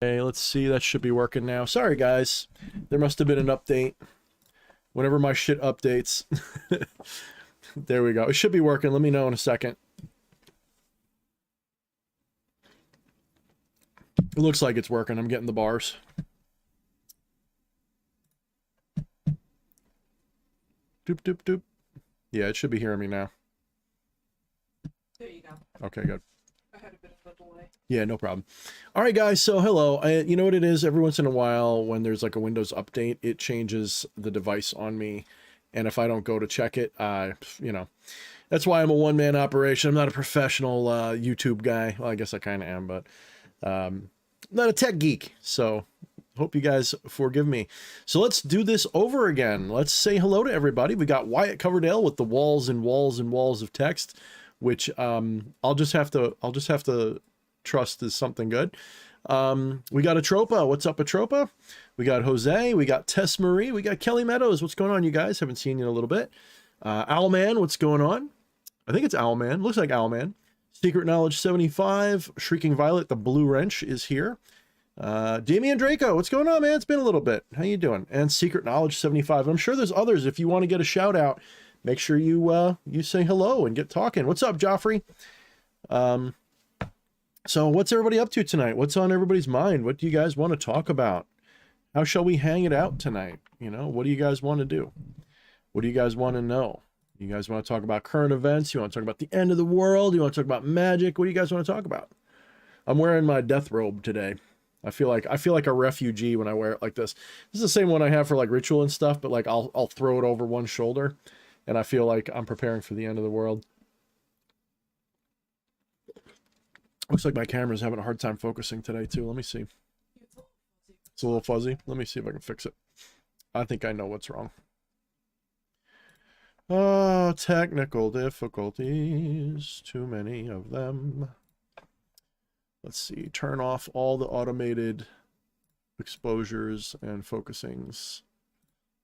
Okay, let's see. That should be working now. Sorry, guys. There must have been an update. Whenever my shit updates. There we go. It should be working. Let me know in a second. It looks like it's working. I'm getting the bars. Doop, doop, doop. Yeah, it should be hearing me now. There you go. Okay, good. I had a bit of a delay. Yeah, no problem. All right, guys. So, hello. You know what it is? Every once in a while, when there's like a Windows update, it changes the device on me. And if I don't go to check it, you know, that's why I'm a one-man operation. I'm not a professional YouTube guy. Well, I guess I kind of am, but not a tech geek. So, hope you guys forgive me. So let's do this over again. Let's say hello to everybody. We got Wyatt Coverdale with the walls and walls and walls of text, which I'll just have to trust is something good. We got Atropa. What's up, Atropa? We got Jose. We got Tess Marie. We got Kelly Meadows. What's going on, you guys? Haven't seen you in a little bit. Owlman, what's going on? I think it's Owlman. Looks like Owlman. Secret Knowledge 75. Shrieking Violet, the Blue Wrench is here. Damian Draco, what's going on, man? It's been a little bit. How you doing? And Secret Knowledge 75. I'm sure there's others. If you want to get a shout out, make sure you say hello and get talking. What's up, Joffrey? So what's everybody up to tonight? What's on everybody's mind? What do you guys want to talk about? How shall we hang it out tonight? You know, what do you guys want to do? What do you guys want to know? You guys want to talk about current events? You want to talk about the end of the world? You want to talk about magic? What do you guys want to talk about? I'm wearing my death robe today. I feel like a refugee when I wear it like this. This is the same one I have for like ritual and stuff, but like I'll throw it over one shoulder and I feel like I'm preparing for the end of the world. Looks like my camera's having a hard time focusing today too. Let me see. It's a little fuzzy. Let me see if I can fix it. I think I know what's wrong. Oh, technical difficulties. Too many of them. Let's see. Turn off all the automated exposures and focusings.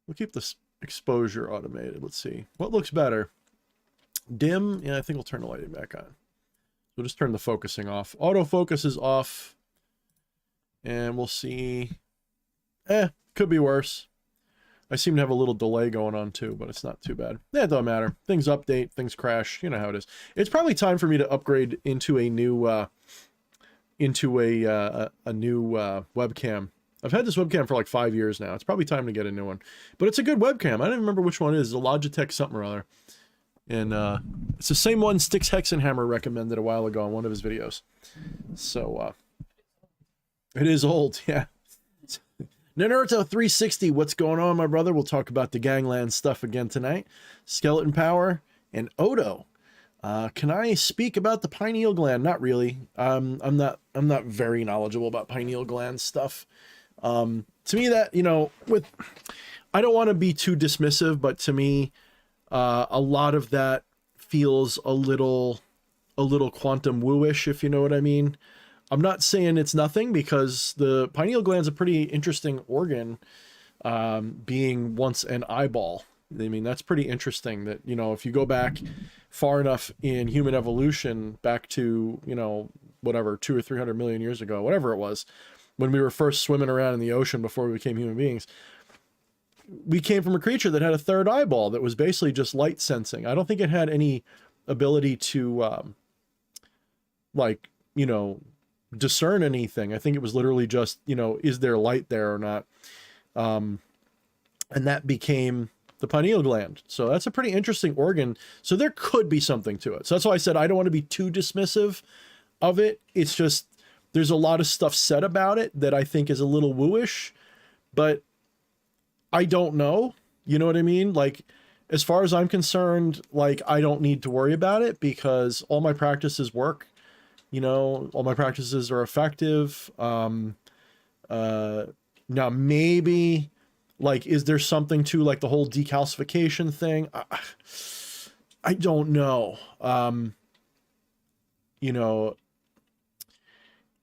We'll keep this exposure automated. Let's see. What looks better? Dim? Yeah, I think we'll turn the lighting back on. We'll just turn the focusing off. Autofocus is off. And we'll see. Could be worse. I seem to have a little delay going on too, but it's not too bad. Yeah, it doesn't matter. Things update, things crash. You know how it is. It's probably time for me to upgrade into a new webcam. I've had this webcam for like 5 years now. It's probably time to get a new one. But it's a good webcam. I don't even remember which one it is. It's a Logitech something or other. And it's the same one Styx Hexenhammer recommended a while ago on one of his videos. So it is old, yeah. Naruto 360, what's going on, my brother? We'll talk about the gangland stuff again tonight. Skeleton Power and Odo. Can I speak about the pineal gland? Not really. I'm not very knowledgeable about pineal gland stuff. To me, that, you know, I don't want to be too dismissive, but to me, a lot of that feels a little quantum woo-ish, if you know what I mean. I'm not saying it's nothing, because the pineal gland's a pretty interesting organ, being once an eyeball. I mean, that's pretty interesting that, you know, if you go back far enough in human evolution, back to, you know, whatever, 200 or 300 million years ago, whatever it was, when we were first swimming around in the ocean before we became human beings, we came from a creature that had a third eyeball that was basically just light sensing. I don't think it had any ability to, like, you know, discern anything. I think it was literally just, you know, is there light there or not? And that became the pineal gland. So that's a pretty interesting organ. So there could be something to it. So that's why I said I don't want to be too dismissive of it. It's just, there's a lot of stuff said about it that I think is a little wooish, but I don't know. You know what I mean? Like, as far as I'm concerned, like, I don't need to worry about it because all my practices work. You know, all my practices are effective. Now maybe, like, is there something to, like, the whole decalcification thing? I don't know. You know,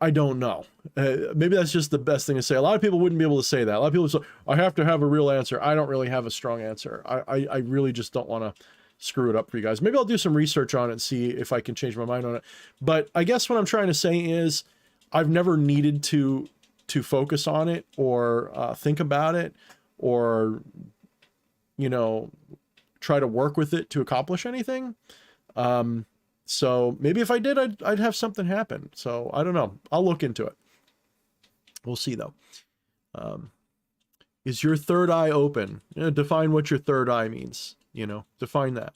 I don't know. Maybe that's just the best thing to say. A lot of people wouldn't be able to say that. A lot of people say, I have to have a real answer. I don't really have a strong answer. I really just don't want to screw it up for you guys. Maybe I'll do some research on it and see if I can change my mind on it. But I guess what I'm trying to say is I've never needed to to focus on it or think about it or, you know, try to work with it to accomplish anything. So maybe if I did, I'd have something happen. So I don't know. I'll look into it. We'll see though. Is your third eye open? You know, define what your third eye means, you know, define that.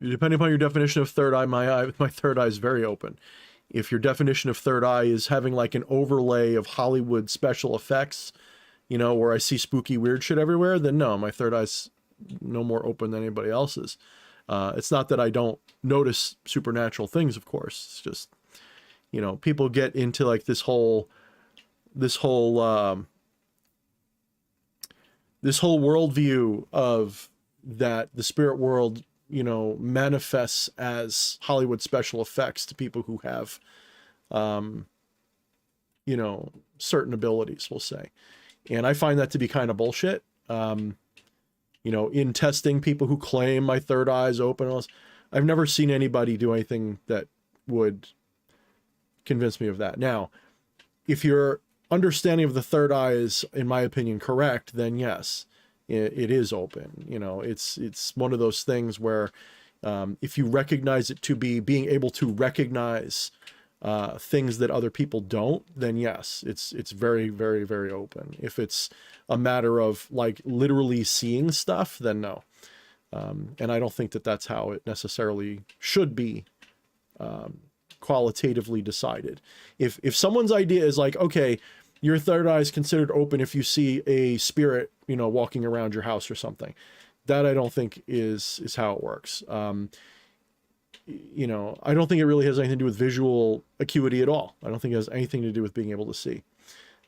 Depending upon your definition of third eye, my third eye is very open. If your definition of third eye is having like an overlay of Hollywood special effects, you know, where I see spooky weird shit everywhere, then no, my third eye's no more open than anybody else's. It's not that I don't notice supernatural things, of course. It's just, you know, people get into like this whole worldview of that the spirit world, you know, manifests as Hollywood special effects to people who have, you know, certain abilities, we'll say. And I find that to be kind of bullshit. You know, in testing people who claim my third eye is open, I've never seen anybody do anything that would convince me of that. Now, if your understanding of the third eye is, in my opinion, correct, then yes, it is open. You know, it's one of those things where if you recognize it to be being able to recognize things that other people don't, then yes, it's very, very, very open. If it's a matter of like literally seeing stuff, then no. And I don't think that that's how it necessarily should be qualitatively decided. If someone's idea is like, okay, your third eye is considered open if you see a spirit, you know, walking around your house or something, that I don't think is how it works. You know, I don't think it really has anything to do with visual acuity at all. I don't think it has anything to do with being able to see.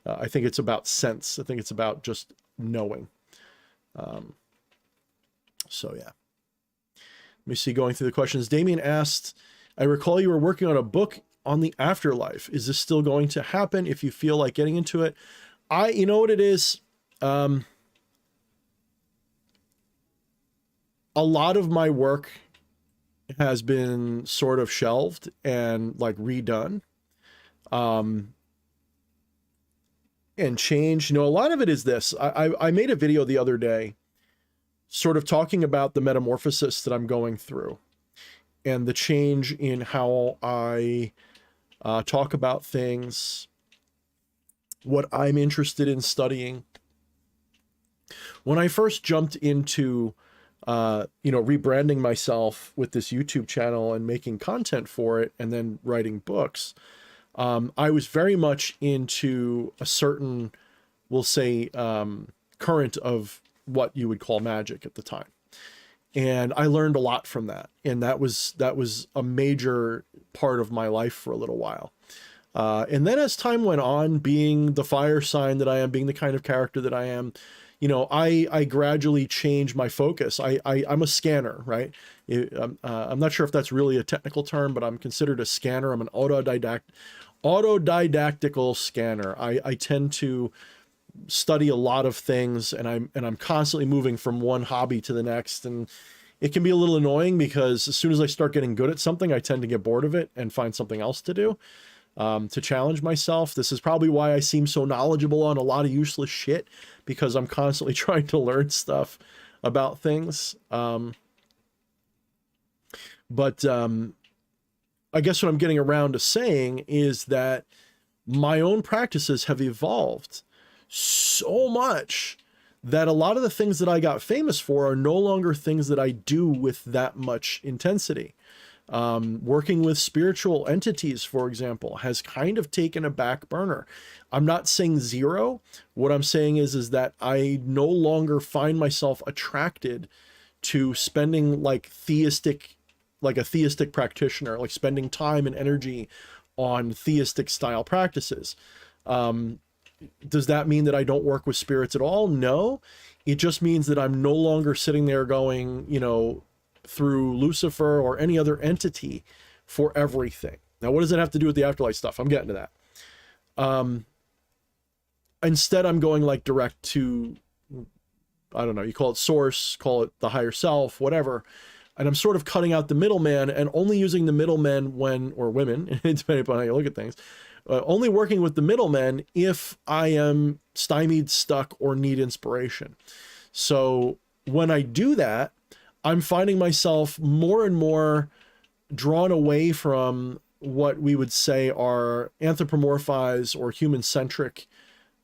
I think it's about sense. I think it's about just knowing. So yeah. Let me see, going through the questions. Damien asked, I recall you were working on a book on the afterlife. Is this still going to happen if you feel like getting into it? You know what it is? A lot of my work has been sort of shelved and like redone. And changed. You know, a lot of it is this. I made a video the other day sort of talking about the metamorphosis that I'm going through and the change in how I talk about things, what I'm interested in studying. When I first jumped into, you know, rebranding myself with this YouTube channel and making content for it and then writing books, I was very much into a certain, we'll say, current of what you would call magic at the time. And I learned a lot from that. And that was a major part of my life for a little while. And then as time went on, being the fire sign that I am, being the kind of character that I am, you know, I gradually changed my focus. I'm a scanner, right? I'm not sure if that's really a technical term, but I'm considered a scanner. I'm an autodidactical scanner. I tend to study a lot of things, and I'm constantly moving from one hobby to the next, and it can be a little annoying because as soon as I start getting good at something, I tend to get bored of it and find something else to do, to challenge myself. This is probably why I seem so knowledgeable on a lot of useless shit, because I'm constantly trying to learn stuff about things. But I guess what I'm getting around to saying is that my own practices have evolved so much that a lot of the things that I got famous for are no longer things that I do with that much intensity. Working with spiritual entities, for example, has kind of taken a back burner. I'm not saying zero. What I'm saying is that I no longer find myself attracted to spending like a theistic practitioner, like spending time and energy on theistic style practices. Does that mean that I don't work with spirits at all? No, it just means that I'm no longer sitting there going, you know, through Lucifer or any other entity for everything. Now, what does it have to do with the afterlife stuff? I'm getting to that. Instead, I'm going like direct to, I don't know, you call it source, call it the higher self, whatever. And I'm sort of cutting out the middleman and only using the middlemen when, or women, depending upon how you look at things, only working with the middlemen if I am stymied, stuck, or need inspiration. So when I do that, I'm finding myself more and more drawn away from what we would say are anthropomorphized or human-centric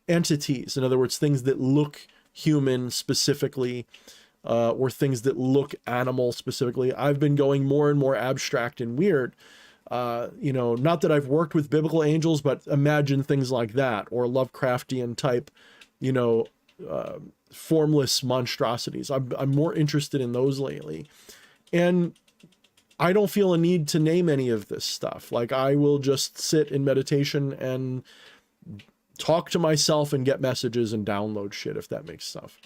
entities. In other words, things that look human specifically, or things that look animal specifically. I've been going more and more abstract and weird. Not that I've worked with biblical angels, but imagine things like that, or Lovecraftian type, formless monstrosities. I'm more interested in those lately. And I don't feel a need to name any of this stuff. Like, I will just sit in meditation and talk to myself and get messages and download shit, if that makes stuff.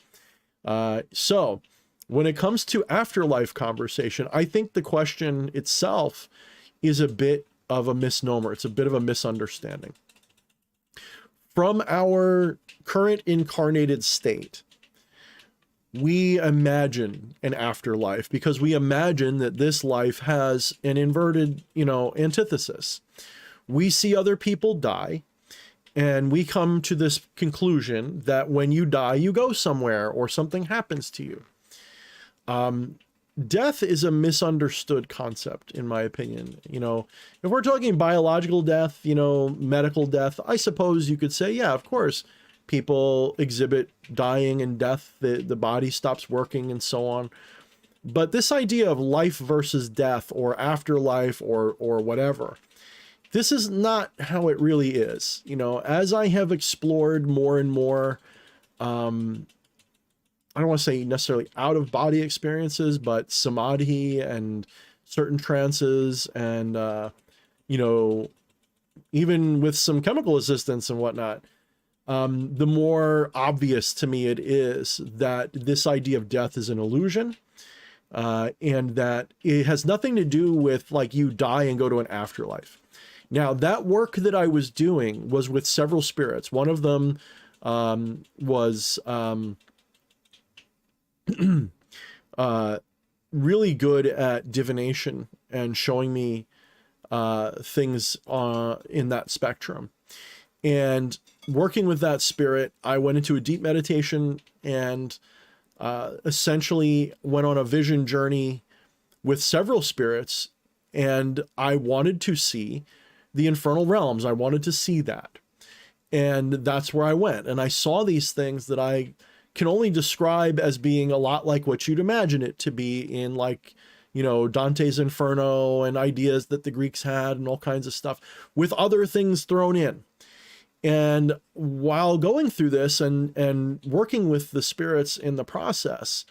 So when it comes to afterlife conversation, I think the question itself is a bit of a misnomer. It's a bit of a misunderstanding. From our current incarnated state, we imagine an afterlife because we imagine that this life has an inverted, antithesis. We see other people die, and we come to this conclusion that when you die, you go somewhere or something happens to you. Death is a misunderstood concept, in my opinion. If we're talking biological death, medical death, I suppose you could say, yeah, of course, people exhibit dying and death, the body stops working and so on. But this idea of life versus death or afterlife or whatever, this is not how it really is. As I have explored more and more, I don't want to say necessarily out of body experiences, but samadhi and certain trances and, even with some chemical assistance and whatnot, the more obvious to me it is that this idea of death is an illusion, and that it has nothing to do with like you die and go to an afterlife. Now, that work that I was doing was with several spirits. One of them was really good at divination and showing me things in that spectrum. And working with that spirit, I went into a deep meditation and essentially went on a vision journey with several spirits, and I wanted to see the infernal realms. I wanted to see that. And that's where I went. And I saw these things that I can only describe as being a lot like what you'd imagine it to be in, like, Dante's Inferno and ideas that the Greeks had and all kinds of stuff with other things thrown in. And while going through this and working with the spirits in the process,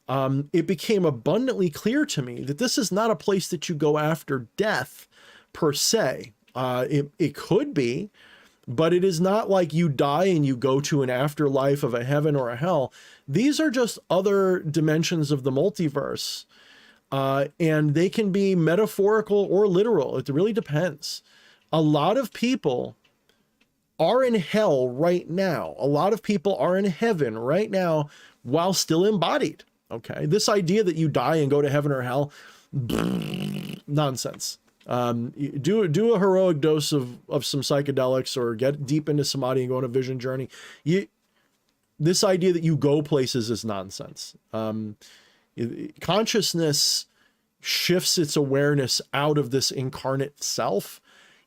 it became abundantly clear to me that this is not a place that you go after death per se. It could be, but it is not like you die and you go to an afterlife of a heaven or a hell. These are just other dimensions of the multiverse, and they can be metaphorical or literal. It really depends. A lot of people are in hell right now. A lot of people are in heaven right now while still embodied. Okay. This idea that you die and go to heaven or hell, nonsense. Do a heroic dose of some psychedelics or get deep into samadhi and go on a vision journey. This idea that you go places is nonsense. Consciousness shifts its awareness out of this incarnate self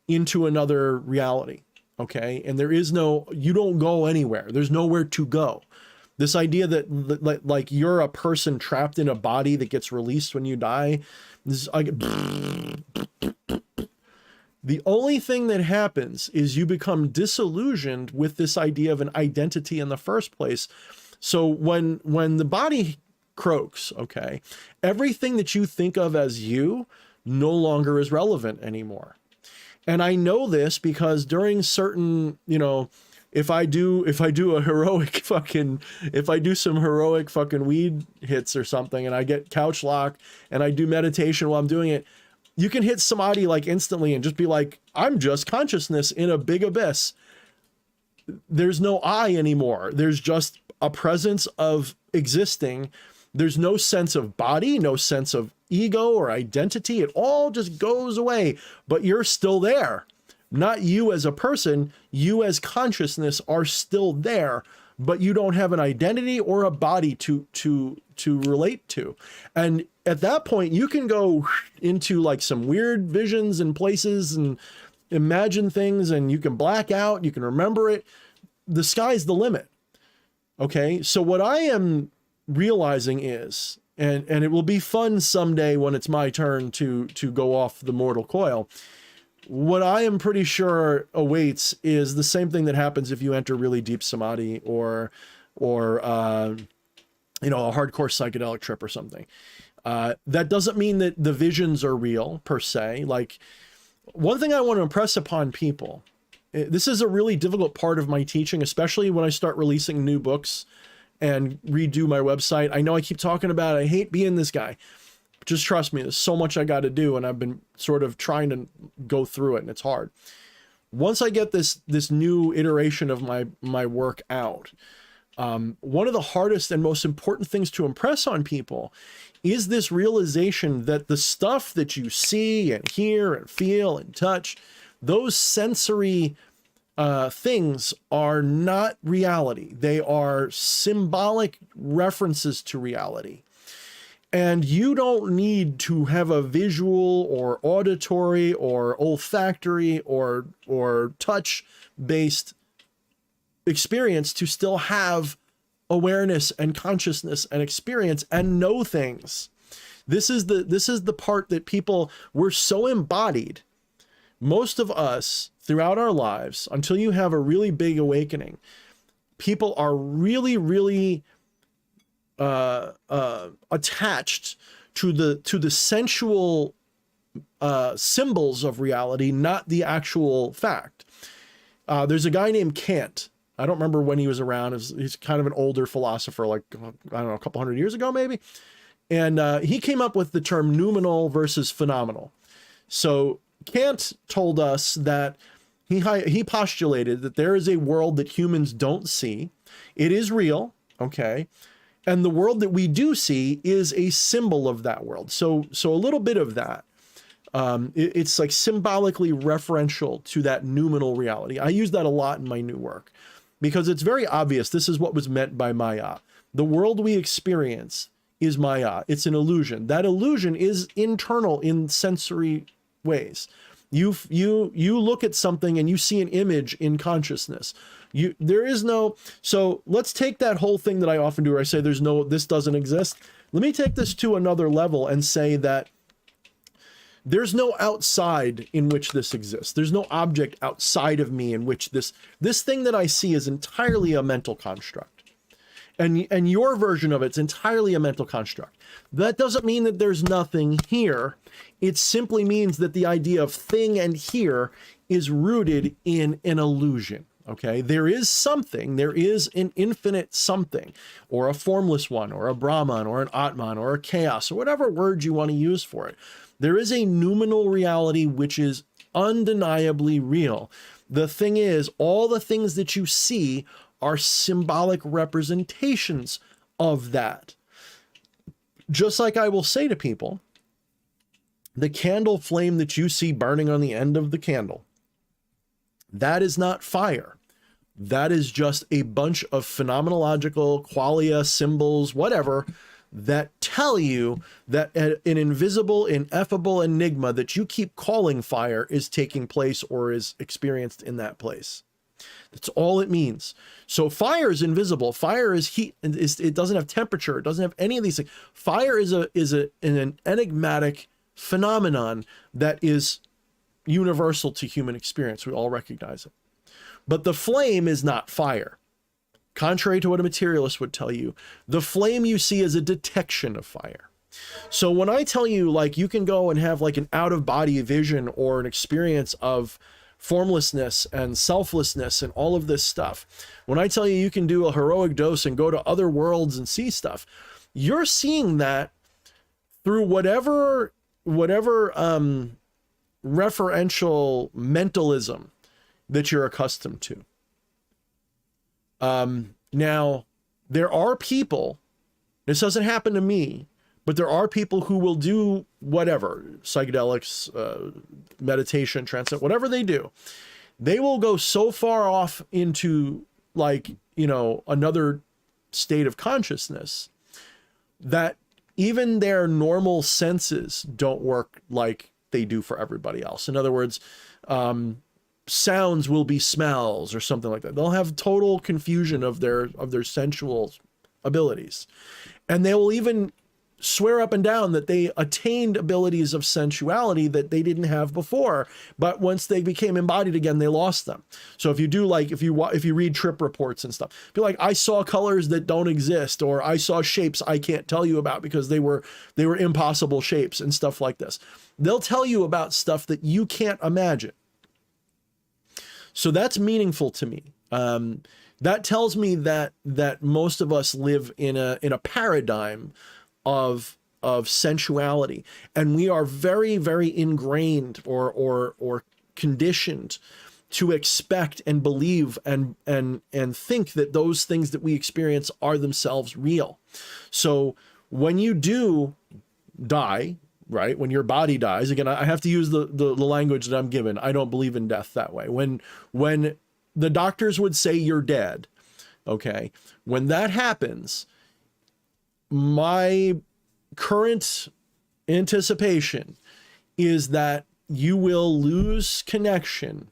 into another reality. Okay. And you don't go anywhere. There's nowhere to go. This idea that like you're a person trapped in a body that gets released when you die. The only thing that happens is you become disillusioned with this idea of an identity in the first place. So when the body croaks, okay, everything that you think of as you no longer is relevant anymore. And I know this because during certain, if I do some heroic fucking weed hits or something, and I get couch locked and I do meditation while I'm doing it, you can hit samadhi like instantly and just be like, I'm just consciousness in a big abyss. There's no I anymore. There's just a presence of existing. There's no sense of body, no sense of ego or identity. It all just goes away, but you're still there. Not you as a person, you as consciousness are still there, but you don't have an identity or a body to relate to. And at that point, you can go into like some weird visions and places and imagine things, and you can black out, you can remember it. The sky's the limit. Okay, so what I am realizing is, and it will be fun someday when it's my turn to go off the mortal coil, what I am pretty sure awaits is the same thing that happens if you enter really deep samadhi or you know, a hardcore psychedelic trip or something. That doesn't mean that the visions are real per se. Like, one thing I want to impress upon people, this is a really difficult part of my teaching, especially when I start releasing new books and redo my website. I know I keep talking about it. I hate being this guy. Just trust me, there's so much I got to do, and I've been sort of trying to go through it, and it's hard. Once I get this new iteration of my work out, one of the hardest and most important things to impress on people is this realization that the stuff that you see and hear and feel and touch, those sensory things are not reality. They are symbolic references to reality. And you don't need to have a visual or auditory or olfactory or touch-based experience to still have awareness and consciousness and experience and know things. This is the part that we're so embodied. Most of us throughout our lives, until you have a really big awakening, people are really, really attached to the sensual symbols of reality, not the actual fact. There's a guy named Kant. I don't remember when he was around. He's kind of an older philosopher, like, I don't know, a couple hundred years ago, maybe. And he came up with the term noumenal versus phenomenal. So Kant told us that he postulated that there is a world that humans don't see. It is real, okay? And the world that we do see is a symbol of that world. So a little bit of that. It's like symbolically referential to that noumenal reality. I use that a lot in my new work because it's very obvious. This is what was meant by Maya. The world we experience is Maya. It's an illusion. That illusion is internal in sensory ways. You look at something and you see an image in consciousness. There is no, so let's take that whole thing that I often do where I say this doesn't exist. Let me take this to another level and say that there's no outside in which this exists. There's no object outside of me in which this thing that I see is entirely a mental construct. And your version of it's entirely a mental construct. That doesn't mean that there's nothing here. It simply means that the idea of thing and here is rooted in an illusion. Okay, there is something, there is an infinite something, or a formless one, or a Brahman, or an Atman, or a chaos, or whatever word you want to use for it. There is a noumenal reality which is undeniably real. The thing is, all the things that you see are symbolic representations of that. Just like I will say to people, the candle flame that you see burning on the end of the candle, that is not fire. That is just a bunch of phenomenological qualia, symbols, whatever, that tell you that an invisible, ineffable enigma that you keep calling fire is taking place or is experienced in that place. That's all it means. So fire is invisible. Fire is heat. It doesn't have temperature. It doesn't have any of these things. Fire is an enigmatic phenomenon that is universal to human experience. We all recognize it. But the flame is not fire. Contrary to what a materialist would tell you, the flame you see is a detection of fire. So when I tell you, like, you can go and have like an out-of-body vision or an experience of formlessness and selflessness and all of this stuff, when I tell you you can do a heroic dose and go to other worlds and see stuff, you're seeing that through whatever referential mentalism that you're accustomed to. Now, there are people, this doesn't happen to me, But there are people who will do whatever, psychedelics, meditation, transcend, whatever they do. They will go so far off into, like, you know, another state of consciousness that even their normal senses don't work like they do for everybody else. In other words, sounds will be smells or something like that. They'll have total confusion of their sensual abilities. And they will even swear up and down that they attained abilities of sensuality that they didn't have before, but once they became embodied again, they lost them. So if you do, like, if you read trip reports and stuff, be like, I saw colors that don't exist, or I saw shapes I can't tell you about because they were impossible shapes and stuff like this. They'll tell you about stuff that you can't imagine. So that's meaningful to me. That tells me that most of us live in a paradigm of sensuality, and we are very, very ingrained or conditioned to expect and believe and think that those things that we experience are themselves real. So when you do die, right, when your body dies, again, I have to use the language that I'm given. I don't believe in death that way. When the doctors would say you're dead, okay, when that happens, my current anticipation is that you will lose connection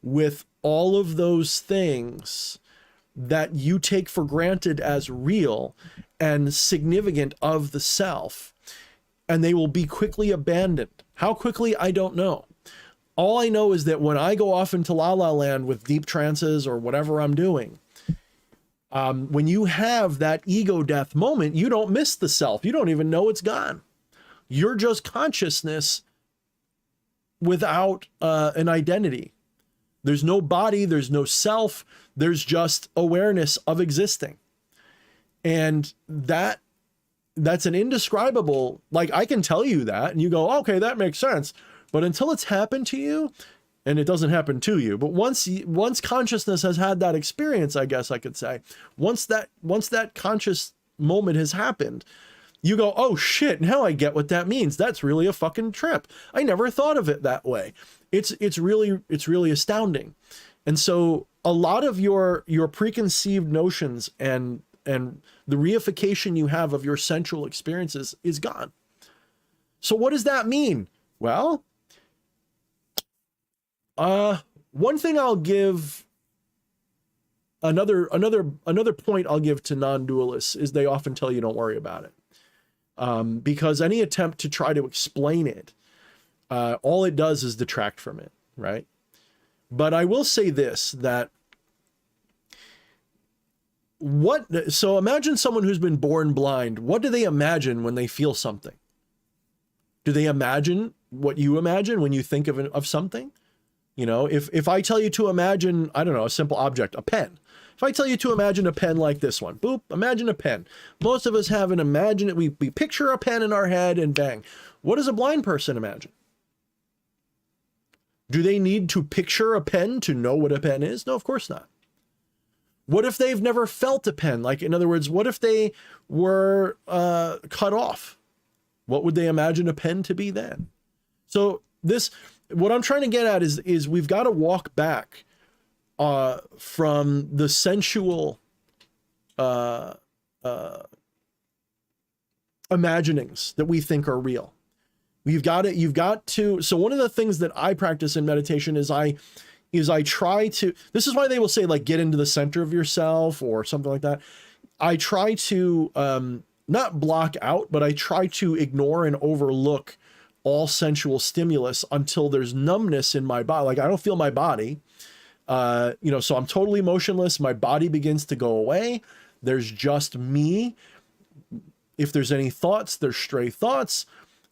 with all of those things that you take for granted as real and significant of the self, and they will be quickly abandoned. How quickly, I don't know. All I know is that when I go off into la la land with deep trances or whatever I'm doing, when you have that ego death moment, you don't miss the self. You don't even know it's gone. You're just consciousness without an identity. There's no body, there's no self, there's just awareness of existing. And that's an indescribable, like, I can tell you that and you go, okay, that makes sense. But until it's happened to you, and it doesn't happen to you, but once consciousness has had that experience, I guess I could say, once that conscious moment has happened, you go, oh shit, now I get what that means. That's really a fucking trip. I never thought of it that way. It's really astounding. And so a lot of your preconceived notions and the reification you have of your sensual experiences is gone. So what does that mean? Well, one thing I'll give, another point I'll give to non-dualists is they often tell you don't worry about it. Because any attempt to try to explain it, all it does is detract from it, right? But I will say this, that so imagine someone who's been born blind. What do they imagine when they feel something? Do they imagine what you imagine when you think of something? You know, if I tell you to imagine, I don't know, a simple object, a pen. If I tell you to imagine a pen like this one, boop, imagine a pen. Most of us have an imagine, we picture a pen in our head and bang. What does a blind person imagine? Do they need to picture a pen to know what a pen is? No, of course not. What if they've never felt a pen? Like, in other words, what if they were cut off? What would they imagine a pen to be then? So what I'm trying to get at is we've got to walk back from the sensual imaginings that we think are real. You've got to, so one of the things that I practice in meditation is I try to, this is why they will say, like, get into the center of yourself or something like that. I try to not block out, but I try to ignore and overlook all sensual stimulus until there's numbness in my body. Like, I don't feel my body, so I'm totally motionless. My body begins to go away. There's just me. If there's any thoughts, there's stray thoughts.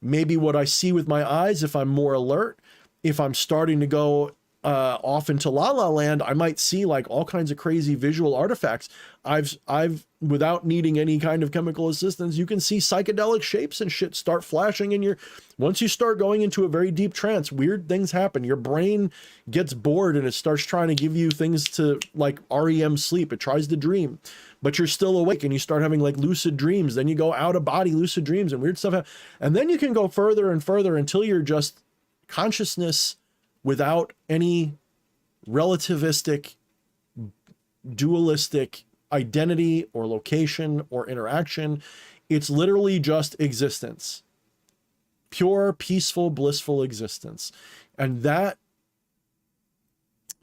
Maybe what I see with my eyes, if I'm more alert, if I'm starting to go off into La La Land, I might see like all kinds of crazy visual artifacts. I've without needing any kind of chemical assistance, you can see psychedelic shapes and shit start flashing in your, once you start going into a very deep trance, weird things happen. Your brain gets bored and it starts trying to give you things to like REM sleep. It tries to dream, but you're still awake and you start having like lucid dreams. Then you go out of body lucid dreams and weird stuff. And then you can go further and further until you're just consciousness without any relativistic, dualistic identity or location or interaction. It's literally just existence. Pure, peaceful, blissful existence. And that,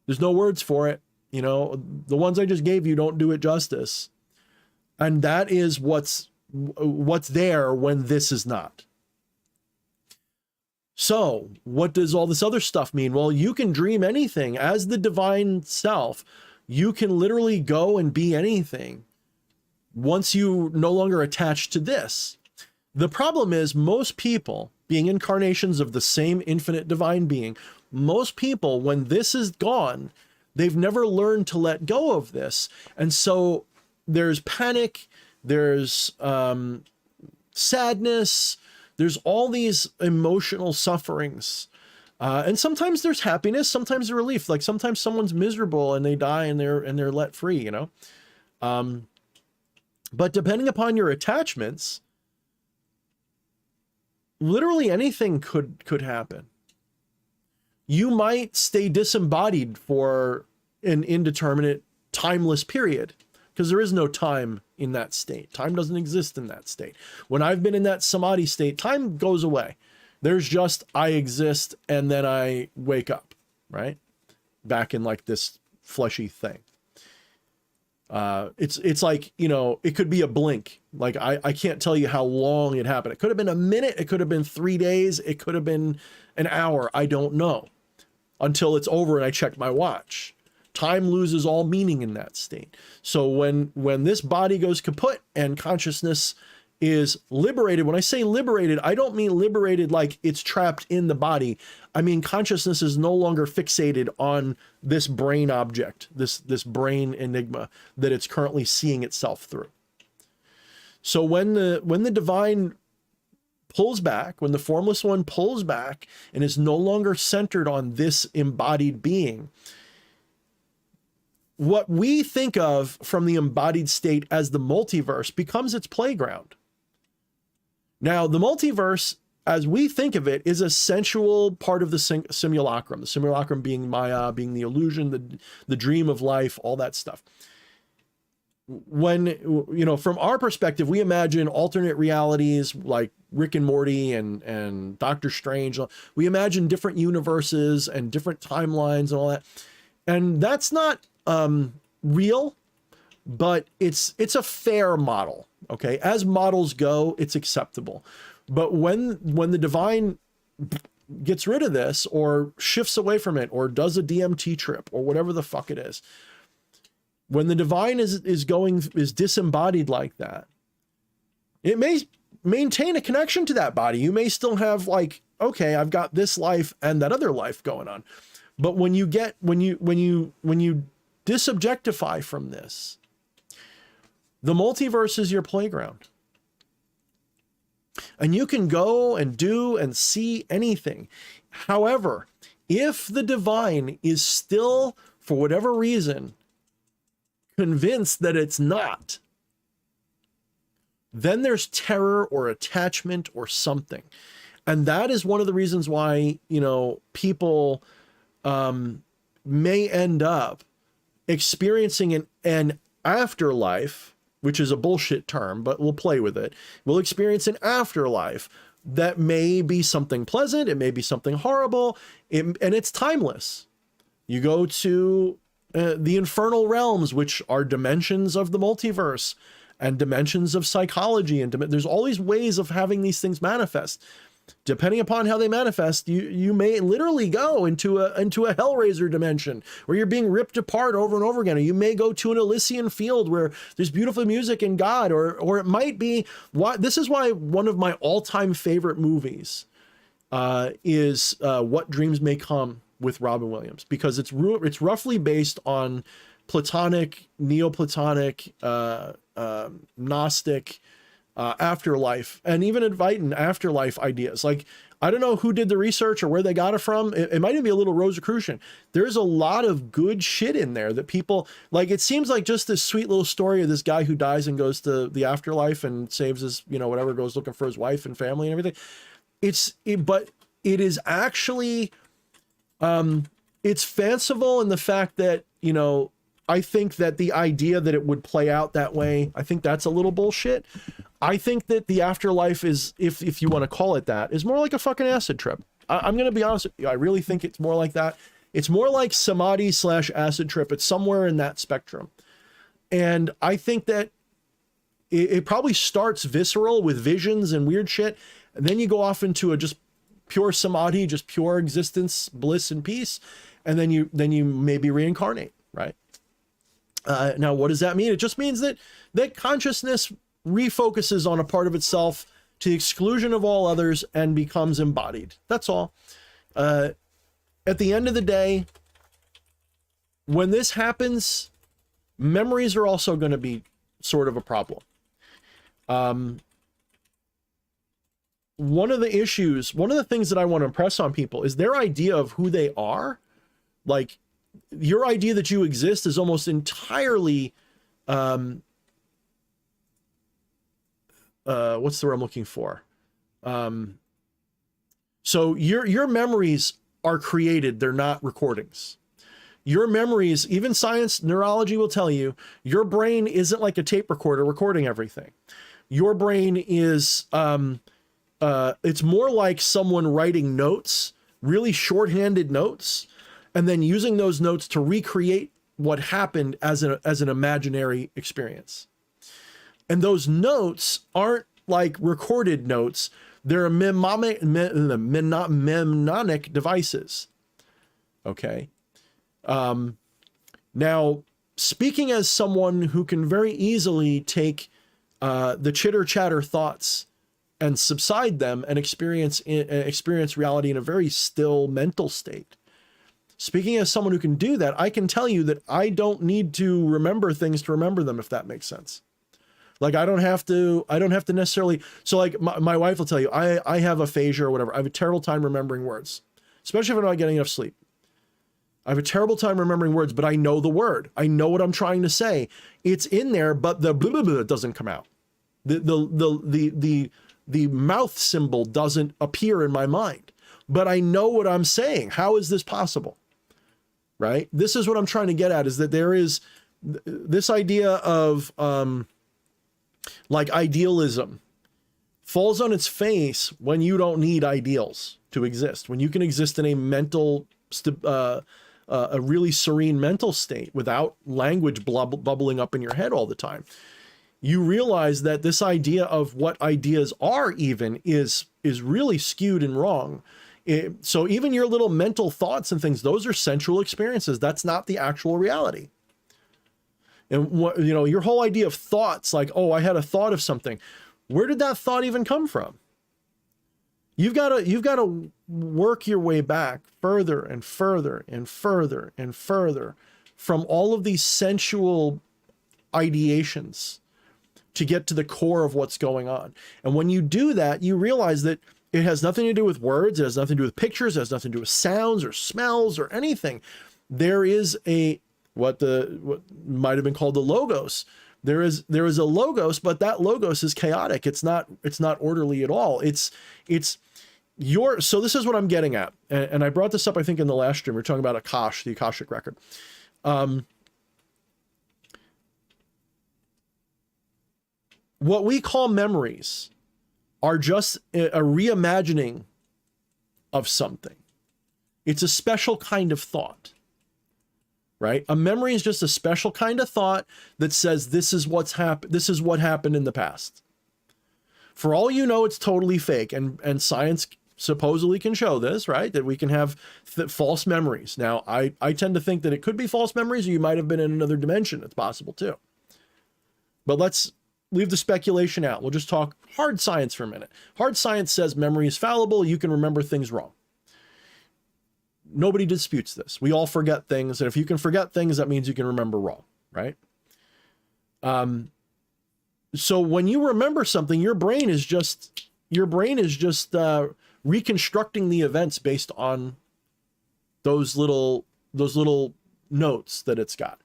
there's no words for it. You know, the ones I just gave you don't do it justice. And that is what's there when this is not. So what does all this other stuff mean? Well, you can dream anything as the divine self. You can literally go and be anything once you no longer attach to this. The problem is most people, being incarnations of the same infinite divine being, most people, when this is gone, they've never learned to let go of this. And so there's panic, there's sadness, there's all these emotional sufferings. And sometimes there's happiness, sometimes there's relief. Like sometimes someone's miserable and they die and they're let free, you know? But depending upon your attachments, literally anything could happen. You might stay disembodied for an indeterminate, timeless period, because there is no time in that state. Time doesn't exist in that state. When I've been in that samadhi state, time goes away. There's just, I exist and then I wake up, right? Back in like this fleshy thing. It's like, you know, it could be a blink. Like I can't tell you how long it happened. It could have been a minute. It could have been 3 days. It could have been an hour. I don't know until it's over and I check my watch. Time loses all meaning in that state. So when this body goes kaput and consciousness is liberated, when I say liberated, I don't mean liberated like it's trapped in the body. I mean, consciousness is no longer fixated on this brain object, this brain enigma that it's currently seeing itself through. So when the divine pulls back, when the formless one pulls back and is no longer centered on this embodied being, what we think of from the embodied state as the multiverse becomes its playground. Now, the multiverse, as we think of it, is a sensual part of the simulacrum. The simulacrum being Maya, being the illusion, the dream of life, all that stuff. When, you know, from our perspective, we imagine alternate realities like Rick and Morty and Doctor Strange. We imagine different universes and different timelines and all that. And that's not real, but it's a fair model. Okay, as models go, it's acceptable. But when the divine gets rid of this or shifts away from it or does a DMT trip or whatever the fuck it is, when the divine is disembodied like that, it may maintain a connection to that body. You may still have like, okay, I've got this life and that other life going on. But when you disobjectify from this, the multiverse is your playground. And you can go and do and see anything. However, if the divine is still, for whatever reason, convinced that it's not, then there's terror or attachment or something. And that is one of the reasons why, you know, people may end up experiencing an afterlife, which is a bullshit term, but we'll play with it. We'll experience an afterlife that may be something pleasant. It may be something horrible, and it's timeless. You go to the infernal realms, which are dimensions of the multiverse and dimensions of psychology. And there's all these ways of having these things manifest. Depending upon how they manifest, you may literally go into a Hellraiser dimension where you're being ripped apart over and over again. Or you may go to an Elysian field where there's beautiful music and God, or it might be this is why one of my all-time favorite movies is What Dreams May Come with Robin Williams, because it's roughly based on Platonic, Neoplatonic, Gnostic, afterlife, and even Advaitin afterlife ideas. Like, I don't know who did the research or where they got it from. It might even be a little Rosicrucian. There's a lot of good shit in there that people like. It seems like just this sweet little story of this guy who dies and goes to the afterlife and saves his, you know, whatever, goes looking for his wife and family and everything. But it is actually, it's fanciful in the fact that, you know, I think that the idea that it would play out that way, I think that's a little bullshit. I think that the afterlife is, if you want to call it that, is more like a fucking acid trip. I'm going to be honest with you. I really think it's more like that. It's more like samadhi / acid trip. It's somewhere in that spectrum. And I think that it probably starts visceral with visions and weird shit. And then you go off into a just pure samadhi, just pure existence, bliss and peace. And then you maybe reincarnate, right? Now, what does that mean? It just means that consciousness refocuses on a part of itself to the exclusion of all others and becomes embodied. That's all. At the end of the day, when this happens, memories are also going to be sort of a problem. One of the things that I want to impress on people is their idea of who they are. Like, your idea that you exist is almost entirely, what's the word I'm looking for? So your memories are created. They're not recordings. Your memories, even science, neurology will tell you, your brain isn't like a tape recorder recording everything. Your brain is, it's more like someone writing notes, really shorthanded notes, and then using those notes to recreate what happened as an imaginary experience. And those notes aren't like recorded notes. They're mnemonic devices. Okay. Now, speaking as someone who can very easily take the chitter chatter thoughts and subside them and experience reality in a very still mental state. Speaking as someone who can do that, I can tell you that I don't need to remember things to remember them, if that makes sense. Like, I don't have to necessarily. So like my wife will tell you, I have aphasia or whatever. I have a terrible time remembering words, especially if I'm not getting enough sleep. I have a terrible time remembering words, but I know the word. I know what I'm trying to say. It's in there, but the blah, blah, blah doesn't come out. The mouth symbol doesn't appear in my mind, but I know what I'm saying. How is this possible? Right? This is what I'm trying to get at, is that there is this idea of, like, idealism falls on its face when you don't need ideals to exist, when you can exist in a mental, a really serene mental state without language bubbling up in your head all the time. You realize that this idea of what ideas are even is really skewed and wrong. So even your little mental thoughts and things, those are sensual experiences. That's not the actual reality. And what, you know, your whole idea of thoughts, like, oh, I had a thought of something. Where did that thought even come from? You've got to work your way back further and further and further and further from all of these sensual ideations to get to the core of what's going on. And when you do that, you realize that it has nothing to do with words. It has nothing to do with pictures. It has nothing to do with sounds or smells or anything. There is what might have been called the logos. There is a logos, but that logos is chaotic. It's not orderly at all. So this is what I'm getting at. And I brought this up, I think, in the last stream. We were talking about Akash, the Akashic record. What we call memories are just a reimagining of something. It's a special kind of thought, right? A memory is just a special kind of thought that says this is what's happened. This is what happened in the past. For all you know, it's totally fake, and science supposedly can show this, right? That we can have false memories. Now, I tend to think that it could be false memories, or you might have been in another dimension. It's possible too. But let's leave the speculation out. We'll just talk hard science for a minute. Hard science says memory is fallible. You can remember things wrong. nobody disputes this. We all forget things. And if you can forget things, that means you can remember wrong, right? So when you remember something, your brain is just reconstructing the events based on those little notes that it's got.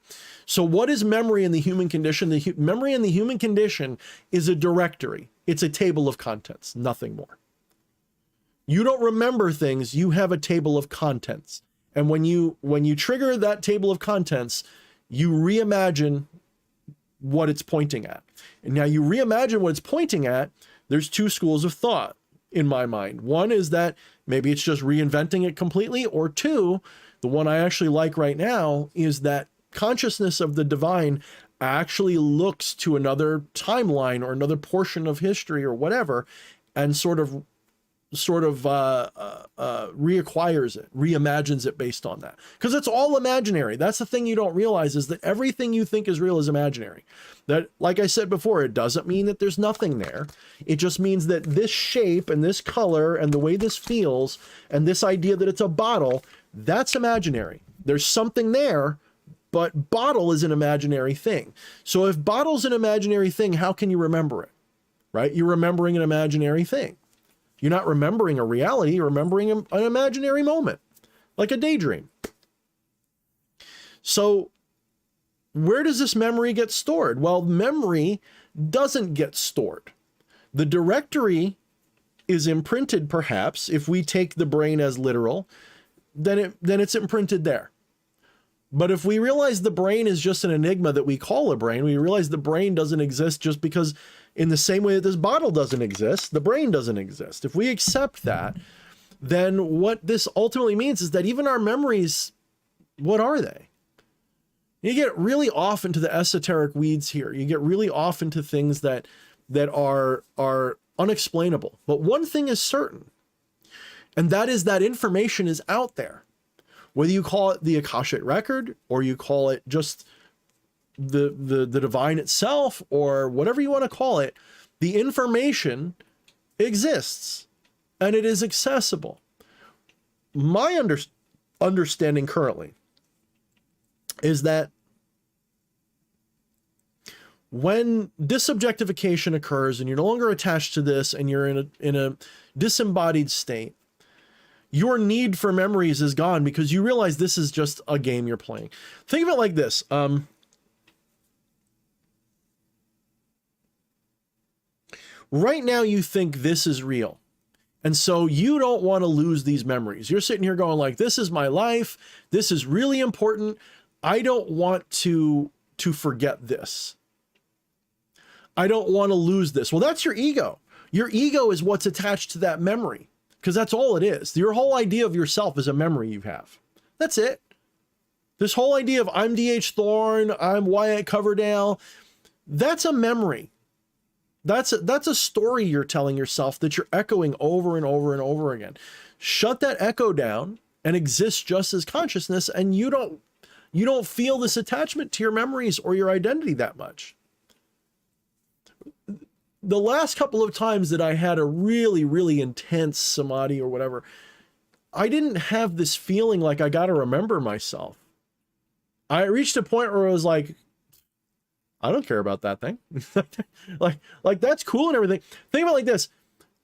So what is memory in the human condition? Memory in the human condition is a directory. It's a table of contents, nothing more. You don't remember things, you have a table of contents. And when you trigger that table of contents, you reimagine what it's pointing at. And now you reimagine what it's pointing at, there's two schools of thought in my mind. One is that maybe it's just reinventing it completely, or two, the one I actually like right now is that consciousness of the divine actually looks to another timeline or another portion of history or whatever, and sort of reacquires it, reimagines it based on that. Because it's all imaginary. That's the thing you don't realize, is that everything you think is real is imaginary. That, like I said before, it doesn't mean that there's nothing there. It just means that this shape and this color and the way this feels and this idea that it's a bottle, that's imaginary. There's something there, but bottle is an imaginary thing. So if bottle's an imaginary thing, how can you remember it? Right? You're remembering an imaginary thing. You're not remembering a reality, you're remembering an imaginary moment, like a daydream. So where does this memory get stored? Well, memory doesn't get stored. The directory is imprinted, perhaps, if we take the brain as literal, then it's imprinted there. But if we realize the brain is just an enigma that we call a brain, we realize the brain doesn't exist just because, in the same way that this bottle doesn't exist, the brain doesn't exist. If we accept that, then what this ultimately means is that even our memories, what are they? You get really off into the esoteric weeds here. You get really off into things that are unexplainable. But one thing is certain, and that is that information is out there. Whether you call it the Akashic record, or you call it just the divine itself, or whatever you want to call it, the information exists and it is accessible. My understanding currently is that when disobjectification occurs and you're no longer attached to this and you're in a disembodied state, your need for memories is gone because you realize this is just a game you're playing. Think of it like this. Right now you think this is real. And so you don't want to lose these memories. You're sitting here going like, this is my life. This is really important. I don't want to forget this. I don't want to lose this. Well, that's your ego. Your ego is what's attached to that memory, because that's all it is. Your whole idea of yourself is a memory you have. That's it. This whole idea of I'm D.H. Thorne, I'm Wyatt Coverdale, that's a memory. That's a story you're telling yourself that you're echoing over and over and over again. Shut that echo down and exist just as consciousness, and you don't feel this attachment to your memories or your identity that much. The last couple of times that I had a really, really intense samadhi or whatever, I didn't have this feeling like I got to remember myself. I reached a point where I was like, I don't care about that thing. like that's cool and everything. Think about it like this.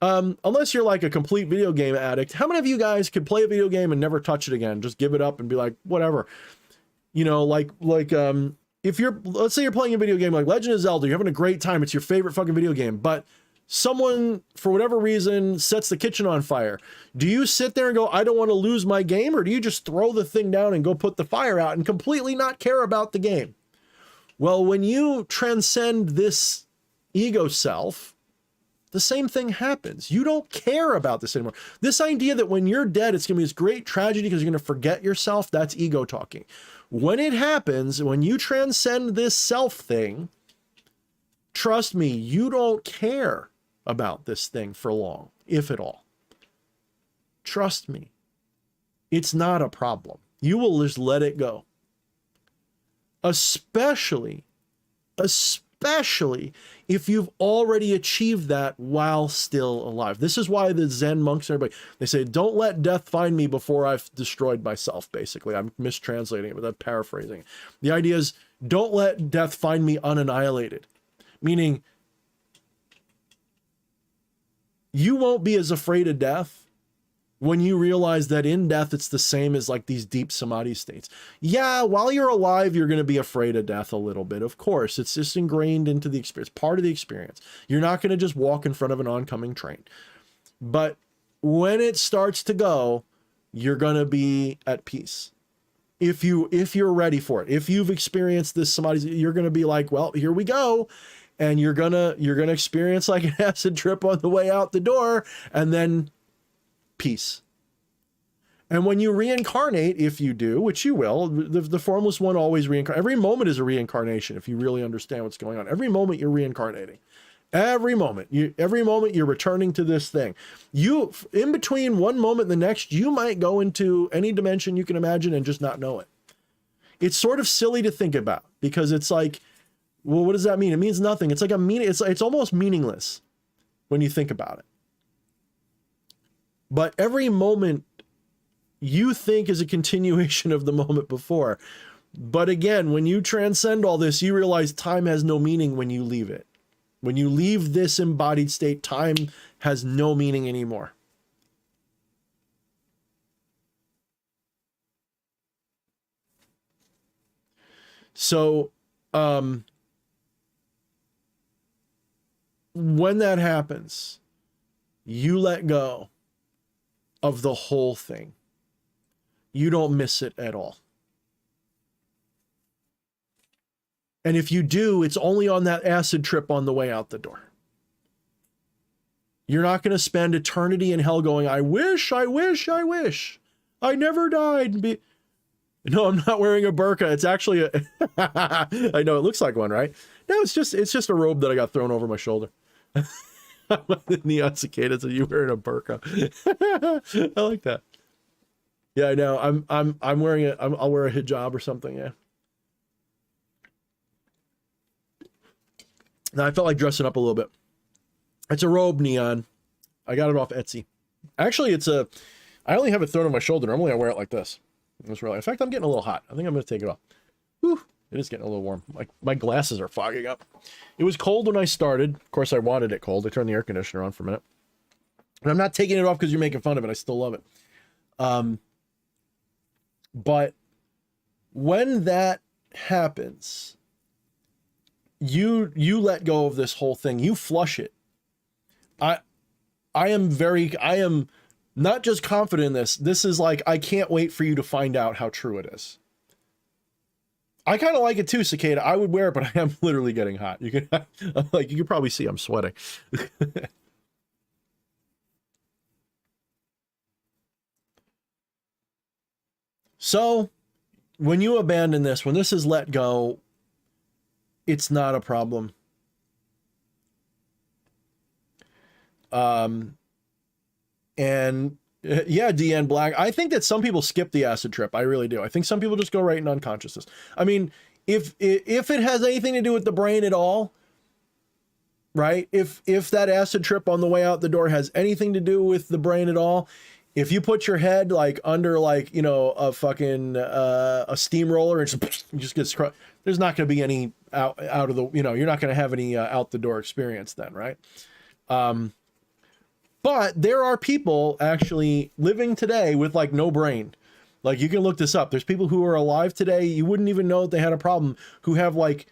Unless you're like a complete video game addict, how many of you guys could play a video game and never touch it again? Just give it up and be like, whatever. You know, if let's say you're playing a video game like Legend of Zelda, you're having a great time. It's your favorite fucking video game, but someone, for whatever reason, sets the kitchen on fire. Do you sit there and go, I don't want to lose my game? Or do you just throw the thing down and go put the fire out and completely not care about the game? Well, when you transcend this ego self, the same thing happens. You don't care about this anymore. This idea that when you're dead, it's going to be this great tragedy because you're going to forget yourself, that's ego talking. When it happens, when you transcend this self thing, trust me, you don't care about this thing for long, if at all. Trust me. It's not a problem. You will just let it go. Especially especially if you've already achieved that while still alive. This is why the Zen monks and everybody, they say, don't let death find me before I've destroyed myself, basically. I'm mistranslating it, but I'm paraphrasing it. The idea is, don't let death find me unannihilated. Meaning, you won't be as afraid of death when you realize that in death, it's the same as like these deep samadhi states. Yeah, while you're alive, you're going to be afraid of death a little bit. Of course, it's just ingrained into the experience, part of the experience. You're not going to just walk in front of an oncoming train. But when it starts to go, you're going to be at peace. If you're ready for it, if you've experienced this samadhi, you're going to be like, well, here we go. And you're gonna experience like an acid trip on the way out the door, and then peace. And when you reincarnate, if you do, which you will, the formless one always reincarnates. Every moment is a reincarnation if you really understand what's going on. Every moment you're reincarnating. Every moment you're returning to this thing. You, in between one moment and the next, you might go into any dimension you can imagine and just not know it. It's sort of silly to think about because it's like, well, what does that mean? It means nothing. It's like it's almost meaningless when you think about it. But every moment you think is a continuation of the moment before. But again, when you transcend all this, you realize time has no meaning when you leave it. When you leave this embodied state, time has no meaning anymore. So, when that happens, you let go of the whole thing. You don't miss it at all. And if you do, it's only on that acid trip on the way out the door. You're not going to spend eternity in hell going, I wish I never died. No, I'm not wearing a burqa. It's actually a, I know it looks like one, right? No, it's just a robe that I got thrown over my shoulder. The neon cicada said, you wearing a burqa. I like that. Yeah, I know. I'm wearing I'll wear a hijab or something. Yeah. Now I felt like dressing up a little bit. It's a robe, neon. I got it off Etsy. Actually, I only have it thrown on my shoulder. Normally I wear it like this. In fact, I'm getting a little hot. I think I'm going to take it off. Whew, it is getting a little warm. My glasses are fogging up. It was cold when I started. Of course, I wanted it cold. I turned the air conditioner on for a minute. And I'm not taking it off because you're making fun of it. I still love it. But when that happens, you let go of this whole thing. You flush it. I am not just confident in this. This is like, I can't wait for you to find out how true it is. I kind of like it too, Cicada. I would wear it, but I am literally getting hot. You can probably see I'm sweating. So when you abandon this, when this is let go, it's not a problem. And yeah, DN Black, I think that some people skip the acid trip. I really do. I think some people just go right in unconsciousness. I mean, if it has anything to do with the brain at all, right? If that acid trip on the way out the door has anything to do with the brain at all, if you put your head like under like, you know, a fucking a steamroller and just gets there's not going to be any out of the, you know, you're not going to have any out the door experience then, right? But there are people actually living today with like no brain. Like you can look this up. There's people who are alive today. You wouldn't even know that they had a problem, who have like,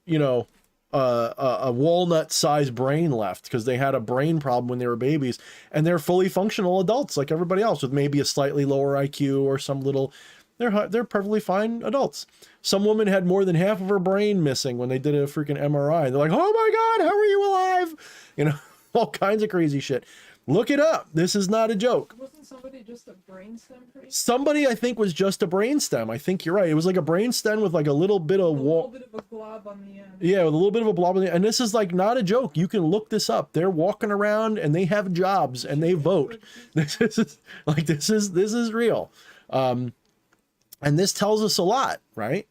you know, a walnut sized brain left because they had a brain problem when they were babies, and they're fully functional adults like everybody else with maybe a slightly lower IQ or some little, they're perfectly fine adults. Some woman had more than half of her brain missing when they did a freaking MRI. They're like, oh my God, how are you alive? You know, all kinds of crazy shit. Look it up. This is not a joke. Wasn't somebody just a brainstem? Somebody, I think, was just a brainstem. I think you're right. It was like a brainstem with like a little bit of a little bit of a blob on the end. Yeah, with a little bit of a blob on the end. And this is like not a joke. You can look this up. They're walking around and they have jobs and they vote. This is real. And this tells us a lot, right?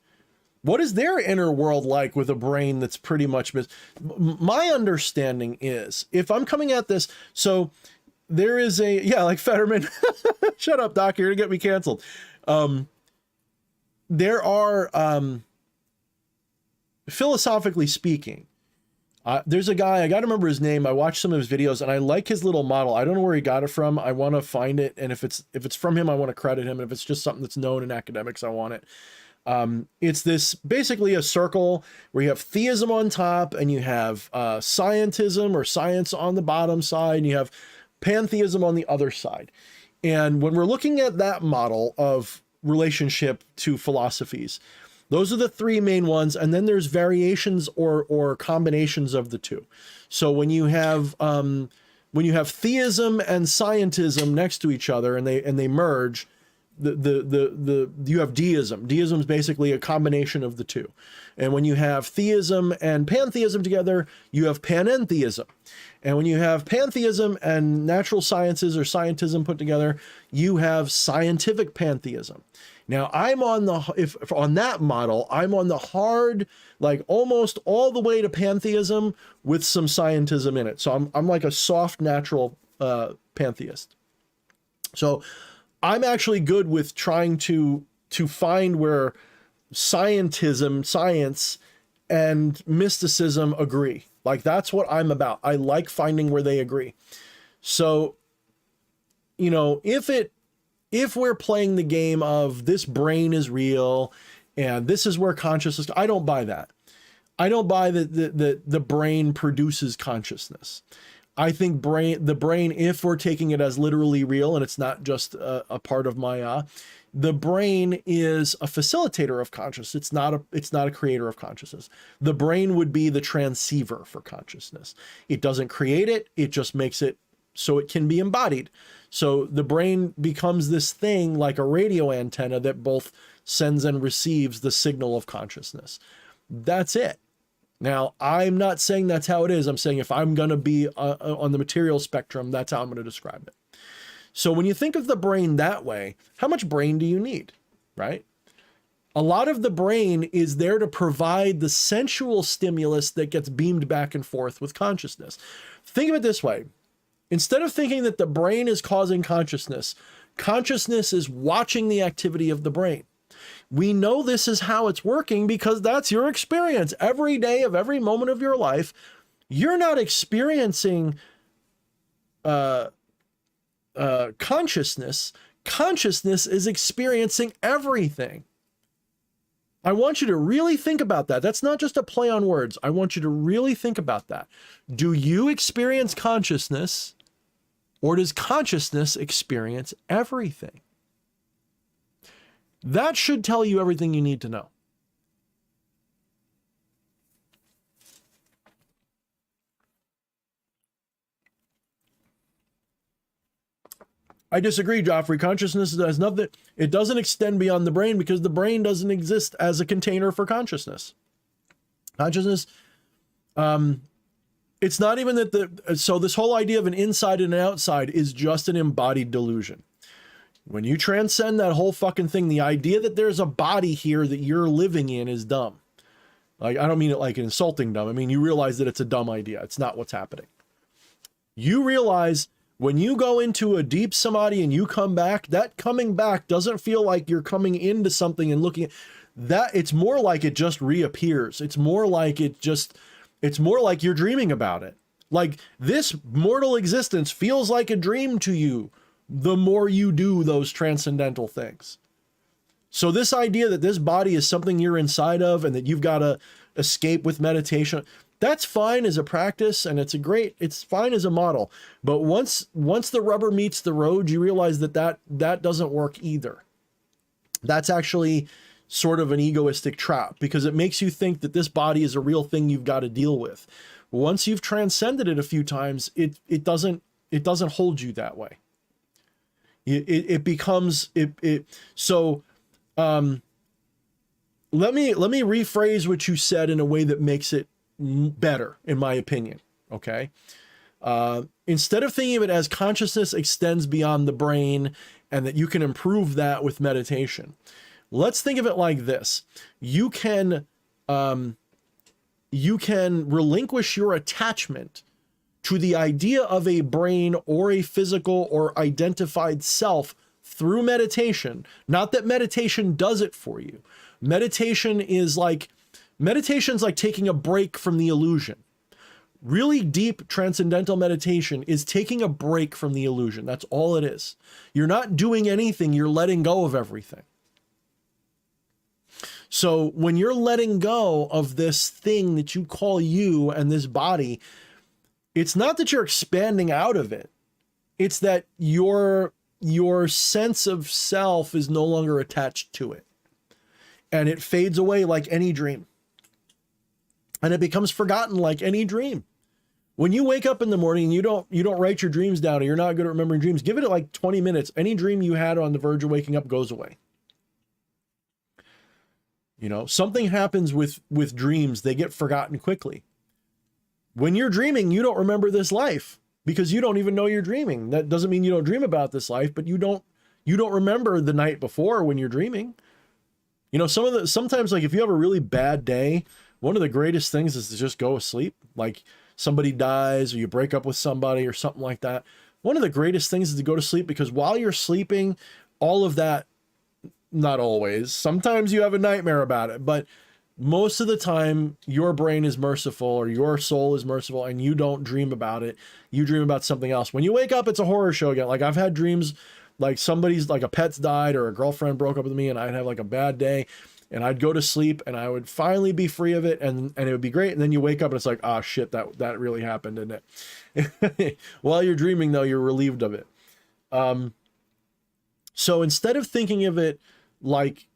What is their inner world like with a brain that's pretty much my understanding is, if I'm coming at this, so there is a, yeah, like Fetterman, shut up, Doc, you're gonna get me canceled. There are, philosophically speaking, there's a guy, I gotta remember his name. I watched some of his videos and I like his little model. I don't know where he got it from. I want to find it. And if it's from him, I want to credit him. If it's just something that's known in academics, I want it. It's this basically a circle where you have theism on top and you have scientism or science on the bottom side, and you have pantheism on the other side. And when we're looking at that model of relationship to philosophies, those are the three main ones, and then there's variations or combinations of the two. So when you have theism and scientism next to each other and they merge, you have deism. Deism is basically a combination of the two. And when you have theism and pantheism together, you have panentheism. And when you have pantheism and natural sciences or scientism put together, you have scientific pantheism. Now I'm on on that model, I'm on the hard, like almost all the way to pantheism with some scientism in it. So I'm like a soft natural pantheist. So I'm actually good with trying to find where scientism, science, and mysticism agree. Like that's what I'm about. I like finding where they agree. So, you know, if we're playing the game of this brain is real and this is where consciousness, I don't buy that. I don't buy that the brain produces consciousness. I think the brain, if we're taking it as literally real and it's not just a part of Maya, the brain is a facilitator of consciousness. It's not a creator of consciousness. The brain would be the transceiver for consciousness. It doesn't create it. It just makes it so it can be embodied. So the brain becomes this thing like a radio antenna that both sends and receives the signal of consciousness. That's it. Now, I'm not saying that's how it is. I'm saying if I'm going to be on the material spectrum, that's how I'm going to describe it. So when you think of the brain that way, how much brain do you need, right? A lot of the brain is there to provide the sensual stimulus that gets beamed back and forth with consciousness. Think of it this way. Instead of thinking that the brain is causing consciousness, consciousness is watching the activity of the brain. We know this is how it's working because that's your experience. Every day of every moment of your life, you're not experiencing consciousness. Consciousness is experiencing everything. I want you to really think about that. That's not just a play on words. I want you to really think about that. Do you experience consciousness, or does consciousness experience everything? That should tell you everything you need to know. I disagree, Joffrey. Consciousness has nothing, it doesn't extend beyond the brain because the brain doesn't exist as a container for consciousness. Consciousness, it's not even that so this whole idea of an inside and an outside is just an embodied delusion. When you transcend that whole fucking thing, the idea that there's a body here that you're living in is dumb. Like, I don't mean it like an insulting dumb. I mean, you realize that it's a dumb idea. It's not what's happening. You realize when you go into a deep samadhi and you come back, that coming back doesn't feel like you're coming into something and looking at that. It's more like it just reappears. It's more like it's more like you're dreaming about it. Like this mortal existence feels like a dream to you the more you do those transcendental things. So this idea that this body is something you're inside of and that you've got to escape with meditation, that's fine as a practice and it's fine as a model. But once the rubber meets the road, you realize that doesn't work either. That's actually sort of an egoistic trap because it makes you think that this body is a real thing you've got to deal with. Once you've transcended it a few times, it doesn't hold you that way. It becomes so let me rephrase what you said in a way that makes it better, in my opinion. Okay. Instead of thinking of it as consciousness extends beyond the brain and that you can improve that with meditation, Let's think of it like this. You can relinquish your attachment to the idea of a brain or a physical or identified self through meditation. Not that meditation does it for you. Meditation's like taking a break from the illusion. Really deep transcendental meditation is taking a break from the illusion. That's all it is. You're not doing anything, you're letting go of everything. So when you're letting go of this thing that you call you and this body, it's not that you're expanding out of it. It's that your sense of self is no longer attached to it. And it fades away like any dream. And it becomes forgotten like any dream. When you wake up in the morning and you don't write your dreams down, or you're not good at remembering dreams, give it like 20 minutes. Any dream you had on the verge of waking up goes away. You know, something happens with dreams. They get forgotten quickly. When you're dreaming, you don't remember this life because you don't even know you're dreaming. That doesn't mean you don't dream about this life, but you don't remember the night before when you're dreaming. You know, sometimes like if you have a really bad day, one of the greatest things is to just go to sleep. Like somebody dies or you break up with somebody or something like that. One of the greatest things is to go to sleep, because while you're sleeping, all of that, not always, sometimes you have a nightmare about it, but most of the time your brain is merciful, or your soul is merciful, and you don't dream about it. You dream about something else. When you wake up, it's a horror show again. Like I've had dreams like somebody's, like a pet's died or a girlfriend broke up with me, and I'd have like a bad day, and I'd go to sleep and I would finally be free of it, and it would be great. And then you wake up and it's like, oh shit, that really happened, didn't it? While you're dreaming though, you're relieved of it. So instead of thinking of it like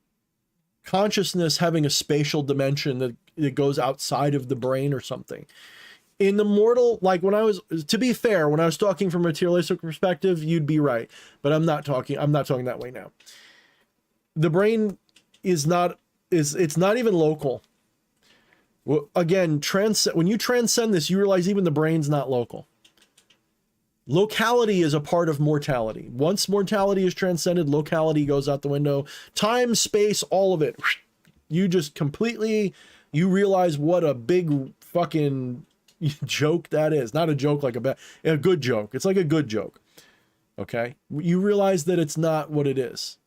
consciousness having a spatial dimension that goes outside of the brain or something, in the mortal, like to be fair, when I was talking from a materialistic perspective, you'd be right, but I'm not talking that way now. The brain it's not even local. Well, again, when you transcend this, you realize even the brain's not local. Locality is a part of mortality. Once mortality is transcended, locality goes out the window. Time, space, all of it. You just completely, you realize what a big fucking joke that is. Not a joke like a good joke. It's like a good joke. Okay? You realize that it's not what it is.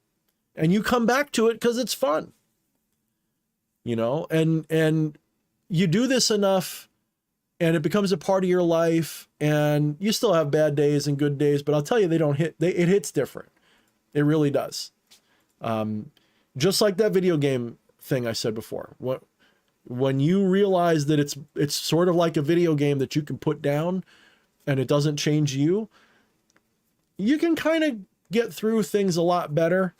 And you come back to it because it's fun. You know? And you do this enough, and it becomes a part of your life, and you still have bad days and good days, but I'll tell you, it hits different. It really does. Just like that video game thing I said before. When you realize that it's sort of like a video game that you can put down and it doesn't change you, you can kind of get through things a lot better.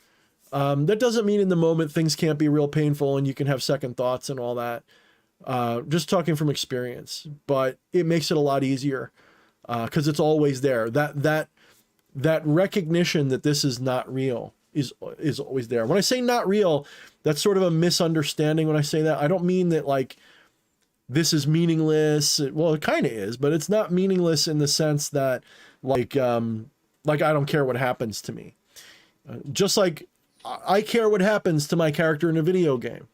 That doesn't mean in the moment things can't be real painful and you can have second thoughts and all that. Just talking from experience, but it makes it a lot easier because it's always there. That recognition that this is not real is always there. When I say not real, that's sort of a misunderstanding. When I say that, I don't mean that like this is meaningless. Well, it kind of is, but it's not meaningless in the sense that like I don't care what happens to me. Just like I care what happens to my character in a video game.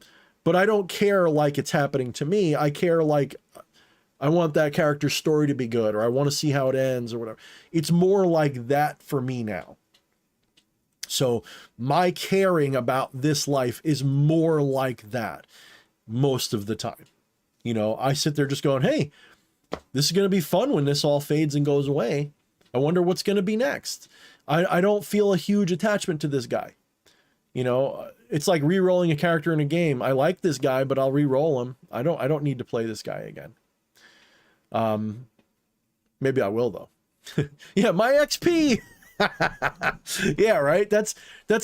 But I don't care like it's happening to me. I care like I want that character's story to be good, or I want to see how it ends or whatever. It's more like that for me now. So my caring about this life is more like that most of the time. You know, I sit there just going, hey, this is going to be fun when this all fades and goes away. I wonder what's going to be next. I don't feel a huge attachment to this guy. You know, it's like re-rolling a character in a game. I like this guy, but I'll re-roll him. I don't need to play this guy again. Maybe I will though. Yeah, my XP. Yeah, right. That's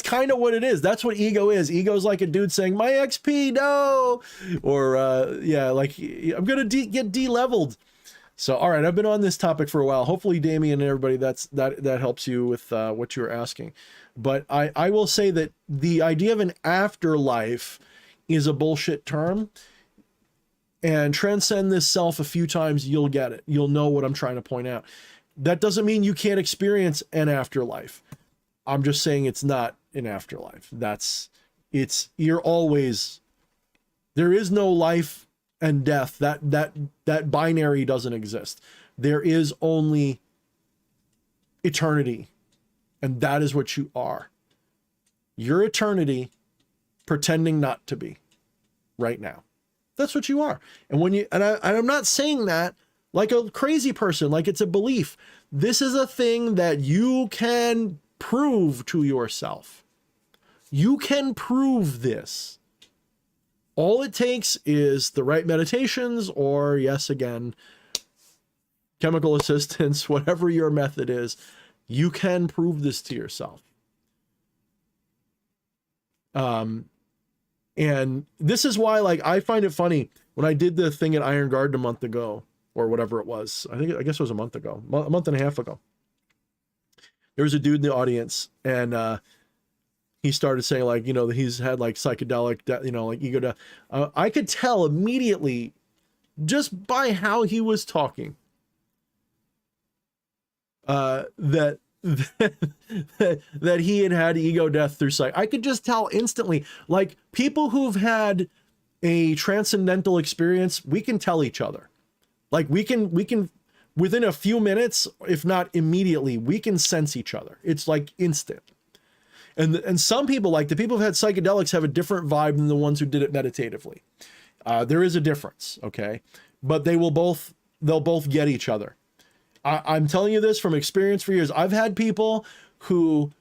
kind of what it is. That's what ego is. Ego is like a dude saying, my XP, no. Or yeah, like I'm gonna get de-leveled. So, all right, I've been on this topic for a while. Hopefully, Damien and everybody, that helps you with what you're asking. But I will say that the idea of an afterlife is a bullshit term. And transcend this self a few times, you'll get it. You'll know what I'm trying to point out. That doesn't mean you can't experience an afterlife. I'm just saying it's not an afterlife. That's you're always, there is no life and death. That binary doesn't exist. There is only eternity, and that is what you are. You're eternity pretending not to be right now. That's what you are. And when you, and I'm not saying that like a crazy person, like it's a belief. This is a thing that you can prove to yourself. You can prove this. All it takes is the right meditations, or yes, again, chemical assistance, whatever your method is, you can prove this to yourself. And this is why, like, I find it funny when I did the thing at Iron Garden a month ago, or whatever it was. I guess it was a month ago, a month and a half ago. There was a dude in the audience, and he started saying, like, you know, he's had like psychedelic, you know, like ego death. I could tell immediately just by how he was talking that he had ego death through psych. I could just tell instantly, like people who've had a transcendental experience, we can tell each other. Like we can within a few minutes, if not immediately, we can sense each other. It's like instant. And some people, like the people who've had psychedelics, have a different vibe than the ones who did it meditatively. There is a difference, okay? But they'll both get each other. I'm telling you this from experience for years. I've had people who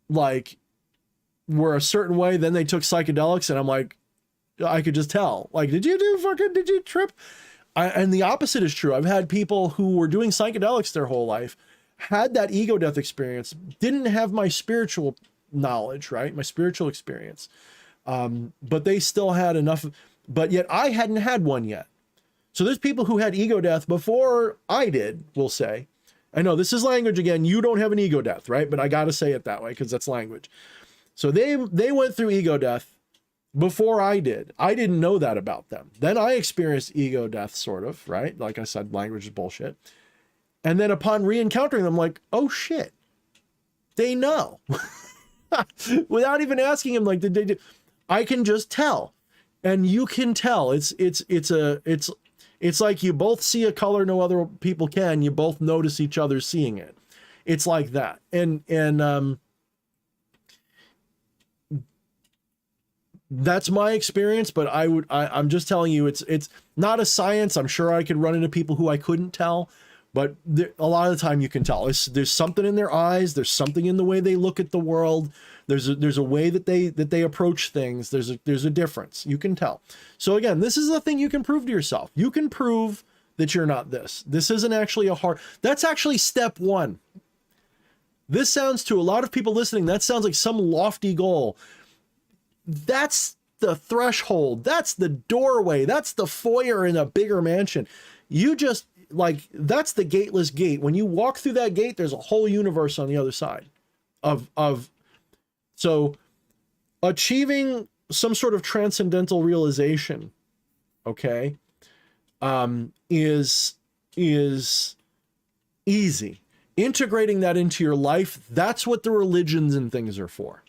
like were a certain way, then they took psychedelics, and I'm like, I could just tell. Like, did you trip? And the opposite is true. I've had people who were doing psychedelics their whole life, had that ego death experience, didn't have my spiritual knowledge, right? My spiritual experience. But they still had enough, but yet I hadn't had one yet. So there's people who had ego death before I did, we'll say. I know this is language again. You don't have an ego death, right? But I got to say it that way because that's language. So they went through ego death before I did. I didn't know that about them. Then I experienced ego death, sort of, right? Like I said, language is bullshit. And then upon re-encountering them, like, oh shit, they know. Without even asking him, like, did they do? I can just tell. And you can tell. It's like you both see a color no other people can. You both notice each other seeing it. It's like that. And that's my experience, but I'm just telling you, it's not a science. I'm sure I could run into people who I couldn't tell, but a lot of the time you can tell. There's something in their eyes. There's something in the way they look at the world. There's a way that they approach things. There's a difference. You can tell. So again, this is the thing you can prove to yourself. You can prove that you're not this. This isn't actually that's actually step one. This sounds to a lot of people listening, that sounds like some lofty goal. That's the threshold. That's the doorway. That's the foyer in a bigger mansion. You just, like, that's the gateless gate. When you walk through that gate, there's a whole universe on the other side so achieving some sort of transcendental realization, okay, is easy. Integrating that into your life, that's what the religions and things are for.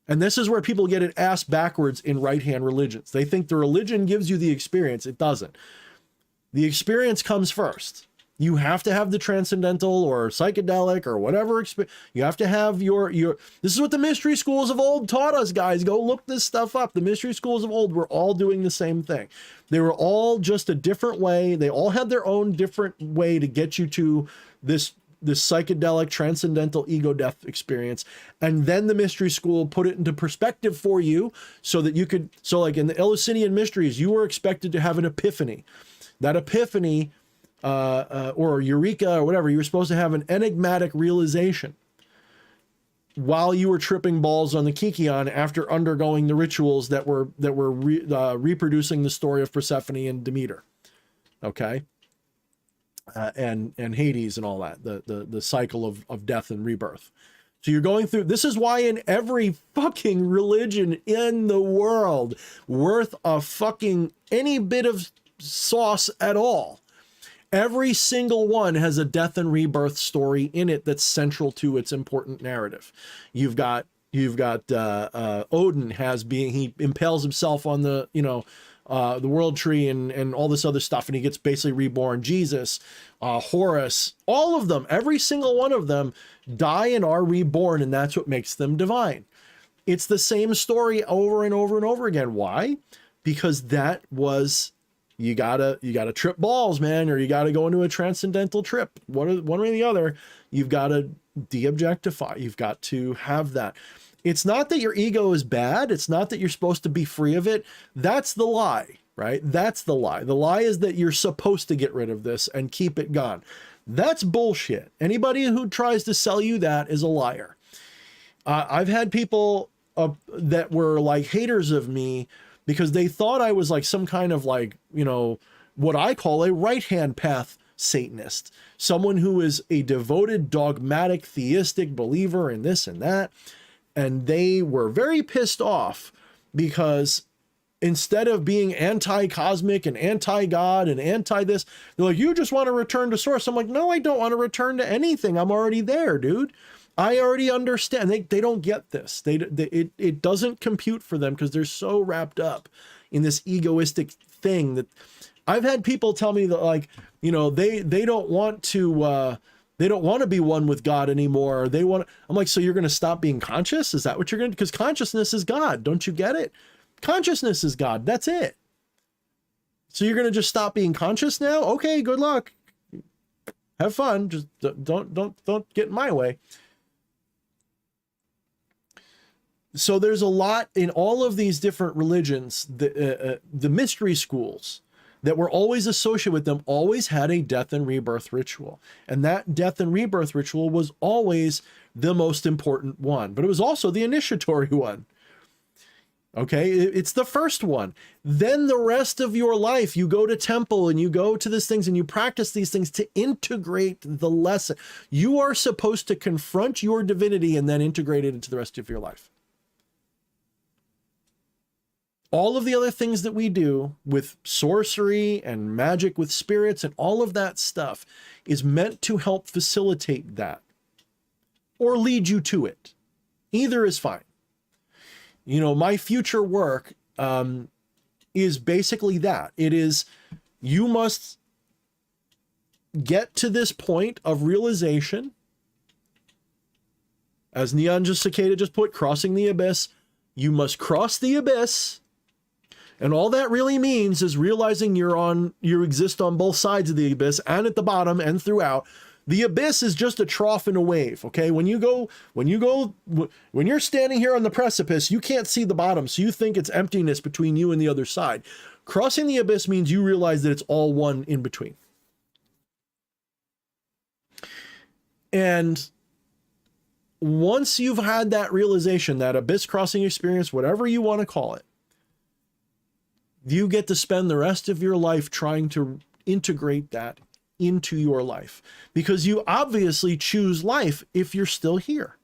And this is where people get it ass backwards in right-hand religions. They think the religion gives you the experience. It doesn't. The experience comes first. You have to have the transcendental or psychedelic or whatever experience. You have to have your, this is what the mystery schools of old taught us, guys. Go look this stuff up. The mystery schools of old were all doing the same thing. They were all just a different way. They all had their own different way to get you to this psychedelic transcendental ego death experience. And then the mystery school put it into perspective for you so that you could, so like in the Eleusinian mysteries, you were expected to have an epiphany. That epiphany, or eureka or whatever, you were supposed to have an enigmatic realization while you were tripping balls on the Kikion after undergoing the rituals that were reproducing the story of Persephone and Demeter. Okay. And Hades and all that, the cycle of death and rebirth. So you're going through, this is why in every fucking religion in the world worth a fucking any bit of sauce at all, Every single one has a death and rebirth story in it that's central to its important narrative. You've got Odin he impales himself on the world tree and all this other stuff, and he gets basically reborn. Jesus, Horus, all of them, every single one of them die and are reborn, and that's what makes them divine. It's the same story over and over and over again. Why? Because that was, you gotta trip balls, man, or you gotta go into a transcendental trip. One way or the other, you've got to de-objectify. You've got to have that. It's not that your ego is bad. It's not that you're supposed to be free of it. That's the lie, right? That's the lie. The lie is that you're supposed to get rid of this and keep it gone. That's bullshit. Anybody who tries to sell you that is a liar. I've had people that were like haters of me because they thought I was like some kind of like, what I call a right-hand path Satanist, someone who is a devoted, dogmatic, theistic believer in this and that. And they were very pissed off because instead of being anti-cosmic and anti-God and anti-this, they're like, you just want to return to source. I'm like, no, I don't want to return to anything. I'm already there, dude. I already understand. They don't get this. It doesn't compute for them because they're so wrapped up in this egoistic thing that I've had people tell me that, like, they don't want to, they don't want to be one with God anymore. I'm like, so you're going to stop being conscious? Is that what you're going to, because consciousness is God. Don't you get it? Consciousness is God. That's it. So you're going to just stop being conscious now? Okay, good luck. Have fun. Just don't get in my way. So there's a lot in all of these different religions, the mystery schools that were always associated with them always had a death and rebirth ritual. And that death and rebirth ritual was always the most important one, but it was also the initiatory one. Okay, it's the first one. Then the rest of your life, you go to temple and you go to these things and you practice these things to integrate the lesson. You are supposed to confront your divinity and then integrate it into the rest of your life. All of the other things that we do with sorcery and magic with spirits and all of that stuff is meant to help facilitate that or lead you to it. Either is fine. My future work is basically that. It is, you must get to this point of realization, as Neon just Cicada just put, crossing the abyss. You must cross the abyss. And all that really means is realizing you exist on both sides of the abyss and at the bottom and throughout. The abyss is just a trough in a wave. Okay. When you're standing here on the precipice, you can't see the bottom. So you think it's emptiness between you and the other side. Crossing the abyss means you realize that it's all one in between. And once you've had that realization, that abyss crossing experience, whatever you want to call it, you get to spend the rest of your life trying to integrate that into your life, because you obviously choose life if you're still here.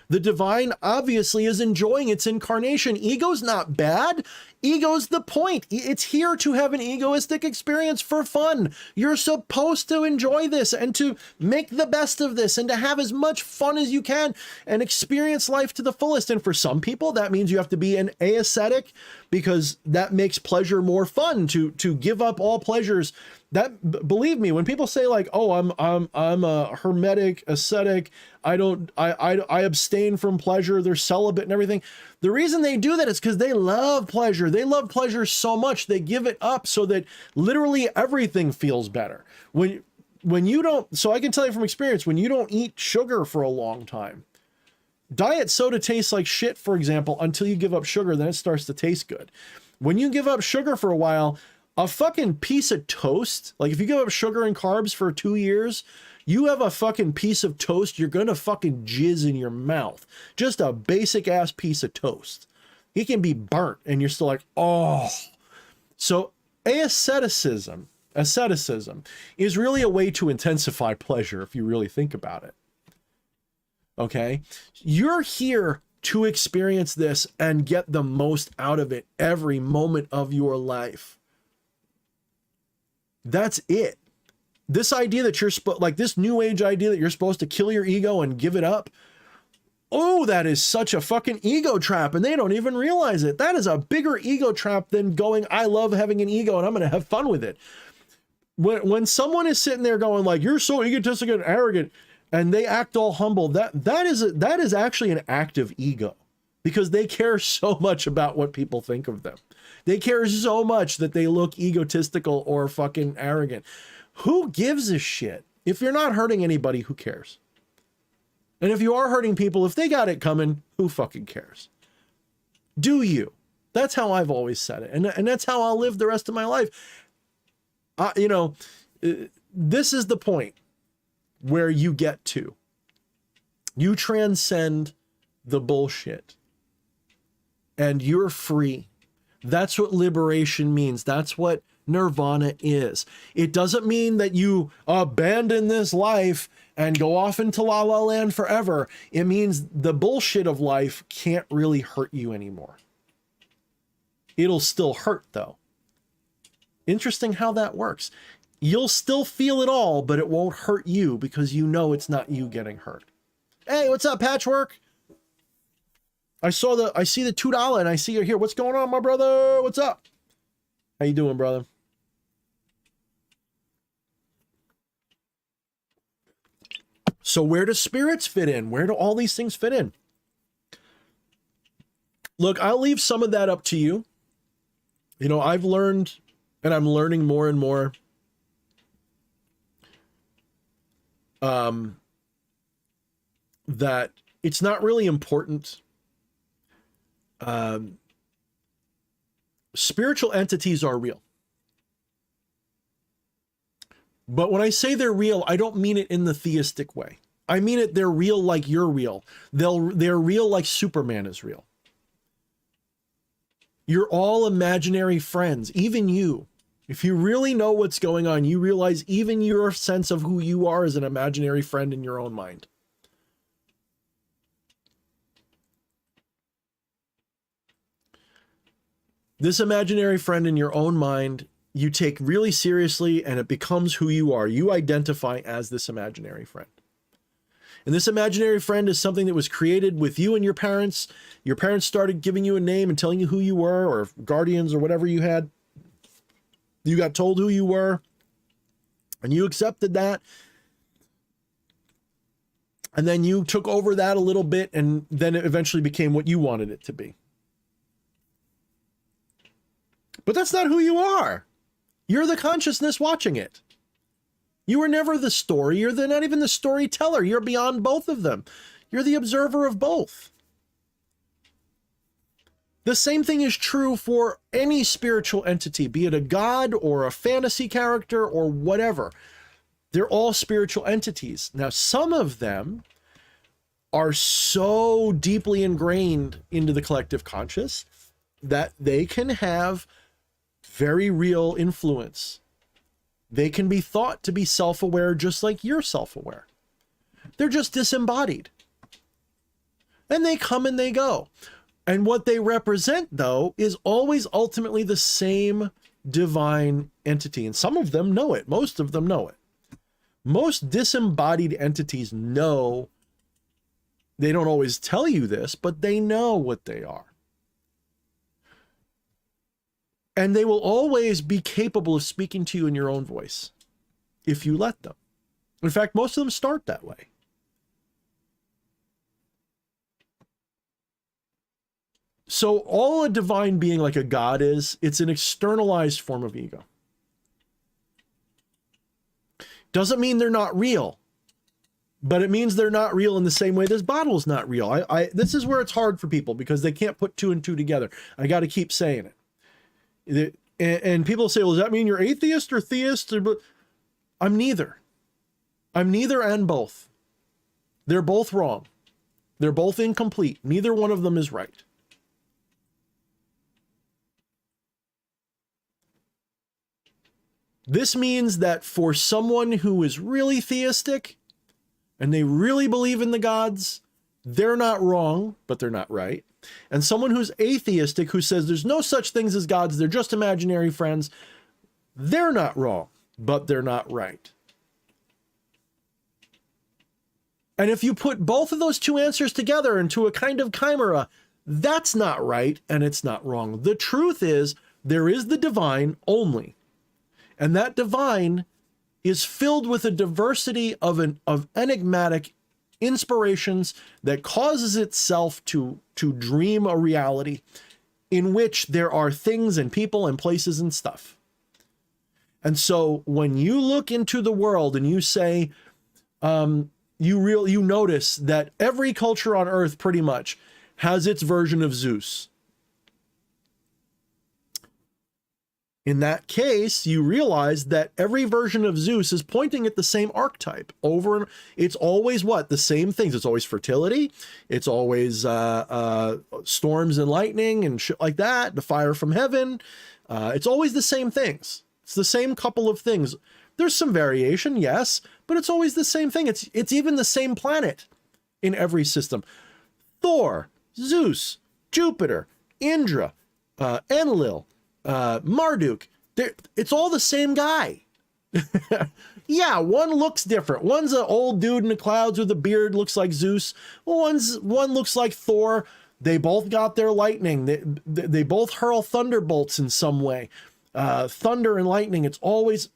The divine obviously is enjoying its incarnation. Ego's not bad. Ego's the point. It's here to have an egoistic experience for fun. You're supposed to enjoy this and to make the best of this and to have as much fun as you can and experience life to the fullest. And for some people, that means you have to be an ascetic, because that makes pleasure more fun, to give up all pleasures. That, believe me, when people say like, oh, I'm a hermetic ascetic, I abstain from pleasure, they're celibate and everything. The reason they do that is because they love pleasure. They love pleasure so much they give it up so that literally everything feels better. When you don't, so I can tell you from experience, when you don't eat sugar for a long time, diet soda tastes like shit, for example, until you give up sugar, then it starts to taste good. When you give up sugar for a while, a fucking piece of toast, like if you give up sugar and carbs for 2 years, you have a fucking piece of toast, you're gonna fucking jizz in your mouth. Just a basic ass piece of toast. It can be burnt and you're still like, oh. So asceticism is really a way to intensify pleasure if you really think about it. Okay? You're here to experience this and get the most out of it every moment of your life. That's it. This idea that you're like this new age idea that you're supposed to kill your ego and give it up. Oh, that is such a fucking ego trap, and they don't even realize it. That is a bigger ego trap than going, I love having an ego and I'm going to have fun with it. When someone is sitting there going like, you're so egotistic and arrogant, and they act all humble, that is actually an act of ego, because they care so much about what people think of them. They care so much that they look egotistical or fucking arrogant. Who gives a shit? If you're not hurting anybody, who cares? And if you are hurting people, if they got it coming, who fucking cares? Do you? That's how I've always said it. And that's how I'll live the rest of my life. You know, this is the point where you get to. You transcend the bullshit. And you're free. That's what liberation means. That's what nirvana is. It doesn't mean that you abandon this life and go off into la la land forever. It means the bullshit of life can't really hurt you anymore. It'll still hurt though. Interesting how that works. You'll still feel it all, but it won't hurt you because you know it's not you getting hurt. Hey, what's up, Patchwork? I see the $2 and I see you're here. What's going on, my brother? What's up? How you doing, brother? So where do spirits fit in? Where do all these things fit in? Look, I'll leave some of that up to you. You know, I've learned, and I'm learning more and more, that it's not really important. Spiritual entities are real. But when I say they're real, I don't mean it in the theistic way. I mean it, they're real like you're real. They're real like Superman is real. You're all imaginary friends, even you. If you really know what's going on, you realize even your sense of who you are is an imaginary friend in your own mind. This imaginary friend in your own mind, you take really seriously, and it becomes who you are. You identify as this imaginary friend. And this imaginary friend is something that was created with you and your parents. Your parents started giving you a name and telling you who you were, or guardians or whatever you had. You got told who you were, and you accepted that. And then you took over that a little bit, and then it eventually became what you wanted it to be. But that's not who you are. You're the consciousness watching it. You were never the story. You're not even the storyteller. You're beyond both of them. You're the observer of both. The same thing is true for any spiritual entity, be it a god or a fantasy character or whatever. They're all spiritual entities. Now, some of them are so deeply ingrained into the collective conscious that they can have very real influence. They can be thought to be self-aware just like you're self-aware. They're just disembodied. And they come and they go. And what they represent, though, is always ultimately the same divine entity. And some of them know it. Most of them know it. Most disembodied entities know. They don't always tell you this, but they know what they are. And they will always be capable of speaking to you in your own voice if you let them. In fact, most of them start that way. So all a divine being like a god is, it's an externalized form of ego. Doesn't mean they're not real, but it means they're not real in the same way this bottle's not real. This is where it's hard for people because they can't put two and two together. I got to keep saying it. And people say, well, does that mean you're atheist or theist? I'm neither. I'm neither and both. They're both wrong. They're both incomplete. Neither one of them is right. This means that for someone who is really theistic and they really believe in the gods, they're not wrong, but they're not right. And someone who's atheistic, who says there's no such things as gods, they're just imaginary friends, they're not wrong, but they're not right. And if you put both of those two answers together into a kind of chimera, that's not right and it's not wrong. The truth is there is the divine only. And that divine is filled with a diversity of enigmatic inspirations that causes itself to dream a reality in which there are things and people and places and stuff. And so when you look into the world and you say, you notice that every culture on earth pretty much has its version of Zeus. In that case, you realize that every version of Zeus is pointing at the same archetype over and it's always what? The same things. It's always fertility. It's always storms and lightning and shit like that. The fire from heaven. It's always the same things. It's the same couple of things. There's some variation, yes, but it's always the same thing. It's even the same planet in every system. Thor, Zeus, Jupiter, Indra, Enlil, Marduk, it's all the same guy. Yeah, one looks different. One's an old dude in the clouds with a beard, looks like Zeus. One looks like Thor. They both got their lightning. They both hurl thunderbolts in some way. Thunder and lightning. It's always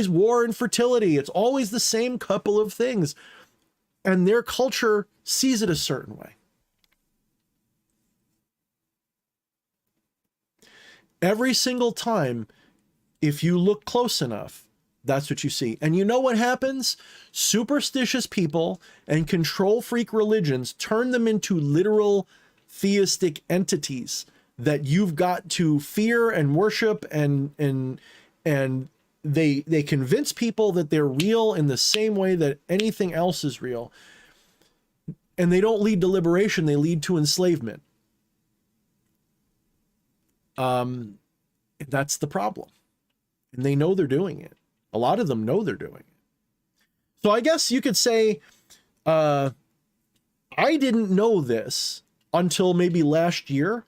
war and fertility. It's always the same couple of things, and their culture sees it a certain way. Every single time, if you look close enough, that's what you see. And you know what happens? Superstitious people and control freak religions turn them into literal theistic entities that you've got to fear and worship, and they convince people that they're real in the same way that anything else is real. And they don't lead to liberation, they lead to enslavement. That's the problem. And they know they're doing it. A lot of them know they're doing it. So I guess you could say, I didn't know this until maybe last year.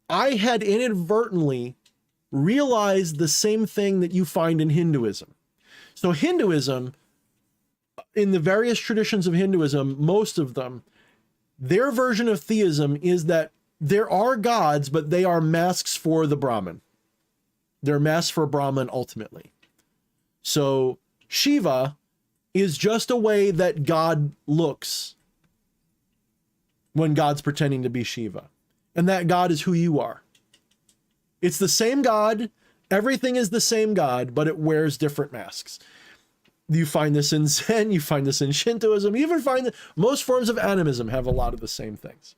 I had inadvertently realized the same thing that you find in Hinduism. So Hinduism, in the various traditions of Hinduism, most of them, their version of theism is that there are gods, but they are masks for the Brahman. They're masks for Brahman ultimately. So Shiva is just a way that God looks when God's pretending to be Shiva. And that God is who you are. It's the same God. Everything is the same God, but it wears different masks. You find this in Zen, you find this in Shintoism, you even find that most forms of animism have a lot of the same things.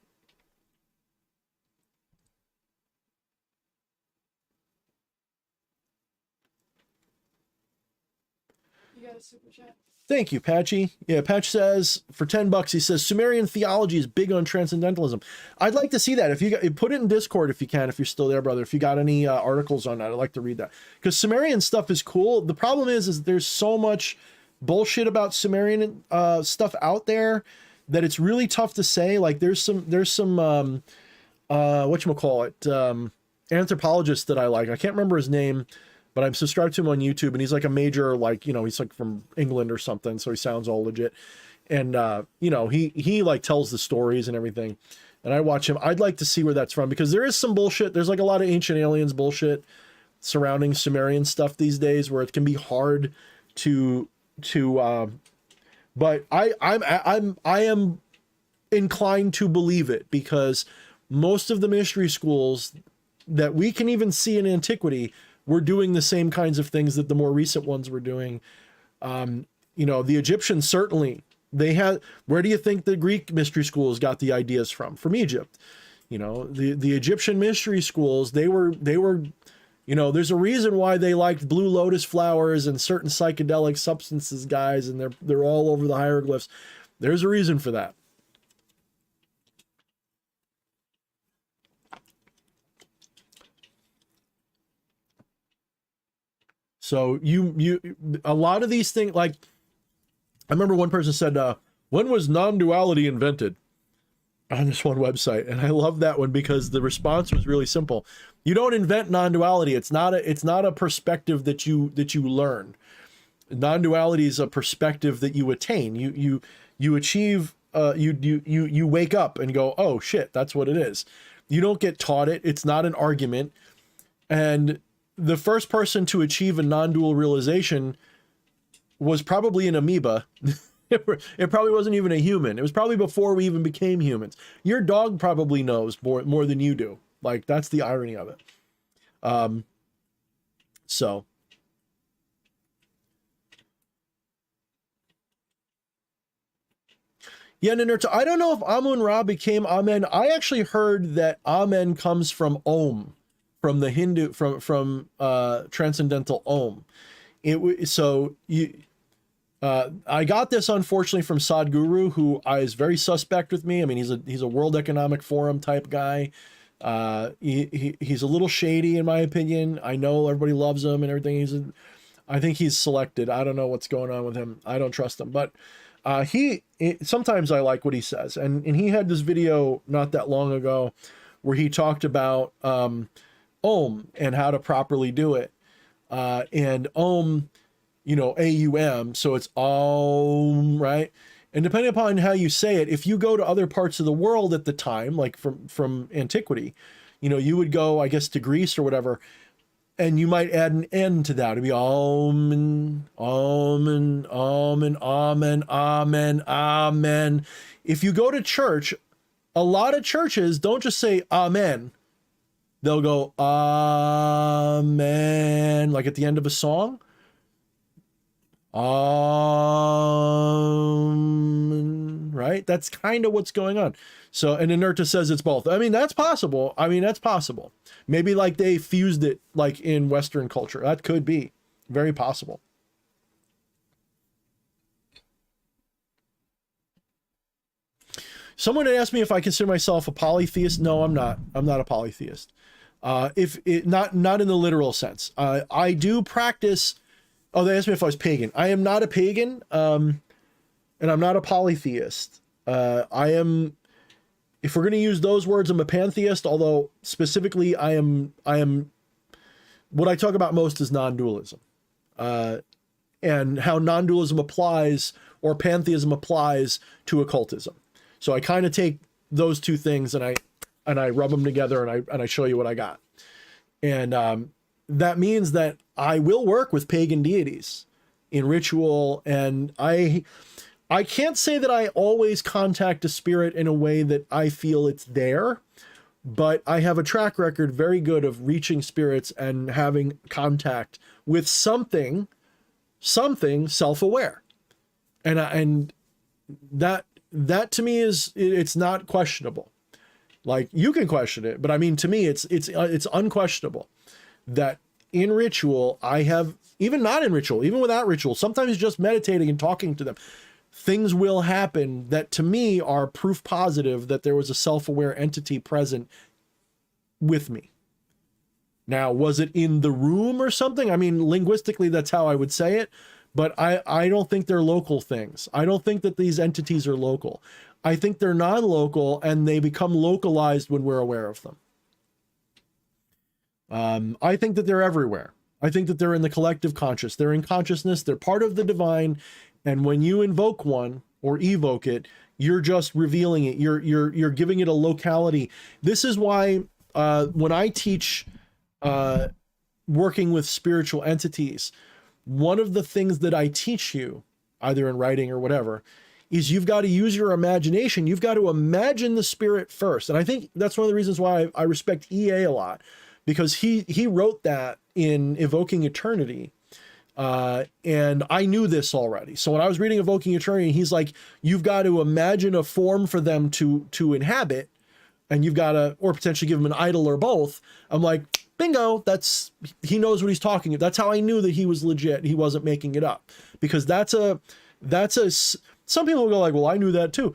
You got a super chat. Thank you, Patchy. Yeah, Patch says, for $10, he says, Sumerian theology is big on transcendentalism. I'd like to see that. If you put it in Discord if you can, if you're still there, brother. If you got any articles on that, I'd like to read that. Because Sumerian stuff is cool. The problem is there's so much bullshit about Sumerian stuff out there that it's really tough to say. Like there's some whatchamacallit, anthropologist that I like. I can't remember his name, but I'm subscribed to him on YouTube, and he's like a major, like, you know, he's like from England or something, so he sounds all legit. And you know, he like tells the stories and everything, and I watch him. I'd like to see where that's from, because there is some bullshit. There's like a lot of ancient aliens bullshit surrounding Sumerian stuff these days, where it can be hard to but I am inclined to believe it, because most of the mystery schools that we can even see in antiquity were doing the same kinds of things that the more recent ones were doing. You know, the Egyptians, certainly, they had, where do you think the Greek mystery schools got the ideas from? From Egypt. You know, the Egyptian mystery schools, they were, you know, there's a reason why they liked blue lotus flowers and certain psychedelic substances, guys, and they're all over the hieroglyphs. There's a reason for that. So a lot of these things, like, I remember one person said, when was non-duality invented? On this one website. And I love that one, because the response was really simple. You don't invent non-duality. It's not a perspective that you learn. Non-duality is a perspective that you attain. You achieve. You wake up and go, oh shit, that's what it is. You don't get taught it. It's not an argument. And the first person to achieve a non-dual realization was probably an amoeba. It probably wasn't even a human. It was probably before we even became humans. Your dog probably knows more than you do. Like, that's the irony of it. So. Yeah, I don't know if Amun-Ra became Amen. I actually heard that Amen comes from Om, from the Hindu, from transcendental Om. I got this unfortunately from Sadhguru, who is very suspect with me. I mean, he's a World Economic Forum type guy. He's a little shady in my opinion. I know everybody loves him and everything. I think he's selected. I don't know what's going on with him. I don't trust him, but sometimes I like what he says. And he had this video not that long ago where he talked about Om and how to properly do it. And Om, AUM, so it's Om, right? And depending upon how you say it, if you go to other parts of the world at the time, like from antiquity, you would go, I guess, to Greece or whatever, and you might add an N to that. It'd be Om and Om and Om and Amen, Amen, Amen. If you go to church, a lot of churches don't just say Amen. They'll go Amen, like at the end of a song. Right? That's kind of what's going on. So, and Inerta says it's both. I mean, that's possible. Maybe like they fused it like in Western culture. That could be very possible. Someone had asked me if I consider myself a polytheist. No, I'm not. I'm not a polytheist. Not in the literal sense. I do practice. Oh, they asked me if I was pagan. I am not a pagan, and I'm not a polytheist. I am, if we're going to use those words, I'm a pantheist, although specifically I am, what I talk about most is non-dualism, and how non-dualism applies, or pantheism applies to occultism. So I kind of take those two things and I rub them together and I show you what I got. And, that means that I will work with pagan deities in ritual, and I can't say that I always contact a spirit in a way that I feel it's there, but I have a track record very good of reaching spirits and having contact with something self-aware. And that to me it's not questionable. Like, you can question it, but I mean, to me, it's unquestionable that in ritual, I have, even not in ritual, even without ritual, sometimes just meditating and talking to them, things will happen that to me are proof positive that there was a self-aware entity present with me. Now, was it in the room or something? I mean, linguistically, that's how I would say it, but I don't think they're local things. I don't think that these entities are local. I think they're non-local, and they become localized when we're aware of them. I think that they're everywhere. I think that they're in the collective conscious. They're in consciousness. They're part of the divine. And when you invoke one or evoke it, you're just revealing it. You're giving it a locality. This is why when I teach working with spiritual entities, one of the things that I teach you, either in writing or whatever, is you've got to use your imagination. You've got to imagine the spirit first. And I think that's one of the reasons why I respect EA a lot, because he wrote that in Evoking Eternity. And I knew this already. So when I was reading Evoking Eternity, he's like, you've got to imagine a form for them to inhabit, and you've got to, or potentially give them an idol or both. I'm like, bingo, he knows what he's talking about. That's how I knew that he was legit. He wasn't making it up, because some people will go like, well, I knew that too.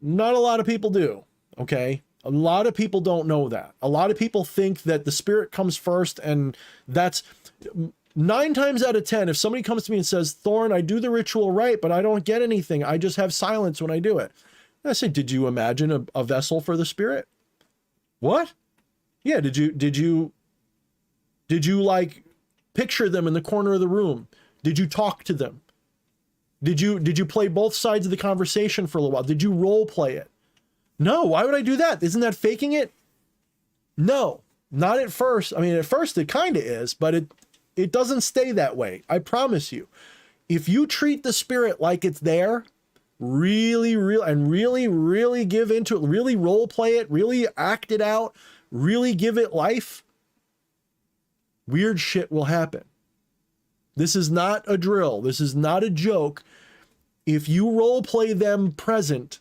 Not a lot of people do. Okay. A lot of people don't know that. A lot of people think that the spirit comes first, and that's 9 times out of 10. If somebody comes to me and says, Thorne, I do the ritual right, but I don't get anything. I just have silence when I do it. And I say, did you imagine a vessel for the spirit? What? Yeah. Did you like picture them in the corner of the room? Did you talk to them? Did you play both sides of the conversation for a little while? Did you role play it? No. Why would I do that? Isn't that faking it? No, not at first. I mean, at first it kind of is, but it doesn't stay that way. I promise you. If you treat the spirit like it's there, really give into it, really role play it, really act it out, really give it life, weird shit will happen. This is not a drill. This is not a joke. If you role play them present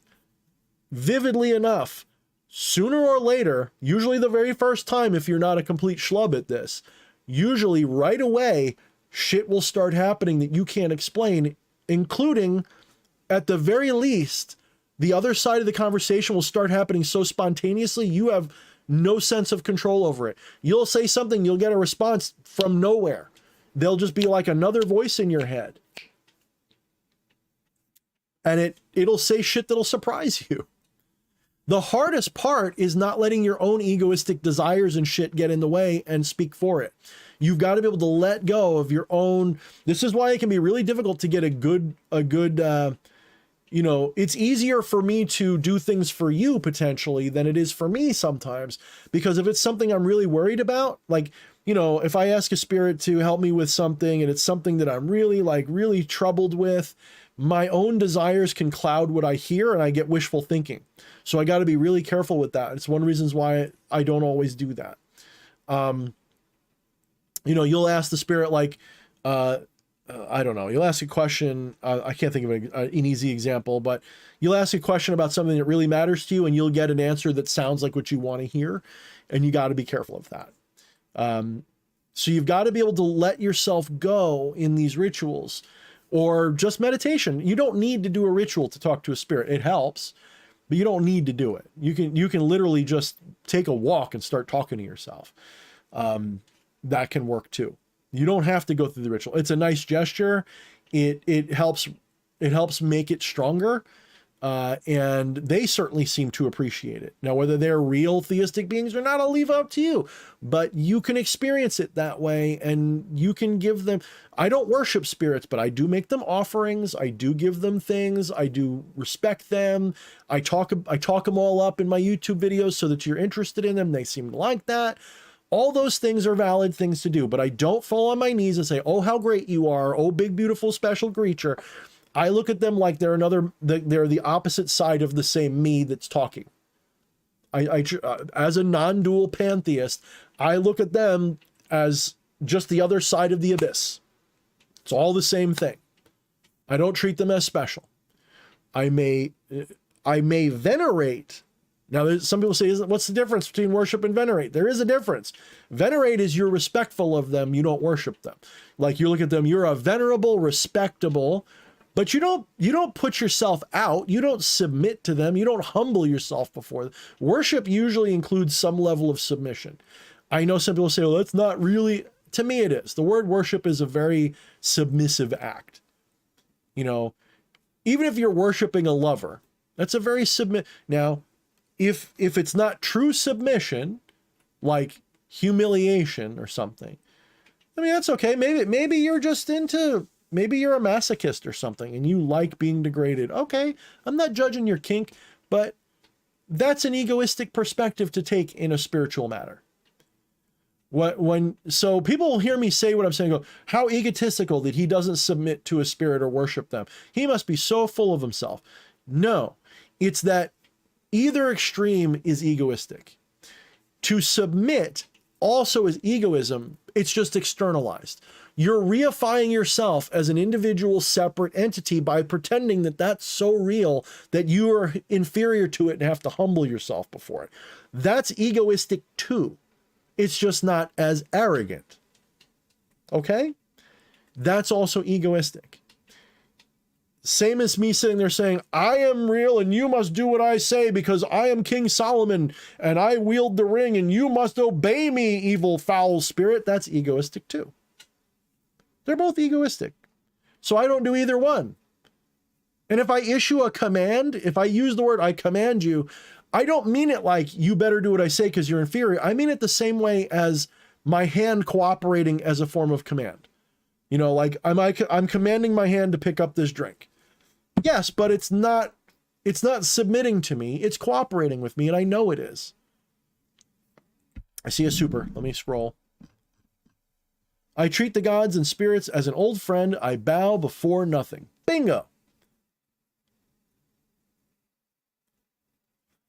vividly enough, sooner or later, usually the very first time, if you're not a complete schlub at this, usually right away, shit will start happening that you can't explain, including, at the very least, the other side of the conversation will start happening so spontaneously, you have no sense of control over it. You'll say something, you'll get a response from nowhere. They'll just be like another voice in your head. And it'll say shit that'll surprise you. The hardest part is not letting your own egoistic desires and shit get in the way and speak for it. You've got to be able to let go of your own. This is why it can be really difficult to get a good, you know, it's easier for me to do things for you potentially than it is for me sometimes, because if it's something I'm really worried about, like, you know, if I ask a spirit to help me with something and it's something that I'm really troubled with, my own desires can cloud what I hear and I get wishful thinking. So I got to be really careful with that. It's one of the reasons why I don't always do that. You know, you'll ask the spirit, like, I don't know, you'll ask a question. I can't think of an easy example, but you'll ask a question about something that really matters to you and you'll get an answer that sounds like what you want to hear. And you got to be careful of that. So you've got to be able to let yourself go in these rituals or just meditation. You don't need to do a ritual to talk to a spirit. It helps, but you don't need to do it. You can literally just take a walk and start talking to yourself. That can work too. You don't have to go through the ritual. It's a nice gesture. It helps make it stronger. And they certainly seem to appreciate it. Now, whether they're real theistic beings or not, I'll leave up to you, but you can experience it that way and you can give them, I don't worship spirits, but I do make them offerings. I do give them things. I do respect them. I talk them all up in my YouTube videos so that you're interested in them. They seem to like that. All those things are valid things to do, but I don't fall on my knees and say, oh, how great you are. Oh, big, beautiful, special creature. I look at them like they're they're the opposite side of the same me that's talking. As a non-dual pantheist, I look at them as just the other side of the abyss. It's all the same thing. I don't treat them as special. I may venerate. Now, some people say, what's the difference between worship and venerate? There is a difference. Venerate is you're respectful of them. You don't worship them. Like you look at them, you're a venerable, respectable, but you don't put yourself out. You don't submit to them. You don't humble yourself before them. Worship usually includes some level of submission. I know some people say, well, that's not really, to me it is. The word worship is a very submissive act. You know, even if you're worshiping a lover, that's a very Now, if it's not true submission, like humiliation or something, I mean, that's okay. Maybe you're just maybe you're a masochist or something and you like being degraded. Okay, I'm not judging your kink, but that's an egoistic perspective to take in a spiritual matter. So people will hear me say what I'm saying, go, how egotistical that he doesn't submit to a spirit or worship them. He must be so full of himself. No, it's that either extreme is egoistic. To submit also is egoism. It's just externalized. You're reifying yourself as an individual separate entity by pretending that that's so real that you are inferior to it and have to humble yourself before it. That's egoistic too. It's just not as arrogant. Okay? That's also egoistic. Same as me sitting there saying, I am real and you must do what I say because I am King Solomon and I wield the ring and you must obey me, evil, foul spirit. That's egoistic too. They're both egoistic. So I don't do either one. And if I issue a command, if I use the word I command you, I don't mean it like you better do what I say because you're inferior. I mean it the same way as my hand cooperating as a form of command. You know, like I'm commanding my hand to pick up this drink. Yes, but it's not submitting to me. It's cooperating with me, and I know it is. I see a super. Let me scroll. I treat the gods and spirits as an old friend. I bow before nothing. Bingo.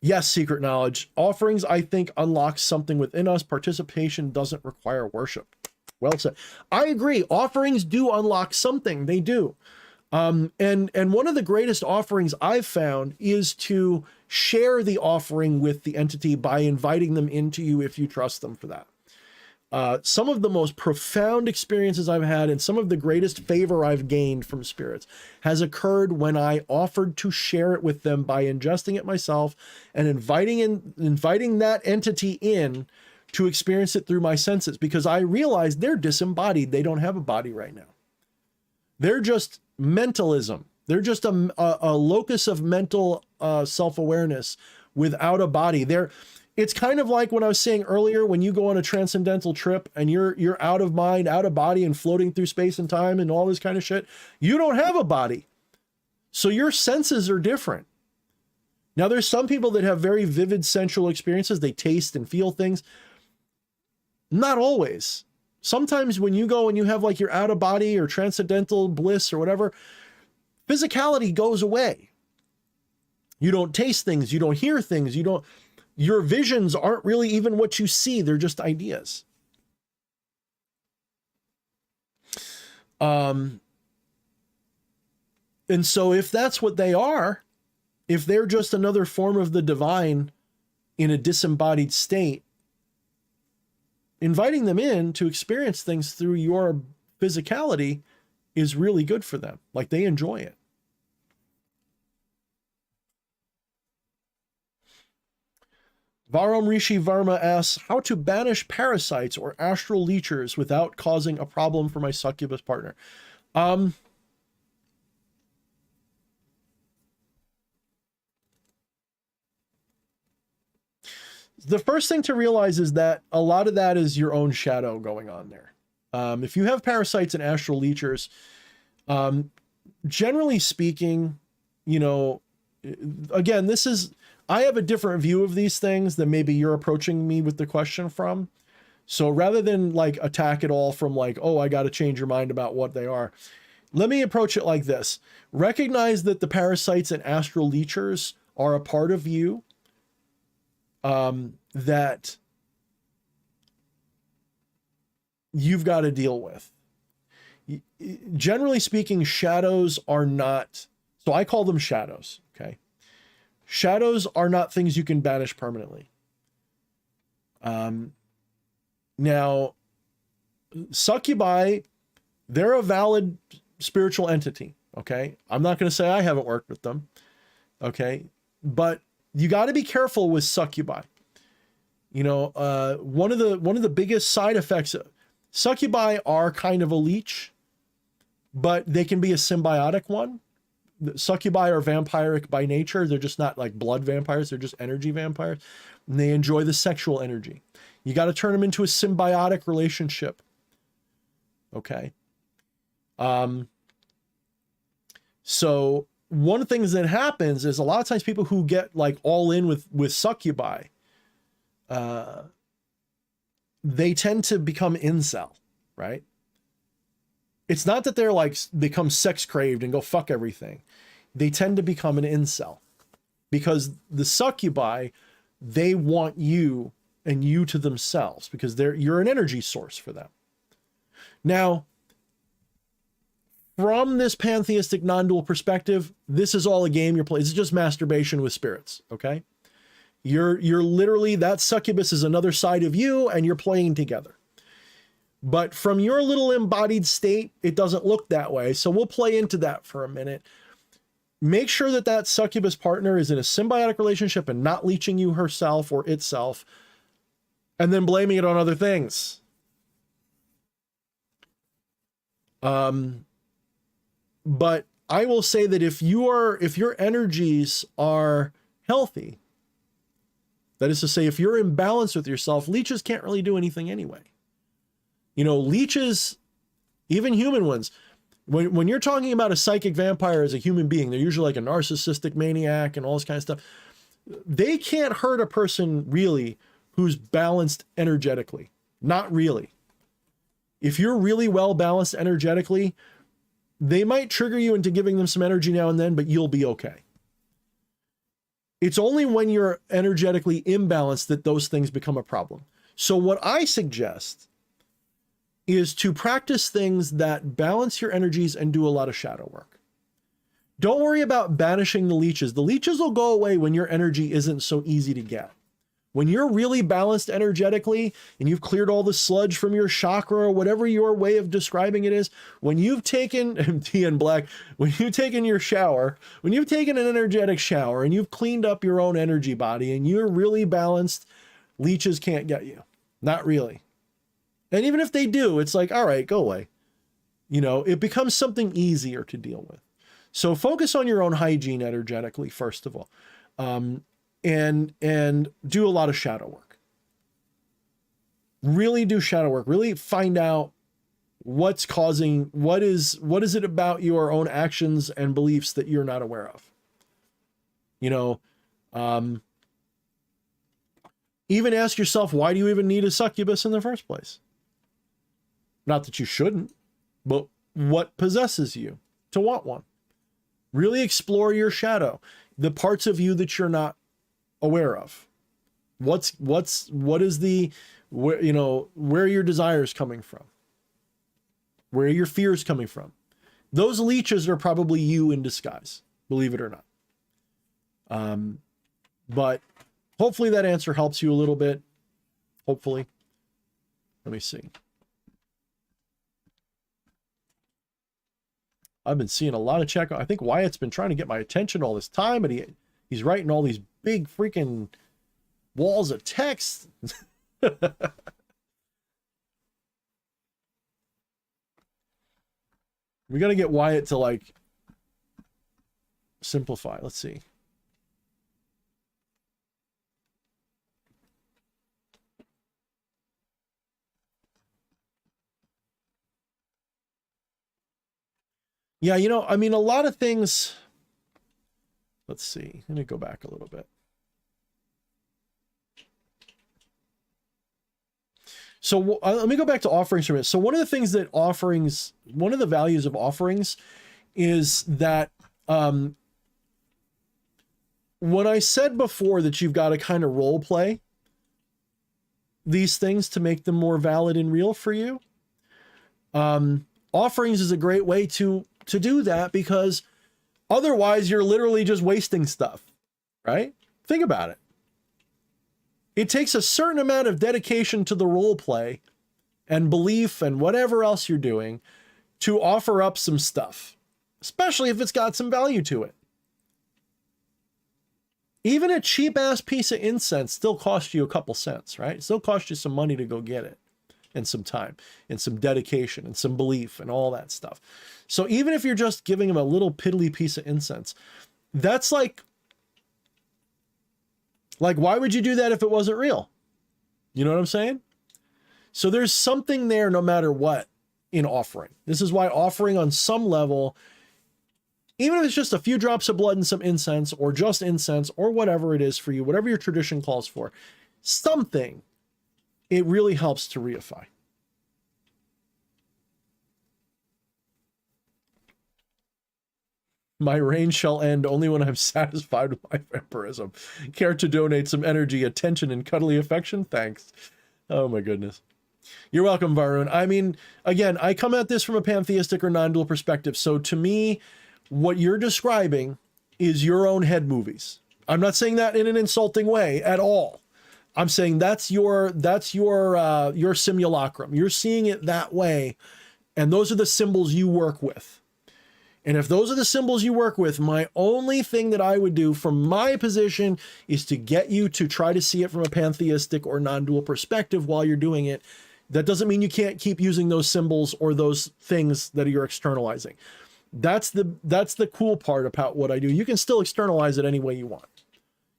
Yes, secret knowledge. Offerings, I think, unlock something within us. Participation doesn't require worship. Well said. I agree. Offerings do unlock something. They do. And one of the greatest offerings I've found is to share the offering with the entity by inviting them into you if you trust them for that. Some of the most profound experiences I've had and some of the greatest favor I've gained from spirits has occurred when I offered to share it with them by ingesting it myself and inviting that entity in to experience it through my senses, because I realized they're disembodied. They don't have a body right now. They're just mentalism. They're just a locus of mental self-awareness without a body. It's kind of like when I was saying earlier, when you go on a transcendental trip and you're out of mind, out of body, and floating through space and time and all this kind of shit. You don't have a body. So your senses are different. Now, there's some people that have very vivid sensual experiences. They taste and feel things. Not always. Sometimes when you go and you have like your out of body or transcendental bliss or whatever, physicality goes away. You don't taste things. You don't hear things. Your visions aren't really even what you see. They're just ideas. And so if that's what they are, if they're just another form of the divine in a disembodied state, inviting them in to experience things through your physicality is really good for them. Like, they enjoy it. Varam Rishi Varma asks, how to banish parasites or astral leechers without causing a problem for my succubus partner. The first thing to realize is that a lot of that is your own shadow going on there. If you have parasites and astral leechers, generally speaking, you know, again, I have a different view of these things than maybe you're approaching me with the question from. So rather than like attack it all from like, oh, I got to change your mind about what they are, let me approach it like this. Recognize that the parasites and astral leechers are a part of you that you've got to deal with. Generally speaking, shadows are not, so I call them shadows, okay? Shadows are not things you can banish permanently. Now, succubi, they're a valid spiritual entity, okay? I'm not going to say I haven't worked with them, okay? But you got to be careful with succubi. You know, one of the biggest side effects, succubi are kind of a leech, but they can be a symbiotic one. Succubi are vampiric by nature. They're just not like blood vampires. They're just energy vampires. And they enjoy the sexual energy. You got to turn them into a symbiotic relationship. Okay. So one of the things that happens is a lot of times people who get like all in with succubi, they tend to become incel, right? It's not that they're like become sex craved and go fuck everything. They tend to become an incel because the succubi, they want you and you to themselves because you're an energy source for them. Now, from this pantheistic non-dual perspective, this is all a game you're playing. It's just masturbation with spirits, okay? You're literally, that succubus is another side of you and you're playing together. But from your little embodied state, it doesn't look that way. So we'll play into that for a minute. Make sure that that succubus partner is in a symbiotic relationship and not leeching you herself or itself, and then blaming it on other things. But I will say that if your energies are healthy, that is to say, if you're in balance with yourself, leeches can't really do anything anyway. You know, leeches even human ones. When you're talking about a psychic vampire as a human being, they're usually like a narcissistic maniac and all this kind of stuff. They can't hurt a person really who's balanced energetically. Not really. If you're really well balanced energetically, they might trigger you into giving them some energy now and then, but you'll be okay. It's only when you're energetically imbalanced that those things become a problem. So what I suggest is to practice things that balance your energies and do a lot of shadow work. Don't worry about banishing the leeches. The leeches will go away when your energy isn't so easy to get. When you're really balanced energetically and you've cleared all the sludge from your chakra or whatever your way of describing it is, when you've taken tea and black, when you've taken your shower, when you've taken an energetic shower and you've cleaned up your own energy body and you're really balanced, leeches can't get you. Not really. And even if they do, it's like, all right, go away. You know, it becomes something easier to deal with. So focus on your own hygiene energetically, first of all. And do a lot of shadow work. Really do shadow work. Really find out what's causing, what is it about your own actions and beliefs that you're not aware of? You know, even ask yourself, why do you even need a succubus in the first place? Not that you shouldn't, but what possesses you to want one? Really explore your shadow, the parts of you that you're not aware of. What is the, where, you know, where are your desires coming from? Where are your fears coming from? Those leeches are probably you in disguise, believe it or not. But hopefully that answer helps you a little bit. Hopefully. Let me see. I've been seeing a lot of chat. I think Wyatt's been trying to get my attention all this time, and he's writing all these big freaking walls of text. We got to get Wyatt to like simplify. Let's see. Yeah, you know, I mean, a lot of things. Let's see. Let me go back a little bit. So let me go back to offerings for a minute. So one of the things that offerings, one of the values of offerings is that when I said before that you've got to kind of role play these things to make them more valid and real for you, offerings is a great way to do that, because otherwise you're literally just wasting stuff, right? Think about it. It takes a certain amount of dedication to the role play and belief and whatever else you're doing to offer up some stuff, especially if it's got some value to it. Even a cheap ass piece of incense still costs you a couple cents, right? It still costs you some money to go get it, and some time and some dedication and some belief and all that stuff. So even if you're just giving them a little piddly piece of incense, that's like, why would you do that if it wasn't real? You know what I'm saying? So there's something there no matter what in offering. This is why offering on some level, even if it's just a few drops of blood and some incense, or just incense, or whatever it is for you, whatever your tradition calls for, something, it really helps to reify. My reign shall end only when I'm satisfied with my vampirism. Care to donate some energy, attention, and cuddly affection? Thanks. Oh my goodness. You're welcome, Varun. I mean, again, I come at this from a pantheistic or non-dual perspective. So to me, what you're describing is your own head movies. I'm not saying that in an insulting way at all. I'm saying that's your simulacrum. You're seeing it that way. And those are the symbols you work with. And if those are the symbols you work with, my only thing that I would do from my position is to get you to try to see it from a pantheistic or non-dual perspective while you're doing it. That doesn't mean you can't keep using those symbols or those things that you're externalizing. That's the cool part about what I do. You can still externalize it any way you want.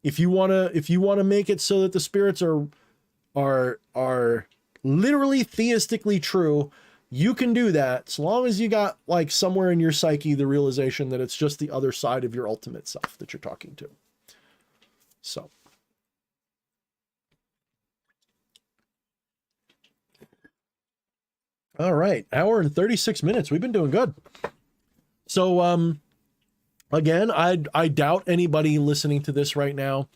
If you want to make it so that the spirits are literally theistically true, You can do that as long as you got like somewhere in your psyche the realization that it's just the other side of your ultimate self that you're talking to. So. All right, hour and 36 minutes. We've been doing good. So, again, I doubt anybody listening to this right now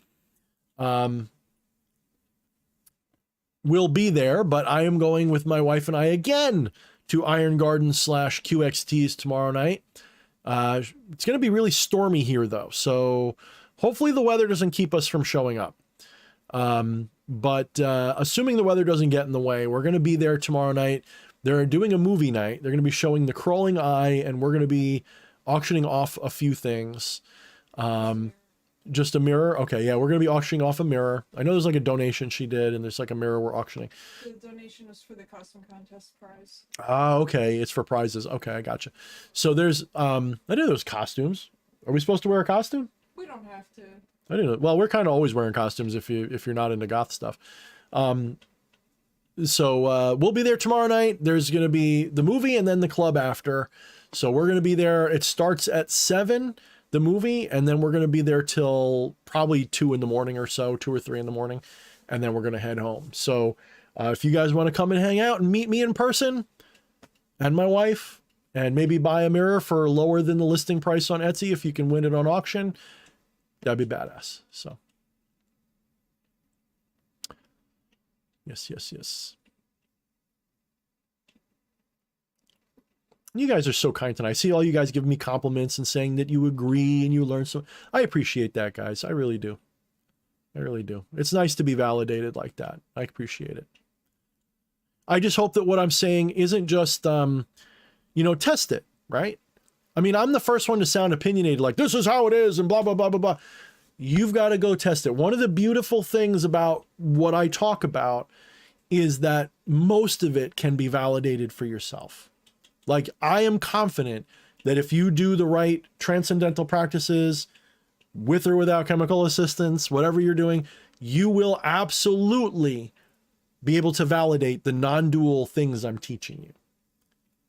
will be there, but I am going with my wife and I again to Iron Garden / QXTs tomorrow night. It's going to be really stormy here though, so hopefully the weather doesn't keep us from showing up. But assuming the weather doesn't get in the way, we're going to be there tomorrow night. They're doing a movie night. They're going to be showing The Crawling Eye, and we're going to be auctioning off a few things. Just a mirror. Okay, yeah, we're going to be auctioning off a mirror. I know there's like a donation she did, and there's like a mirror we're auctioning. The donation was for the costume contest prize. Ah, okay, it's for prizes. Okay, I gotcha. So there's, I knew there's costumes. Are we supposed to wear a costume? We don't have to. I didn't know. Well, we're kind of always wearing costumes if you're not into goth stuff. So we'll be there tomorrow night. There's going to be the movie and then the club after. So we're going to be there. It starts at 7, the movie, and then we're going to be there till probably 2 in the morning or so, 2 or 3 in the morning. And then we're going to head home. So if you guys want to come and hang out and meet me in person and my wife, and maybe buy a mirror for lower than the listing price on Etsy, if you can win it on auction, that'd be badass. So yes. You guys are so kind tonight. I see all you guys giving me compliments and saying that you agree and you learn so. I appreciate that, guys. I really do. I really do. It's nice to be validated like that. I appreciate it. I just hope that what I'm saying isn't just, test it, right? I mean, I'm the first one to sound opinionated, like this is how it is and blah, blah, blah, blah, blah. You've got to go test it. One of the beautiful things about what I talk about is that most of it can be validated for yourself. Like, I am confident that if you do the right transcendental practices with or without chemical assistance, whatever you're doing, you will absolutely be able to validate the non-dual things I'm teaching you.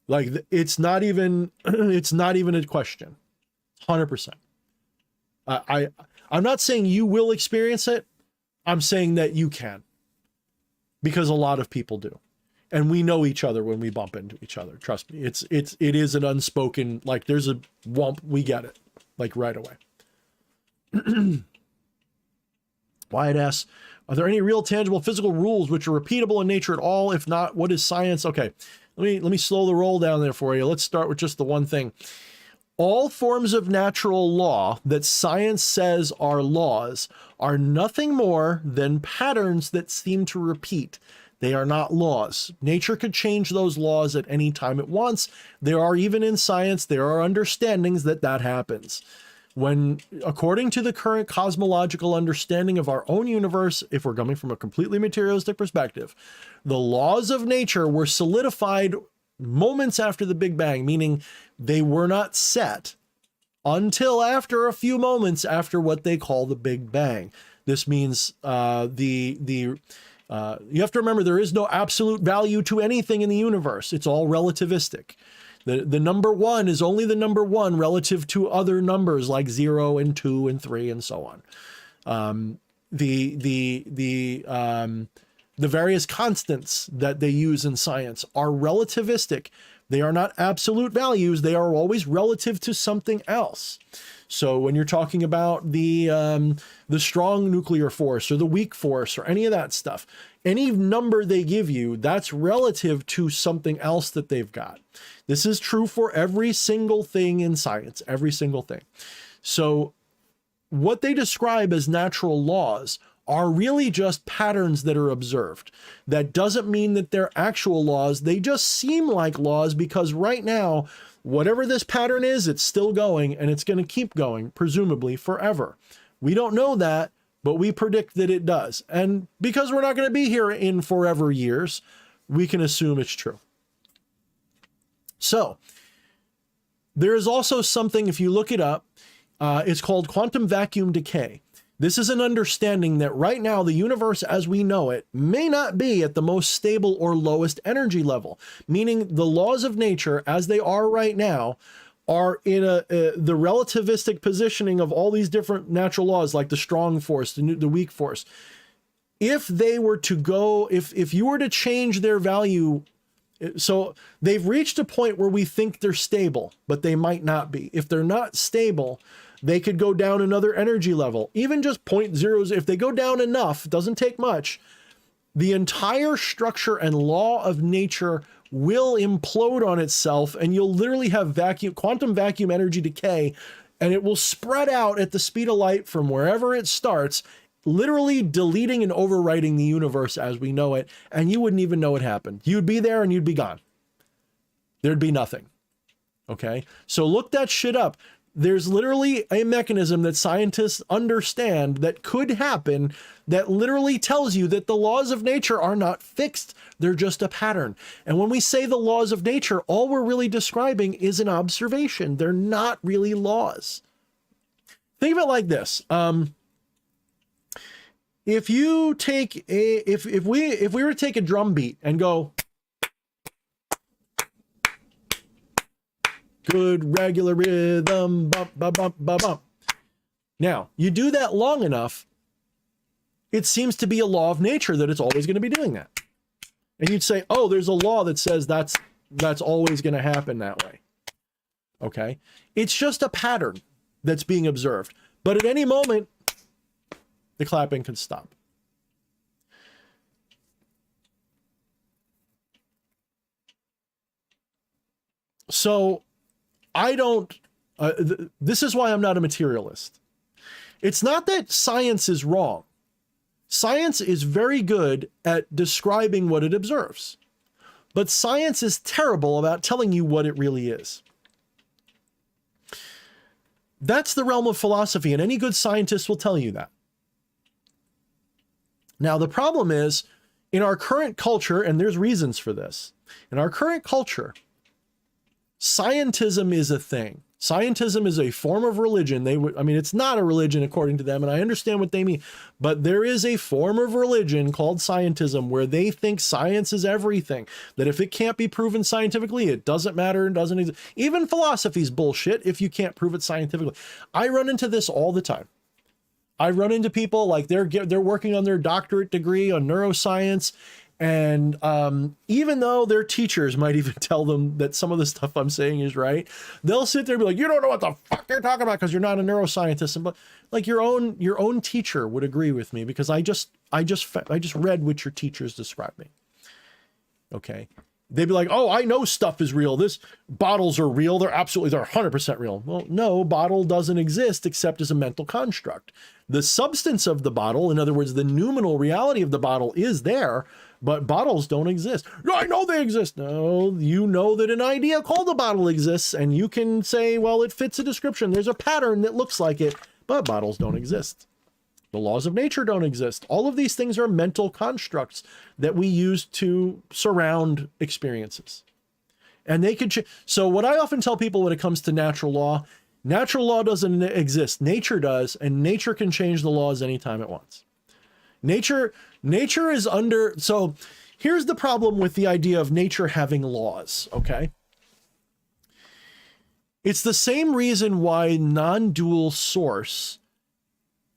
Like, it's not even a question. 100%. I'm not saying you will experience it. I'm saying that you can, because a lot of people do. And we know each other when we bump into each other. Trust me. It is an unspoken, like, there's a wump. We get it, like, right away. Wyatt asks, are there any real tangible physical rules which are repeatable in nature at all? If not, what is science? Okay, let me slow the roll down there for you. Let's start with just the one thing. All forms of natural law that science says are laws are nothing more than patterns that seem to repeat. They are not laws. Nature could change those laws at any time it wants. There are, even in science, there are understandings that happens. When, according to the current cosmological understanding of our own universe, if we're coming from a completely materialistic perspective, the laws of nature were solidified moments after the Big Bang, meaning they were not set until after a few moments after what they call the Big Bang. This means you have to remember, there is no absolute value to anything in the universe. It's all relativistic. The number 1 is only the number 1 relative to other numbers like 0 and 2 and 3 and so on. The various constants that they use in science are relativistic. They are not absolute values. They are always relative to something else. So when you're talking about the strong nuclear force or the weak force or any of that stuff, any number they give you, that's relative to something else that they've got. This is true for every single thing in science, every single thing. So what they describe as natural laws are really just patterns that are observed. That doesn't mean that they're actual laws. They just seem like laws because right now, whatever this pattern is, it's still going and it's going to keep going, presumably forever. We don't know that, but we predict that it does. And because we're not going to be here in forever years, we can assume it's true. So there is also something, if you look it up, it's called quantum vacuum decay. This is an understanding that right now the universe as we know it may not be at the most stable or lowest energy level, meaning the laws of nature as they are right now are in the relativistic positioning of all these different natural laws, like the strong force, the weak force. If they were to go, if you were to change their value, so they've reached a point where we think they're stable, but they might not be. If they're not stable, they could go down another energy level, even just 0.0. If they go down enough, doesn't take much, the entire structure and law of nature will implode on itself, and you'll literally have quantum vacuum energy decay, and it will spread out at the speed of light from wherever it starts, literally deleting and overwriting the universe as we know it, and you wouldn't even know it happened. You'd be there and you'd be gone. There'd be nothing. Okay? So look that shit up. There's literally a mechanism that scientists understand that could happen that literally tells you that the laws of nature are not fixed. They're just a pattern. And when we say the laws of nature, all we're really describing is an observation. They're not really laws. Think of it like this. If you take if we were to take a drum beat and go good regular rhythm, bump, bump, bump, bump, bump. Now, you do that long enough, it seems to be a law of nature that it's always going to be doing that. And you'd say, oh, there's a law that says that's always going to happen that way. Okay? It's just a pattern that's being observed. But at any moment, the clapping can stop. So I don't, this is why I'm not a materialist. It's not that science is wrong. Science is very good at describing what it observes, but science is terrible about telling you what it really is. That's the realm of philosophy, and any good scientist will tell you that. Now, the problem is, in our current culture, and there's reasons for this, in our current culture, scientism is a thing. Scientism is a form of religion. I mean, it's not a religion according to them, and I understand what they mean, but there is a form of religion called scientism where they think science is everything, that if it can't be proven scientifically, it doesn't matter and doesn't exist. Even philosophy's bullshit if you can't prove it scientifically. I run into this all the time. I run into people like they're working on their doctorate degree on neuroscience, and even though their teachers might even tell them that some of the stuff I'm saying is right, they'll sit there and be like, you don't know what the fuck you're talking about because you're not a neuroscientist. But like your own teacher would agree with me because I just read what your teachers described me. Okay. They'd be like, oh, I know stuff is real. Bottles are real. They're 100% real. Well, no, bottle doesn't exist except as a mental construct. The substance of the bottle, in other words, the noumenal reality of the bottle is there, but bottles don't exist. No, I know they exist. No, you know that an idea called a bottle exists, and you can say, well, it fits a description. There's a pattern that looks like it, but bottles don't exist. The laws of nature don't exist. All of these things are mental constructs that we use to surround experiences. And they could, so what I often tell people when it comes to natural law doesn't exist. Nature does, and nature can change the laws anytime it wants. Nature is under, so here's the problem with the idea of nature having laws, okay? It's the same reason why non-dual source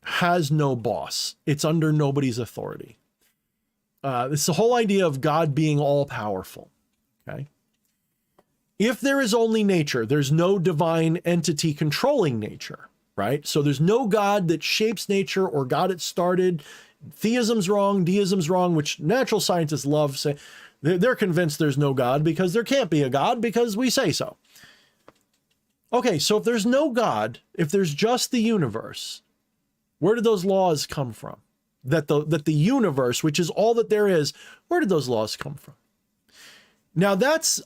has no boss. It's under nobody's authority. It's the whole idea of God being all powerful. Okay. If there is only nature, there's no divine entity controlling nature, right? So there's no God that shapes nature or God it started. Theism's wrong, deism's wrong, which natural scientists love. Say they're convinced there's no God because there can't be a God because we say so. Okay, so if there's no God, if there's just the universe, where did those laws come from? That the universe, which is all that there is, where did those laws come from? Now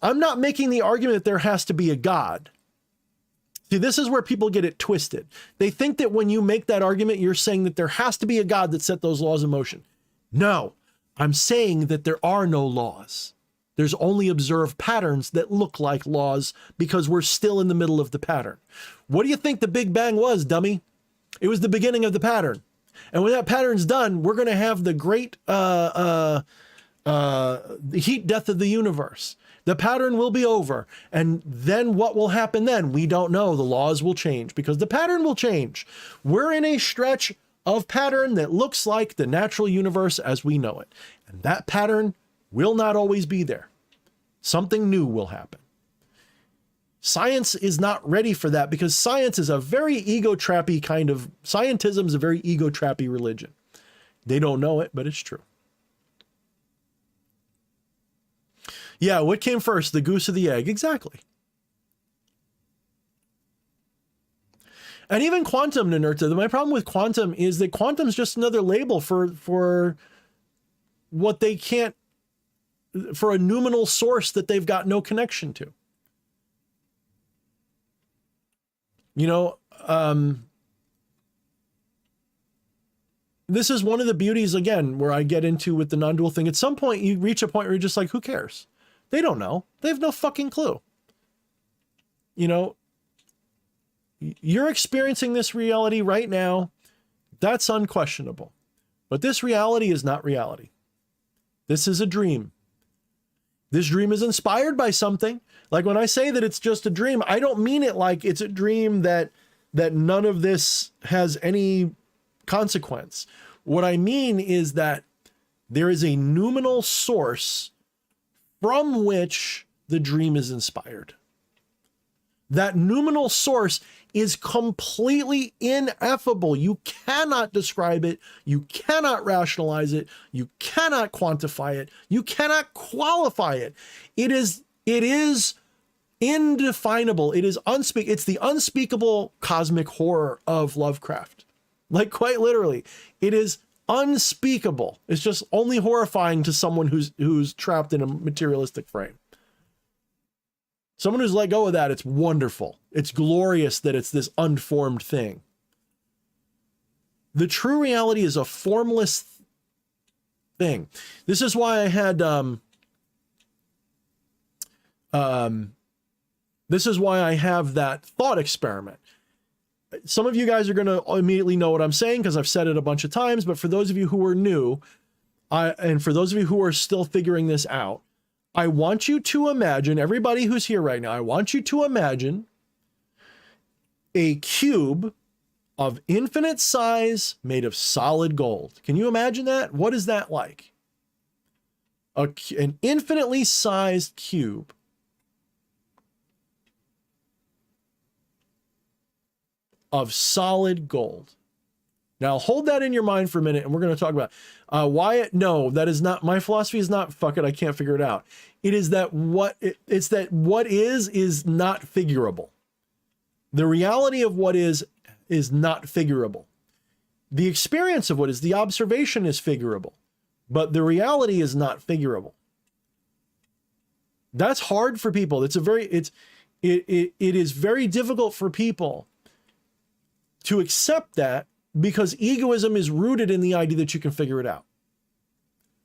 I'm not making the argument that there has to be a God. See, this is where people get it twisted. They think that when you make that argument, you're saying that there has to be a God that set those laws in motion. No, I'm saying that there are no laws. There's only observed patterns that look like laws because we're still in the middle of the pattern. What do you think the Big Bang was, dummy? It was the beginning of the pattern. And when that pattern's done, we're going to have the great the heat death of the universe. The pattern will be over. And then what will happen then? We don't know. The laws will change because the pattern will change. We're in a stretch of pattern that looks like the natural universe as we know it. And that pattern will not always be there. Something new will happen. Science is not ready for that because science is a very ego-trappy kind of, scientism is a very ego-trappy religion. They don't know it, but it's true. Yeah, what came first, the goose or the egg? Exactly. And even quantum, Ninurta, my problem with quantum is that quantum is just another label for what they can't, for a noumenal source that they've got no connection to. You know, this is one of the beauties, again, where I get into with the non-dual thing. At some point, you reach a point where you're just like, who cares? They don't know. They have no fucking clue. You know, you're experiencing this reality right now. That's unquestionable. But this reality is not reality. This is a dream. This dream is inspired by something. Like when I say that it's just a dream, I don't mean it like it's a dream that none of this has any consequence. What I mean is that there is a noumenal source from which the dream is inspired. That noumenal source is completely ineffable. You cannot describe it. You cannot rationalize it. You cannot quantify it. You cannot qualify it. It is indefinable. It is unspeakable. It's the unspeakable cosmic horror of Lovecraft. Like quite literally, it is unspeakable. It's just only horrifying to someone who's trapped in a materialistic frame. Someone who's let go of that, it's wonderful. It's glorious that it's this unformed thing. The true reality is a formless thing. This is why I had this is why I have that thought experiment. Some of you guys are going to immediately know what I'm saying because I've said it a bunch of times, but for those of you who are new, and for those of you who are still figuring this out, I want you to imagine, everybody who's here right now, I want you to imagine a cube of infinite size made of solid gold. Can you imagine that? What is that like? An infinitely sized cube of solid gold. Now hold that in your mind for a minute and we're going to talk about why. No, that is not, my philosophy is not, fuck it, I can't figure it out. It is that it's that what is not figurable. The reality of what is not figurable. The experience of what is, the observation is figurable, but the reality is not figurable. That's hard for people. It is very difficult for people to accept that because egoism is rooted in the idea that you can figure it out.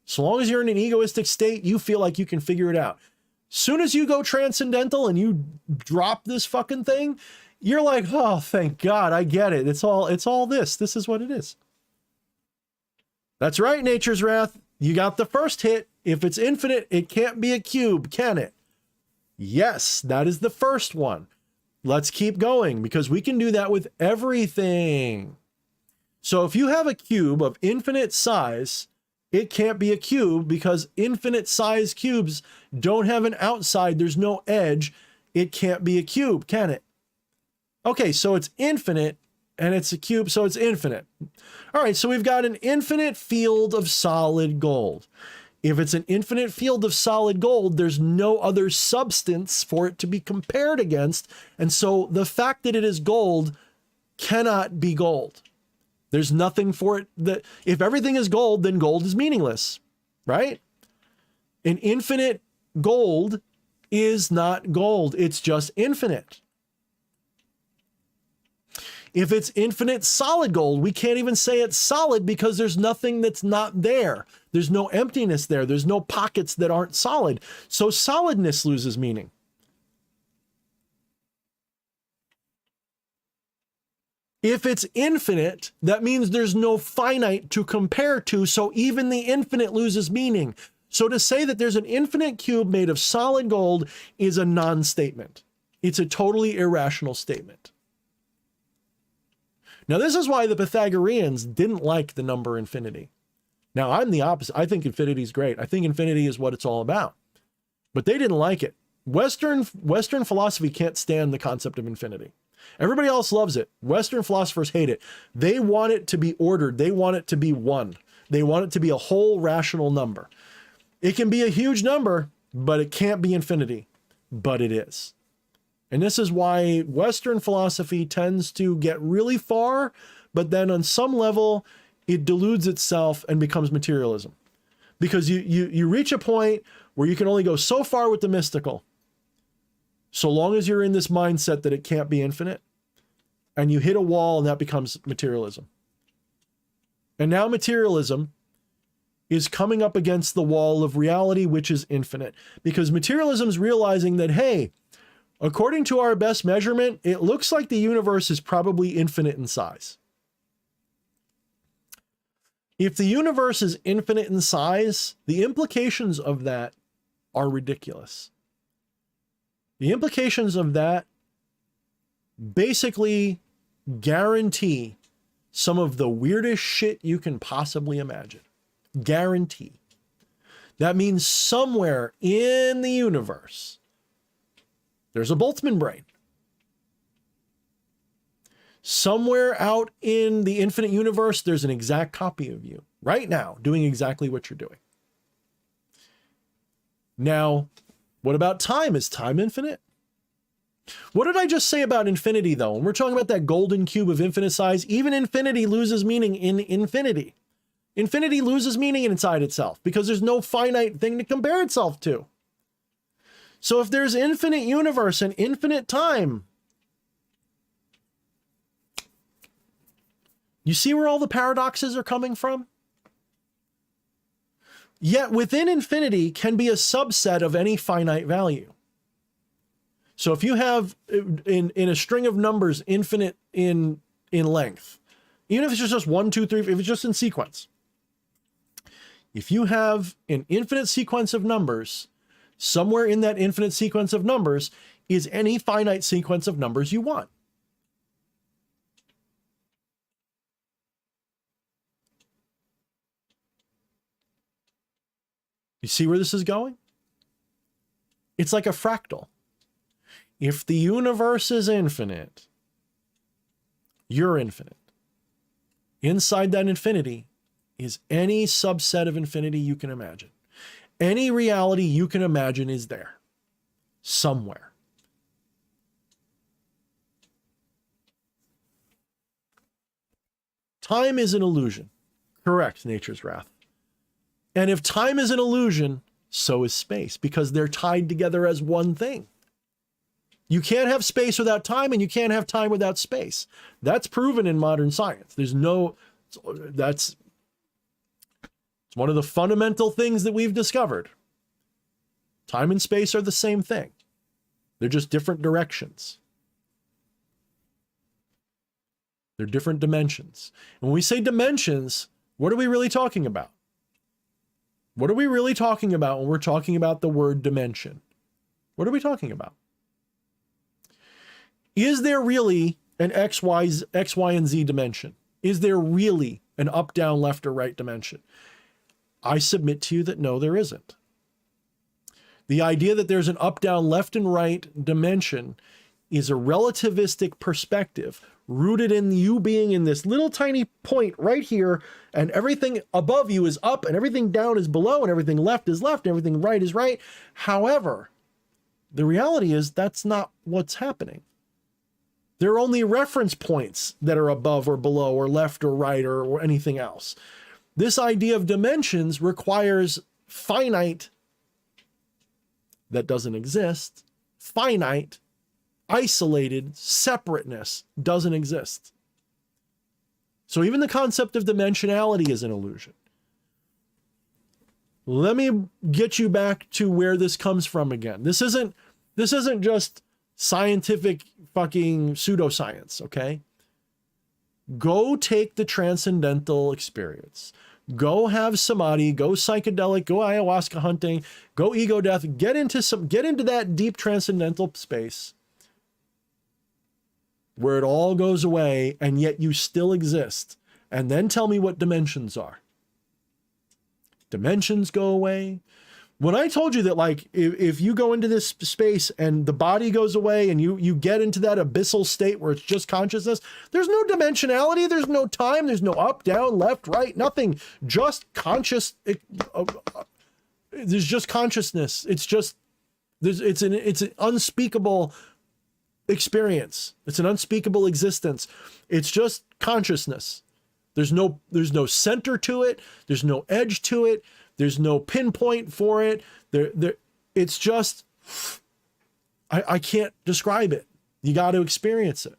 So long as you're in an egoistic state, you feel like you can figure it out. Soon as you go transcendental and you drop this fucking thing, you're like, oh, thank God, I get it. It's all this. This is what it is. That's right, Nature's Wrath. You got the first hit. If it's infinite, it can't be a cube, can it? Yes, that is the first one. Let's keep going because we can do that with everything. So if you have a cube of infinite size, it can't be a cube because infinite size cubes don't have an outside. There's no edge. It can't be a cube, can it? Okay, so it's infinite and it's a cube, so it's infinite. All right, so we've got an infinite field of solid gold. If it's an infinite field of solid gold, there's no other substance for it to be compared against. And so the fact that it is gold cannot be gold. There's nothing for it that, if everything is gold, then gold is meaningless, right? An infinite gold is not gold. It's just infinite. If it's infinite solid gold, we can't even say it's solid because there's nothing that's not there. There's no emptiness there. There's no pockets that aren't solid. So solidness loses meaning. If it's infinite, that means there's no finite to compare to, so even the infinite loses meaning. So to say that there's an infinite cube made of solid gold is a non-statement. It's a totally irrational statement. Now, this is why the Pythagoreans didn't like the number infinity. Now, I'm the opposite. I think infinity is great. I think infinity is what it's all about. But they didn't like it. Western philosophy can't stand the concept of infinity. Everybody else loves it. Western philosophers hate it. They want it to be ordered. They want it to be one. They want it to be a whole rational number. It can be a huge number, but it can't be infinity. But it is. And this is why Western philosophy tends to get really far, but then on some level, it deludes itself and becomes materialism. Because you reach a point where you can only go so far with the mystical, so long as you're in this mindset that it can't be infinite, and you hit a wall and that becomes materialism. And now materialism is coming up against the wall of reality, which is infinite. Because materialism is realizing that, hey, according to our best measurement, it looks like the universe is probably infinite in size. If the universe is infinite in size, the implications of that are ridiculous. The implications of that basically guarantee some of the weirdest shit you can possibly imagine. Guarantee. That means somewhere in the universe, there's a Boltzmann brain. Somewhere out in the infinite universe, there's an exact copy of you right now doing exactly what you're doing. Now, what about time? Is time infinite? What did I just say about infinity, though? When we're talking about that golden cube of infinite size, even infinity loses meaning in infinity. Infinity loses meaning inside itself because there's no finite thing to compare itself to. So if there's infinite universe and infinite time, you see where all the paradoxes are coming from? Yet within infinity can be a subset of any finite value. So if you have in a string of numbers infinite in length, even if it's just 1, 2, 3, if it's just in sequence, if you have an infinite sequence of numbers, somewhere in that infinite sequence of numbers is any finite sequence of numbers you want. You see where this is going? It's like a fractal. If the universe is infinite, you're infinite. Inside that infinity is any subset of infinity you can imagine. Any reality you can imagine is there. Somewhere. Time is an illusion. Correct, Nature's Wrath. And if time is an illusion, so is space, because they're tied together as one thing. You can't have space without time, and you can't have time without space. That's proven in modern science. It's one of the fundamental things that we've discovered. Time and space are the same thing. They're just different directions. They're different dimensions. And when we say dimensions, what are we really talking about? What are we really talking about when we're talking about the word dimension? What are we talking about? Is there really an X, Y, and Z dimension? Is there really an up, down, left, or right dimension? I submit to you that no, there isn't. The idea that there's an up, down, left, and right dimension is a relativistic perspective rooted in you being in this little tiny point right here, and everything above you is up, and everything down is below, and everything left is left, and everything right is right. However, the reality is that's not what's happening. There are only reference points that are above or below or left or right or anything else. This idea of dimensions requires finite that doesn't exist, finite, isolated, separateness doesn't exist. So even the concept of dimensionality is an illusion. Let me get you back to where this comes from again. This isn't just scientific fucking pseudoscience, okay? Go take the transcendental experience. Go have samadhi, go psychedelic, go ayahuasca hunting, go ego death, get into that deep transcendental space where it all goes away and yet you still exist. And then tell me what dimensions are. Dimensions go away. When I told you that, like, if you go into this space and the body goes away and you get into that abyssal state where it's just consciousness, there's no dimensionality, there's no time, there's no up, down, left, right, nothing. Just conscious. There's just consciousness. It's just, it's an unspeakable experience. It's an unspeakable existence. It's just consciousness. There's no center to it. There's no edge to it. There's no pinpoint for it. It's just, I can't describe it. You got to experience it.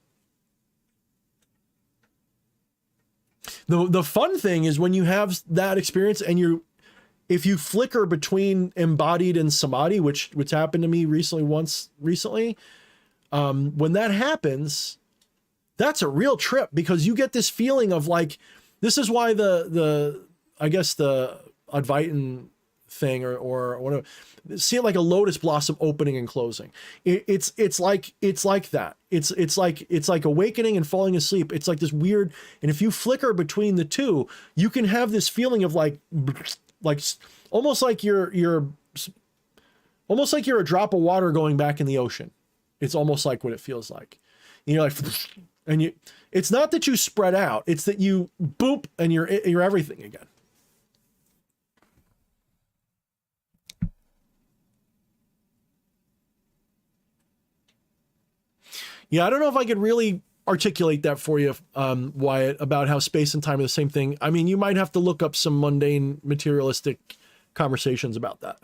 The fun thing is when you have that experience and if you flicker between embodied and samadhi, which happened to me recently, when that happens, that's a real trip because you get this feeling of like, this is why I guess the Advaitin thing or whatever, see it like a lotus blossom opening and closing. It's like that. It's like awakening and falling asleep. It's like this weird, and if you flicker between the two, you can have this feeling of like almost like you're a drop of water going back in the ocean. It's almost like what it feels like. And you're like, and it's not that you spread out, it's that you boop and you're everything again. Yeah, I don't know if I could really articulate that for you, Wyatt, about how space and time are the same thing. I mean, you might have to look up some mundane, materialistic conversations about that.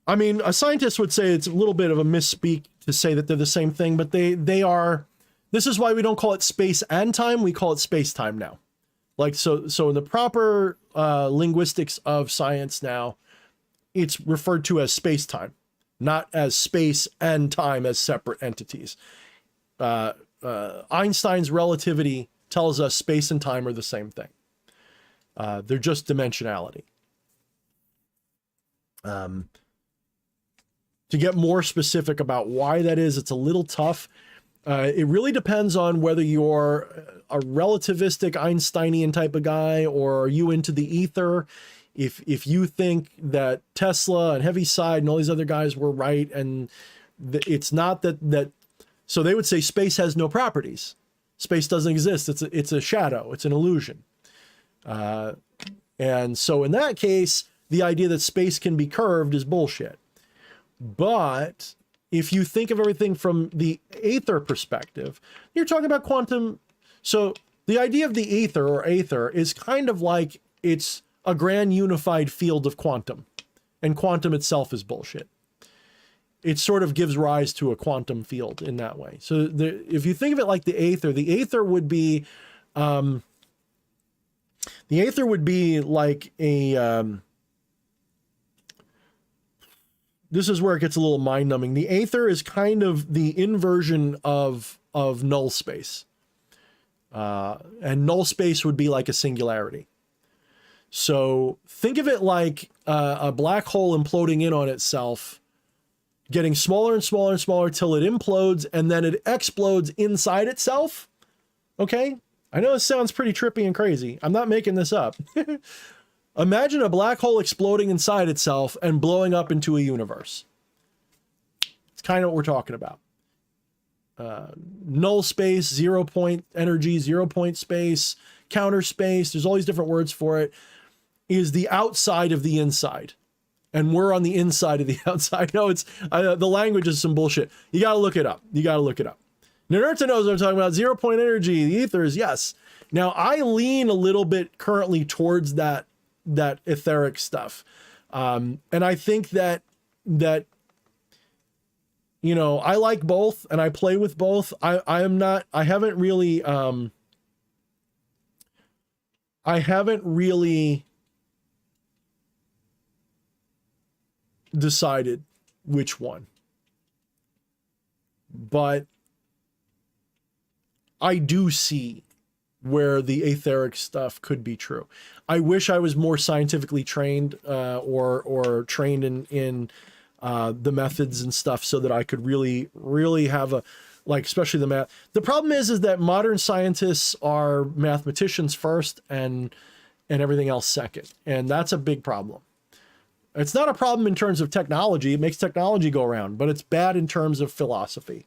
I mean, a scientist would say it's a little bit of a misspeak to say that they're the same thing, but they are. This is why we don't call it space and time. We call it space-time now. Like, so in the proper linguistics of science now, it's referred to as space-time, not as space and time as separate entities. Einstein's relativity tells us space and time are the same thing. They're just dimensionality. To get more specific about why that is, it's a little tough. It really depends on whether you're a relativistic Einsteinian type of guy or are you into the ether. If you think that Tesla and Heaviside and all these other guys were right, and it's not that, so they would say space has no properties. Space doesn't exist. It's a shadow. It's an illusion. And so in that case, the idea that space can be curved is bullshit. But if you think of everything from the aether perspective, you're talking about quantum. So the idea of the ether or aether is kind of like it's a grand unified field of quantum, and quantum itself is bullshit. It sort of gives rise to a quantum field in that way. So if you think of it like the aether would be like a, this is where it gets a little mind numbing. The aether is kind of the inversion of null space. And null space would be like a singularity. So think of it like a black hole imploding in on itself, getting smaller and smaller and smaller till it implodes, and then it explodes inside itself. Okay? I know this sounds pretty trippy and crazy. I'm not making this up. Imagine a black hole exploding inside itself and blowing up into a universe. It's kind of what we're talking about. Null space, 0 point energy, 0 point space, counter space, there's all these different words for it, is the outside of the inside. And we're on the inside of the outside. No, it's the language is some bullshit. You got to look it up. Nerta knows what I'm talking about. 0 point energy, the ether is yes. Now, I lean a little bit currently towards that etheric stuff. And I think that, you know, I like both and I play with both. I haven't really decided which one. But I do see where the etheric stuff could be true. I wish I was more scientifically trained or trained in the methods and stuff so that I could really have a, like, especially the math. The problem is that modern scientists are mathematicians first and everything else second. And that's a big problem. It's not a problem in terms of technology. It makes technology go around, but it's bad in terms of philosophy.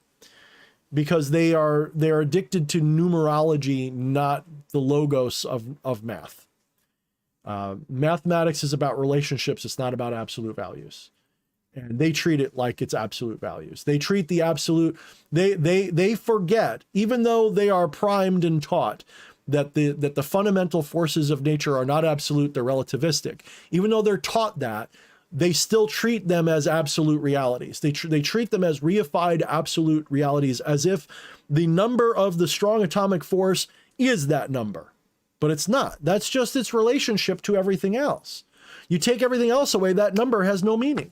Because they're addicted to numerology, not the logos of math. Mathematics is about relationships. It's not about absolute values. And they treat it like it's absolute values. They treat the absolute, they forget, even though they are primed and taught that the fundamental forces of nature are not absolute, they're relativistic. Even though they're taught that, they still treat them as absolute realities. They treat them as reified absolute realities, as if the number of the strong atomic force is that number. But it's not. That's just its relationship to everything else. You take everything else away, that number has no meaning.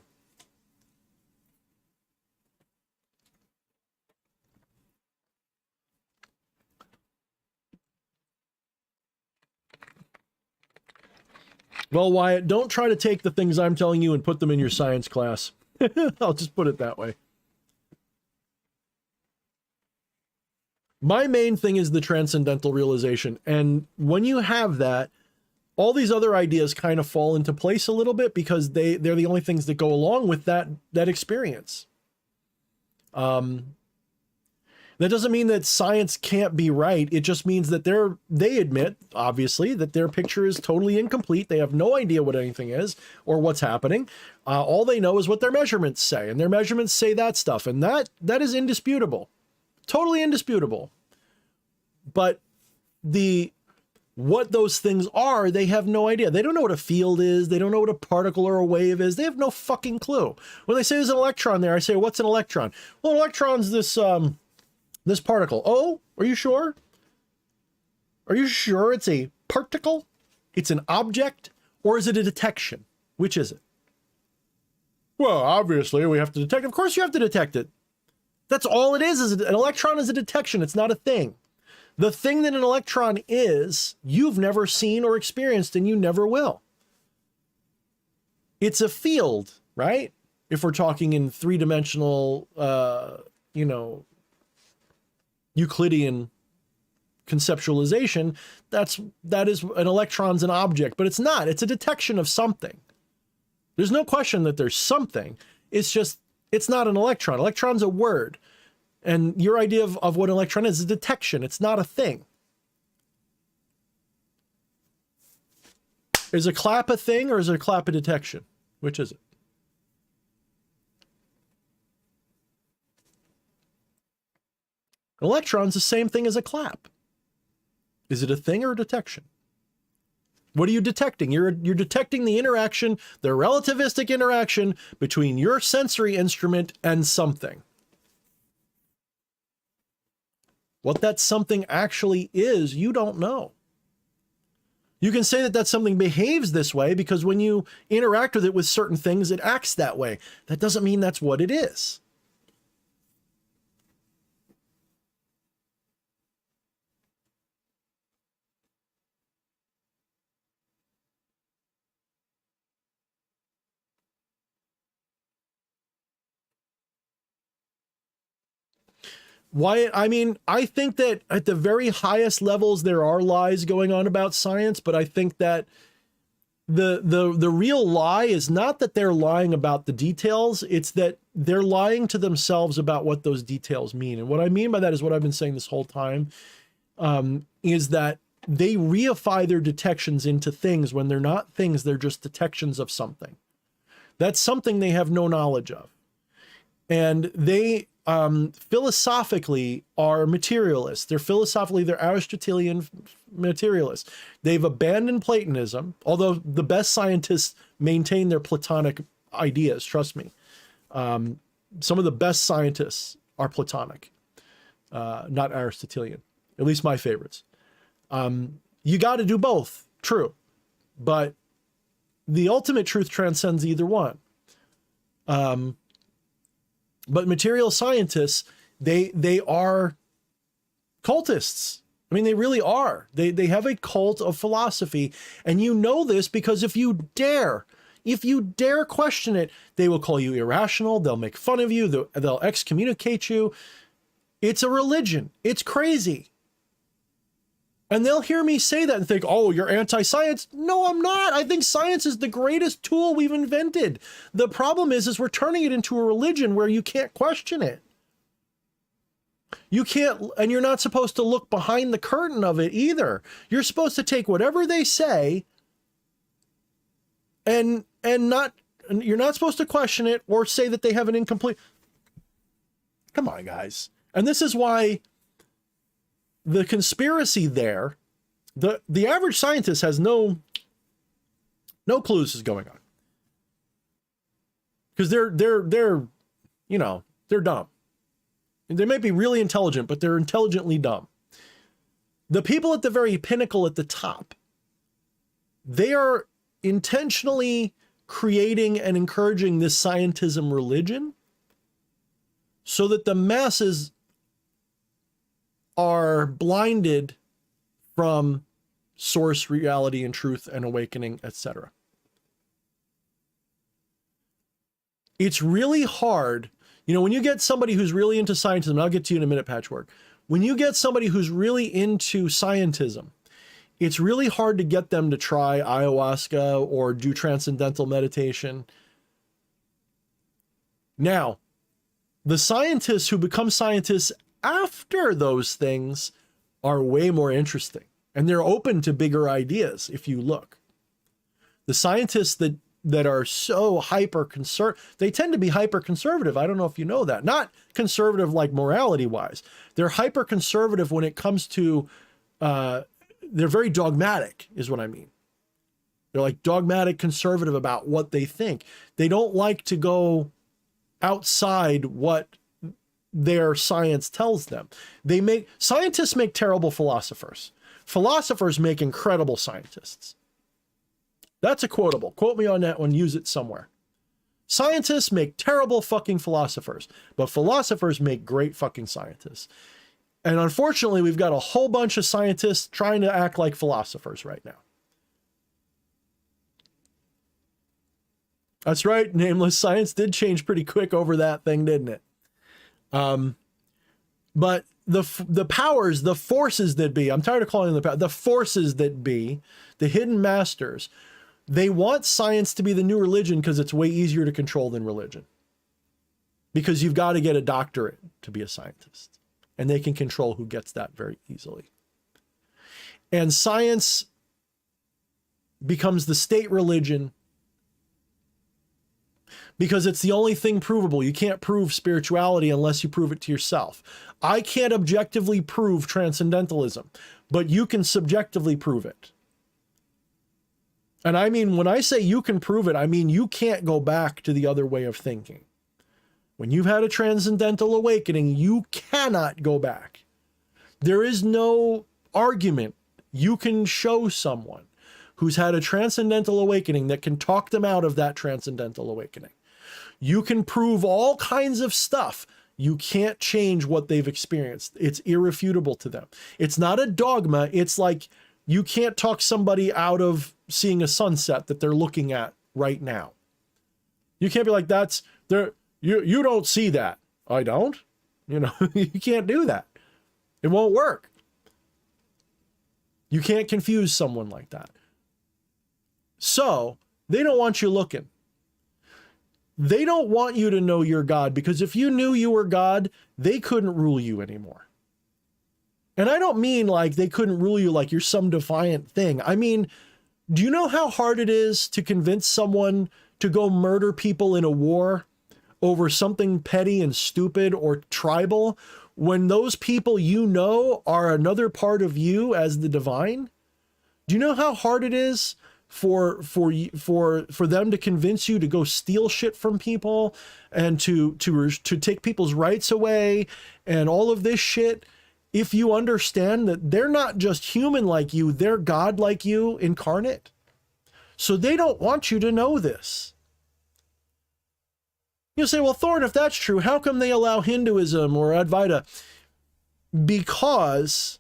Well, Wyatt, don't try to take the things I'm telling you and put them in your science class. I'll just put it that way. My main thing is the transcendental realization. And when you have that, all these other ideas kind of fall into place a little bit because they're the only things that go along with that experience. That doesn't mean that science can't be right. It just means that they admit, obviously, that their picture is totally incomplete. They have no idea what anything is or what's happening. All they know is what their measurements say, and their measurements say that stuff, and that is indisputable, totally indisputable. But what those things are, they have no idea. They don't know what a field is. They don't know what a particle or a wave is. They have no fucking clue. When they say there's an electron there, I say, what's an electron? Well, an electron's this particle. Oh, are you sure? Are you sure it's a particle? It's an object? Or is it a detection? Which is it? Well, obviously we have to detect. Of course you have to detect it. That's all it is an electron is a detection. It's not a thing. The thing that an electron is, you've never seen or experienced, and you never will. It's a field, right? If we're talking in three-dimensional, Euclidean conceptualization, that is an electron's an object, but it's not. It's a detection of something. There's no question that there's something. It's just, it's not an electron. Electron's a word. And your idea of what an electron is a detection. It's not a thing. Is a clap a thing or is a clap a detection? Which is it? An electron's the same thing as a clap. Is it a thing or a detection? What are you detecting? You're detecting the interaction, the relativistic interaction between your sensory instrument and something. What that something actually is, you don't know. You can say that something behaves this way because when you interact with it with certain things, it acts that way. That doesn't mean that's what it is. Why? I mean, I think that at the very highest levels, there are lies going on about science, but I think that the real lie is not that they're lying about the details. It's that they're lying to themselves about what those details mean. And what I mean by that is what I've been saying this whole time, is that they reify their detections into things when they're not things. They're just detections of something. That's something they have no knowledge of. And they philosophically are materialists. They're Aristotelian materialists. They've abandoned Platonism, although the best scientists maintain their Platonic ideas, trust me. Some of the best scientists are Platonic, not Aristotelian, at least my favorites. You got to do both, true, but the ultimate truth transcends either one. But material scientists, They are cultists. I mean, they really are. They have a cult of philosophy. And you know this because if you dare question it, they will call you irrational. They'll make fun of you. They'll excommunicate you. It's a religion. It's crazy. And they'll hear me say that and think, oh, you're anti-science. No, I'm not. I think science is the greatest tool we've invented. The problem is we're turning it into a religion where you can't question it. You can't, and you're not supposed to look behind the curtain of it either. You're supposed to take whatever they say and you're not supposed to question it or say that they have an incomplete. Come on, guys. And this is why the conspiracy there, the average scientist has no clue this is going on. Because they're you know, they're dumb. They may be really intelligent, but they're intelligently dumb. The people at the very pinnacle at the top, they are intentionally creating and encouraging this scientism religion so that the masses are blinded from source, reality, and truth, and awakening, etc. It's really hard. You know, when you get somebody who's really into scientism, and I'll get to you in a minute, Patchwork. When you get somebody who's really into scientism, it's really hard to get them to try ayahuasca or do transcendental meditation. Now, the scientists who become scientists after those things are way more interesting, and they're open to bigger ideas if you look. The scientists that are so they tend to be hyper conservative. I don't know if you know that. Not conservative like morality wise. They're hyper conservative when it comes to they're very dogmatic is what I mean. They're like dogmatic conservative about what they think. They don't like to go outside what their science tells them. Scientists make terrible philosophers. Philosophers make incredible scientists. That's a quotable. Quote me on that one, use it somewhere. Scientists make terrible fucking philosophers, but philosophers make great fucking scientists. And unfortunately, we've got a whole bunch of scientists trying to act like philosophers right now. That's right, nameless. Science did change pretty quick over that thing, didn't it? But the powers, the forces that be, I'm tired of calling them the forces that be, the hidden masters, they want science to be the new religion because it's way easier to control than religion. Because you've got to get a doctorate to be a scientist. And they can control who gets that very easily. And science becomes the state religion because it's the only thing provable. You can't prove spirituality unless you prove it to yourself. I can't objectively prove transcendentalism, but you can subjectively prove it. And I mean, when I say you can prove it, I mean you can't go back to the other way of thinking. When you've had a transcendental awakening, you cannot go back. There is no argument you can show someone who's had a transcendental awakening that can talk them out of that transcendental awakening. You can prove all kinds of stuff. You can't change what they've experienced. It's irrefutable to them. It's not a dogma. It's like you can't talk somebody out of seeing a sunset that they're looking at right now. You can't be like, that's there. You don't see that. I don't. You know, you can't do that. It won't work. You can't confuse someone like that. So they don't want you looking. They don't want you to know you're God, because if you knew you were God, they couldn't rule you anymore. And I don't mean like they couldn't rule you like you're some defiant thing. I mean, do you know how hard it is to convince someone to go murder people in a war over something petty and stupid or tribal when those people you know are another part of you as the divine? Do you know how hard it is for them to convince you to go steal shit from people and to take people's rights away and all of this shit? If you understand that they're not just human like you, they're God like you incarnate. So they don't want you to know this. You'll say, well, Thorne, if that's true, how come they allow Hinduism or Advaita? Because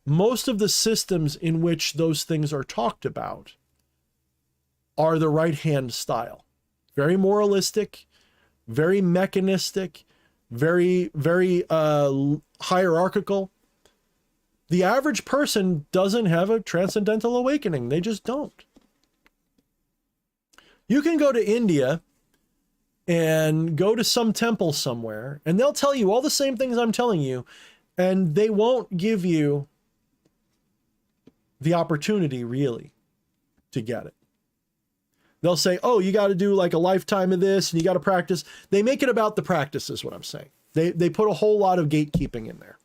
most of the systems in which those things are talked about are the right-hand style. Very moralistic, very mechanistic, very hierarchical. The average person doesn't have a transcendental awakening. They just don't. You can go to India and go to some temple somewhere, and they'll tell you all the same things I'm telling you, and they won't give you the opportunity really to get it. They'll say, oh, you got to do like a lifetime of this and you got to practice. They make it about the practice is what I'm saying. They put a whole lot of gatekeeping in there.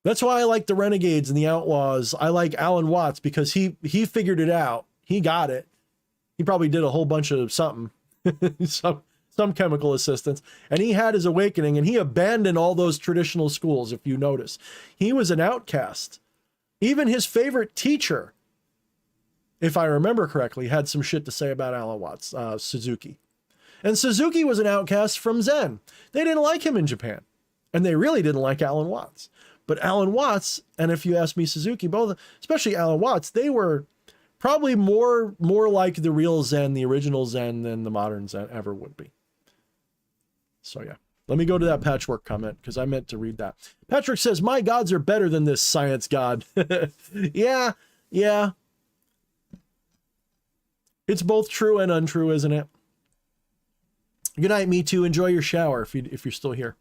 That's why I like the Renegades and the Outlaws. I like Alan Watts because he figured it out. He got it. He probably did a whole bunch of something, some chemical assistance, and he had his awakening and he abandoned all those traditional schools. If you notice, he was an outcast. Even his favorite teacher, if I remember correctly, had some shit to say about Alan Watts, Suzuki. And Suzuki was an outcast from Zen. They didn't like him in Japan. And they really didn't like Alan Watts. But Alan Watts, and if you ask me, Suzuki, both, especially Alan Watts, they were probably more like the real Zen, the original Zen, than the modern Zen ever would be. So yeah. Let me go to that Patchwork comment, because I meant to read that. Patrick says, my gods are better than this science god. Yeah. It's both true and untrue, isn't it? Good night, me too. Enjoy your shower if you're still here.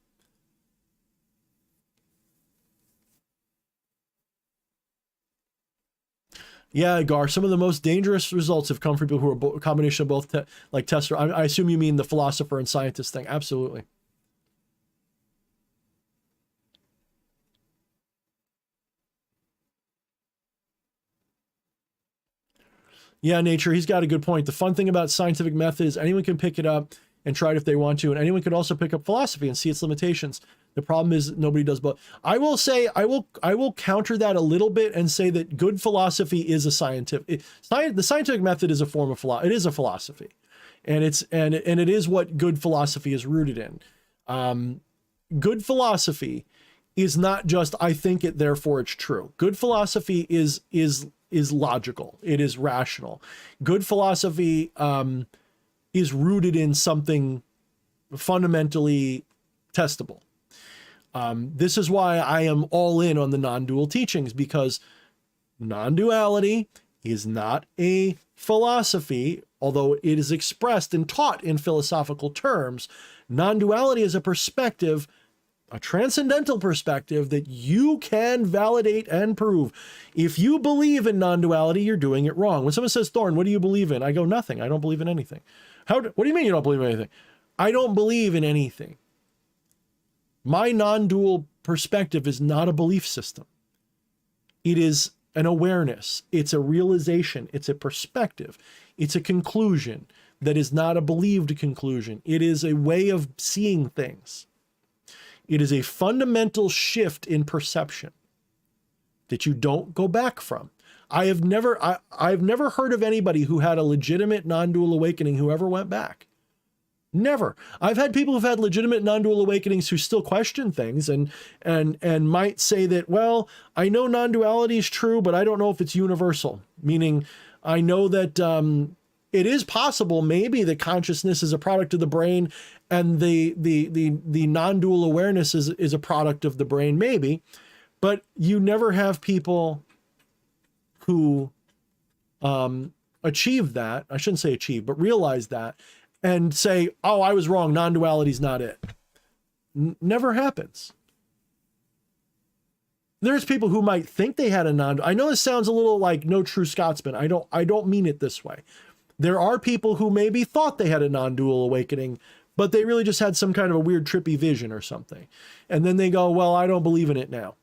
Yeah, Gar, some of the most dangerous results have come from people who are a combination of both, like tester. I assume you mean the philosopher and scientist thing. Absolutely. Yeah, Nature, he's got a good point. The fun thing about scientific method is anyone can pick it up and try it if they want to, and anyone could also pick up philosophy and see its limitations. The problem is nobody does both. I will say, I will counter that a little bit and say that good philosophy is a scientific. The scientific method is a form of philosophy. It is a philosophy, and it is what good philosophy is rooted in. Good philosophy is not just I think it, therefore it's true. Good philosophy is logical. It is rational. Good philosophy is rooted in something fundamentally testable. This is why I am all in on the non-dual teachings, because non-duality is not a philosophy, although it is expressed and taught in philosophical terms. Non-duality is a perspective, a transcendental perspective that you can validate and prove. If you believe in non-duality, you're doing it wrong. When someone says, Thorne, what do you believe in? I go, nothing. I don't believe in anything. What do you mean you don't believe in anything? I don't believe in anything. My non-dual perspective is not a belief system. It is an awareness. It's a realization. It's a perspective. It's a conclusion that is not a believed conclusion. It is a way of seeing things. It is a fundamental shift in perception that you don't go back from. I've never heard of anybody who had a legitimate non-dual awakening who ever went back. Never. I've had people who've had legitimate non-dual awakenings who still question things and might say that, well, I know non-duality is true, but I don't know if it's universal. Meaning, I know that it is possible maybe that consciousness is a product of the brain and the non-dual awareness is a product of the brain, maybe, but you never have people who achieve that. I shouldn't say achieve, but realize that and say, oh, I was wrong. Non-duality is not it. Never happens. There's people who might think they had a I know this sounds a little like no true Scotsman. I don't mean it this way. There are people who maybe thought they had a non-dual awakening, but they really just had some kind of a weird trippy vision or something. And then they go, well, I don't believe in it now.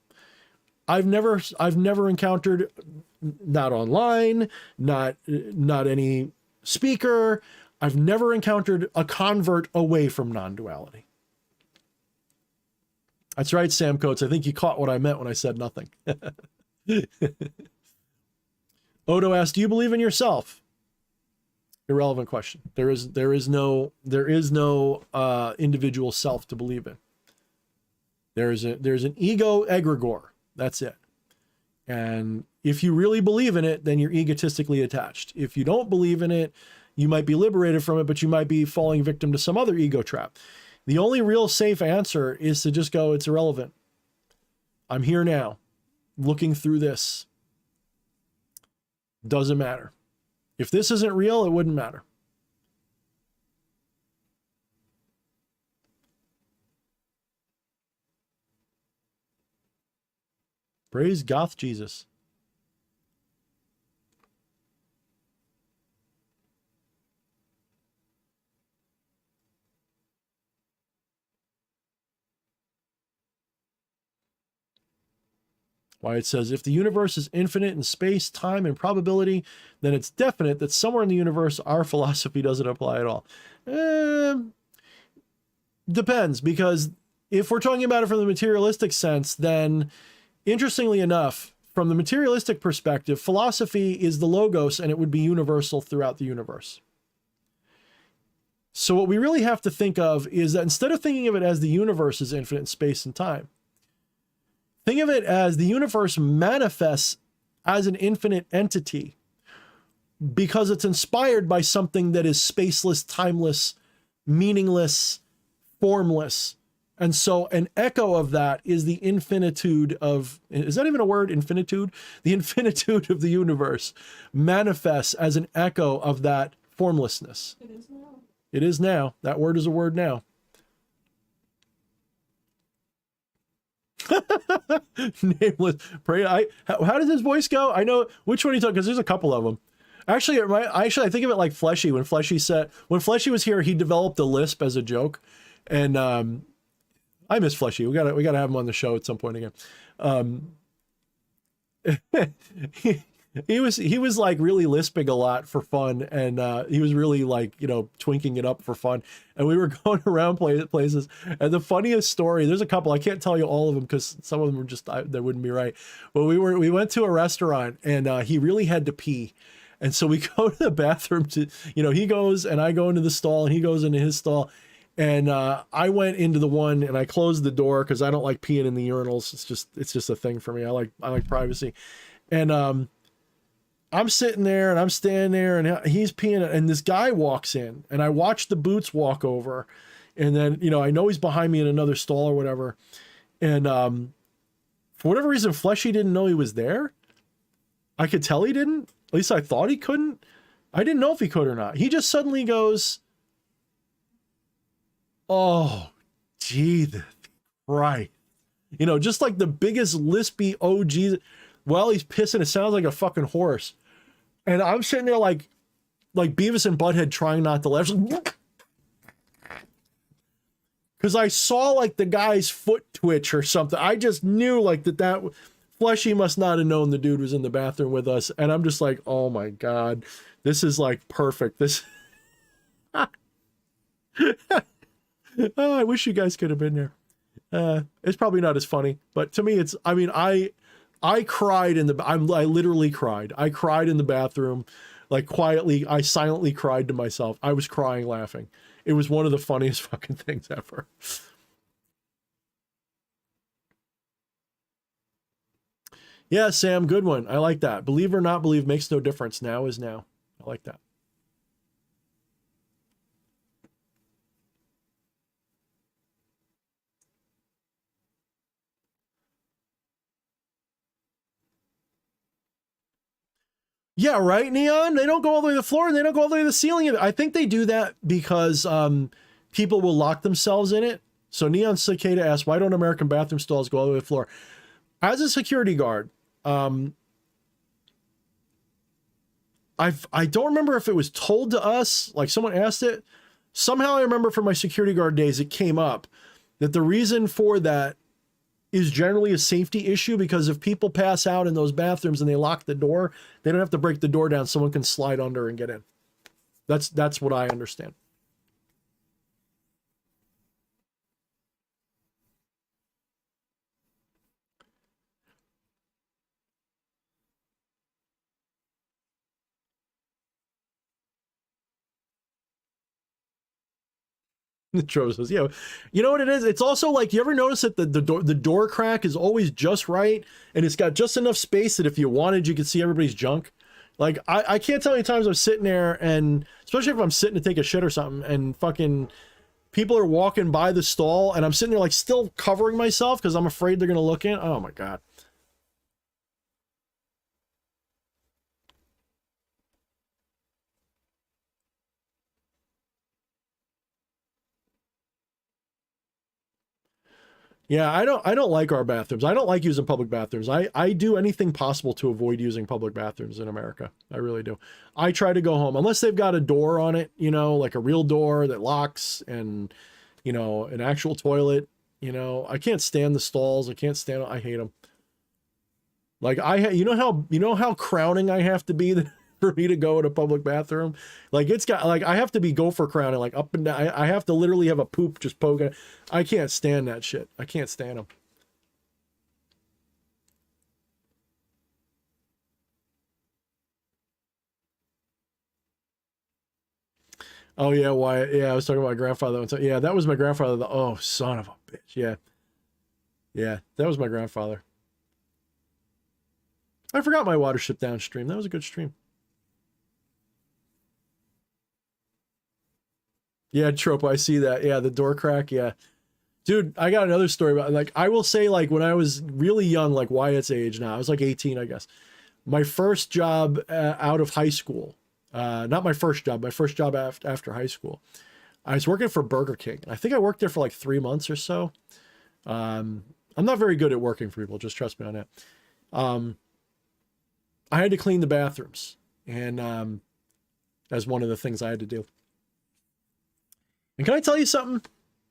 I've never encountered, not online, not any speaker, I've never encountered a convert away from non-duality. That's right, Sam Coates. I think you caught what I meant when I said nothing. Odo asked, do you believe in yourself? Irrelevant question. There is no individual self to believe in. There's an ego egregore. That's it. And if you really believe in it, then you're egotistically attached. If you don't believe in it, you might be liberated from it, but you might be falling victim to some other ego trap. The only real safe answer is to just go, it's irrelevant. I'm here now, looking through this. Doesn't matter. If this isn't real, it wouldn't matter. Praise Goth Jesus. Why it says, if the universe is infinite in space, time, and probability, then it's definite that somewhere in the universe our philosophy doesn't apply at all. Depends, because if we're talking about it from the materialistic sense, then interestingly enough, from the materialistic perspective, philosophy is the logos and it would be universal throughout the universe. So what we really have to think of is that instead of thinking of it as the universe is infinite in space and time, think of it as the universe manifests as an infinite entity because it's inspired by something that is spaceless, timeless, meaningless, formless. And so an echo of that is the infinitude of, is that even a word, infinitude? The infinitude of the universe manifests as an echo of that formlessness. It is now. It is now. That word is a word now. Nameless. Pray. How does his voice go? I know which one he took because there's a couple of them. Actually, I think of it like Fleshy. When Fleshy was here, he developed a lisp as a joke, and I miss Fleshy. We gotta have him on the show at some point again. He was like really lisping a lot for fun, and he was really like, you know, twinking it up for fun. And we were going around places, and the funniest story, there's a couple, I can't tell you all of them because some of them were just, they wouldn't be right. But we went to a restaurant, and he really had to pee. And so we go to the bathroom to, you know, he goes and I go into the stall and he goes into his stall. And I went into the one and I closed the door because I don't like peeing in the urinals. It's just a thing for me. I like privacy. And I'm sitting there and I'm standing there and he's peeing and this guy walks in and I watch the boots walk over. And then, you know, I know he's behind me in another stall or whatever. And for whatever reason, Fleshy didn't know he was there. I could tell he didn't. At least I thought he couldn't. I didn't know if he could or not. He just suddenly goes, "Oh, Jesus Christ." You know, just like the biggest lispy OG. Well, he's pissing. It sounds like a fucking horse. And I'm sitting there like Beavis and Butthead trying not to laugh. Because I saw like the guy's foot twitch or something. I just knew like that Fleshy must not have known the dude was in the bathroom with us. And I'm just like, oh my God, this is like perfect. This. Oh, I wish you guys could have been there. It's probably not as funny, but to me, it's, I mean, I cried I literally cried. I cried in the bathroom, like quietly. I silently cried to myself. I was crying, laughing. It was one of the funniest fucking things ever. Yeah, Sam, good one. I like that. Believe or not believe makes no difference. Now is now. I like that. Yeah, right, Neon? They don't go all the way to the floor and they don't go all the way to the ceiling. I think they do that because people will lock themselves in it. So Neon Cicada asks, why don't American bathroom stalls go all the way to the floor? As a security guard, I don't remember if it was told to us, like someone asked it. Somehow I remember from my security guard days, it came up that the reason for that is generally a safety issue because if people pass out in those bathrooms and they lock the door, they don't have to break the door down. Someone can slide under and get in. That's what I understand. Trevor says, yeah. You know what it is? It's also like, you ever notice that the door crack is always just right, and it's got just enough space that if you wanted, you could see everybody's junk. Like, I can't tell how many times I'm sitting there, and especially if I'm sitting to take a shit or something, and fucking people are walking by the stall, and I'm sitting there like still covering myself because I'm afraid they're gonna look in. Oh my god. Yeah, I don't like our bathrooms. I don't like using public bathrooms. I do anything possible to avoid using public bathrooms in America. I really do. I try to go home unless they've got a door on it, you know, like a real door that locks, and, you know, an actual toilet. You know, I can't stand the stalls. I can't stand, I hate them. Like you know how crowning I have to be for me to go in a public bathroom. Like, it's got, like, I have to be gopher crowning, like up and down. I have to literally have a poop just poking. I can't stand that shit. I can't stand them. Oh yeah, Wyatt. Yeah, I was talking about my grandfather. Yeah, that was my grandfather. Oh, son of a bitch. Yeah. Yeah, that was my grandfather. I forgot my watership downstream. That was a good stream. Yeah, Trope, I see that. Yeah, the door crack. Yeah. Dude, I got another story about, like, I will say, like, when I was really young, like Wyatt's age now, I was like 18, I guess. My first job out of high school, not my first job after high school, I was working for Burger King. I think I worked there for like 3 months or so. I'm not very good at working for people, just trust me on that. I had to clean the bathrooms, and as one of the things I had to do. And can I tell you something?